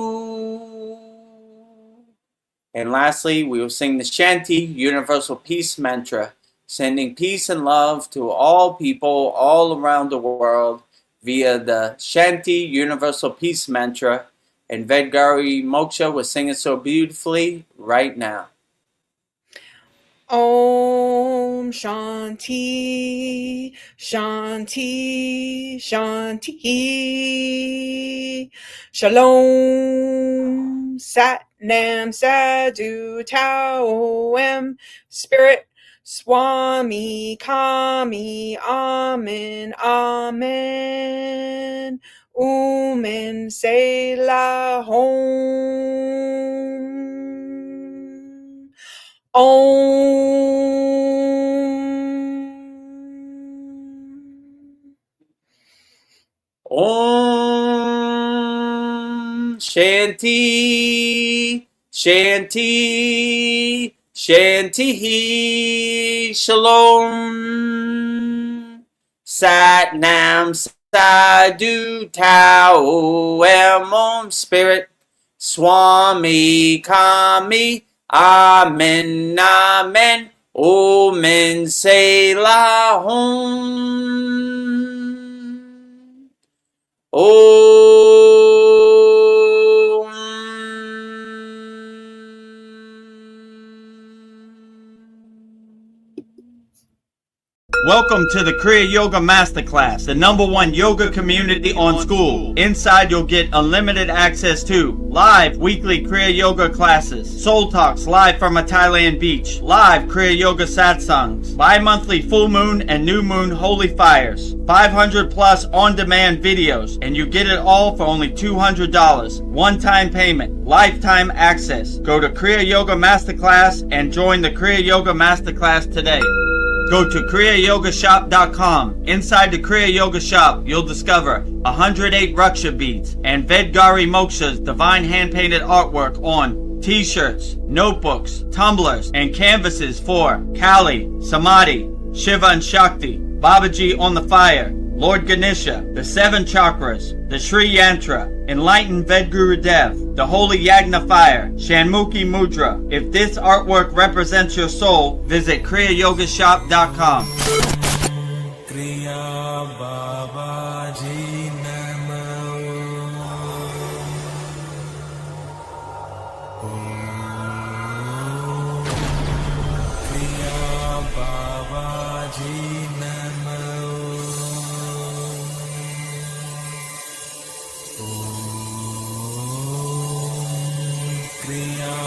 And lastly, we will sing the Shanti Universal Peace Mantra, sending peace and love to all people all around the world via the Shanti Universal Peace Mantra. And Vedgari Moksha will sing it so beautifully right now. Om Shanti, Shanti, Shanti. Shalom, Sat Nam, Sadhu, Tao, Em, Spirit, Swami, Kami, Amen, Amen. Umen, Selah, Home. Om Shanti, Shanti, Shanti, Shalom, Sat Nam, Sadhu, Tao, Om, Spirit, Swami, Kami, Amen, Amen, Omen, Selah, Hum. Welcome to the Kriya Yoga Masterclass, the #1 yoga community on SKOOL. Inside you'll get unlimited access to live weekly Kriya Yoga classes, soul talks live from a Thailand beach, live Kriya Yoga satsangs, bi-monthly full moon and new moon holy fires, 500 plus on-demand videos, and you get it all for only $200. One-time payment, lifetime access. Go to Kriya Yoga Masterclass and join the Kriya Yoga Masterclass today. Go to kriyayogamasterclass.com. Inside the Kriya Yoga shop, you'll discover 108 Raksha beads and Vedagurudev divine hand-painted artwork on t-shirts, notebooks, tumblers, and canvases for Kali, Samadhi, Shiva and Shakti, Babaji on the fire, Lord Ganesha, the 7 chakras, the Sri Yantra, enlightened Vedagurudev, the holy Yagna fire, Shanmukhi Mudra. If this artwork represents your soul, visit kriyayogashop.com. Kriya Babaji Namo. Kriya Babaji Namo. Kriya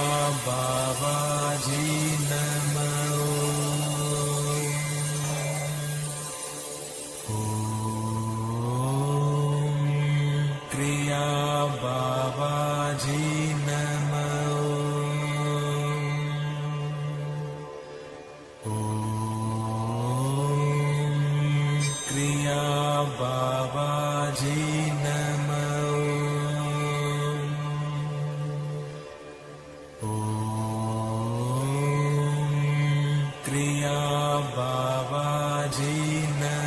Babaji Namo. Kriya Babaji Namo. Kriya Babaji Namo. Kriya Babaji Namo.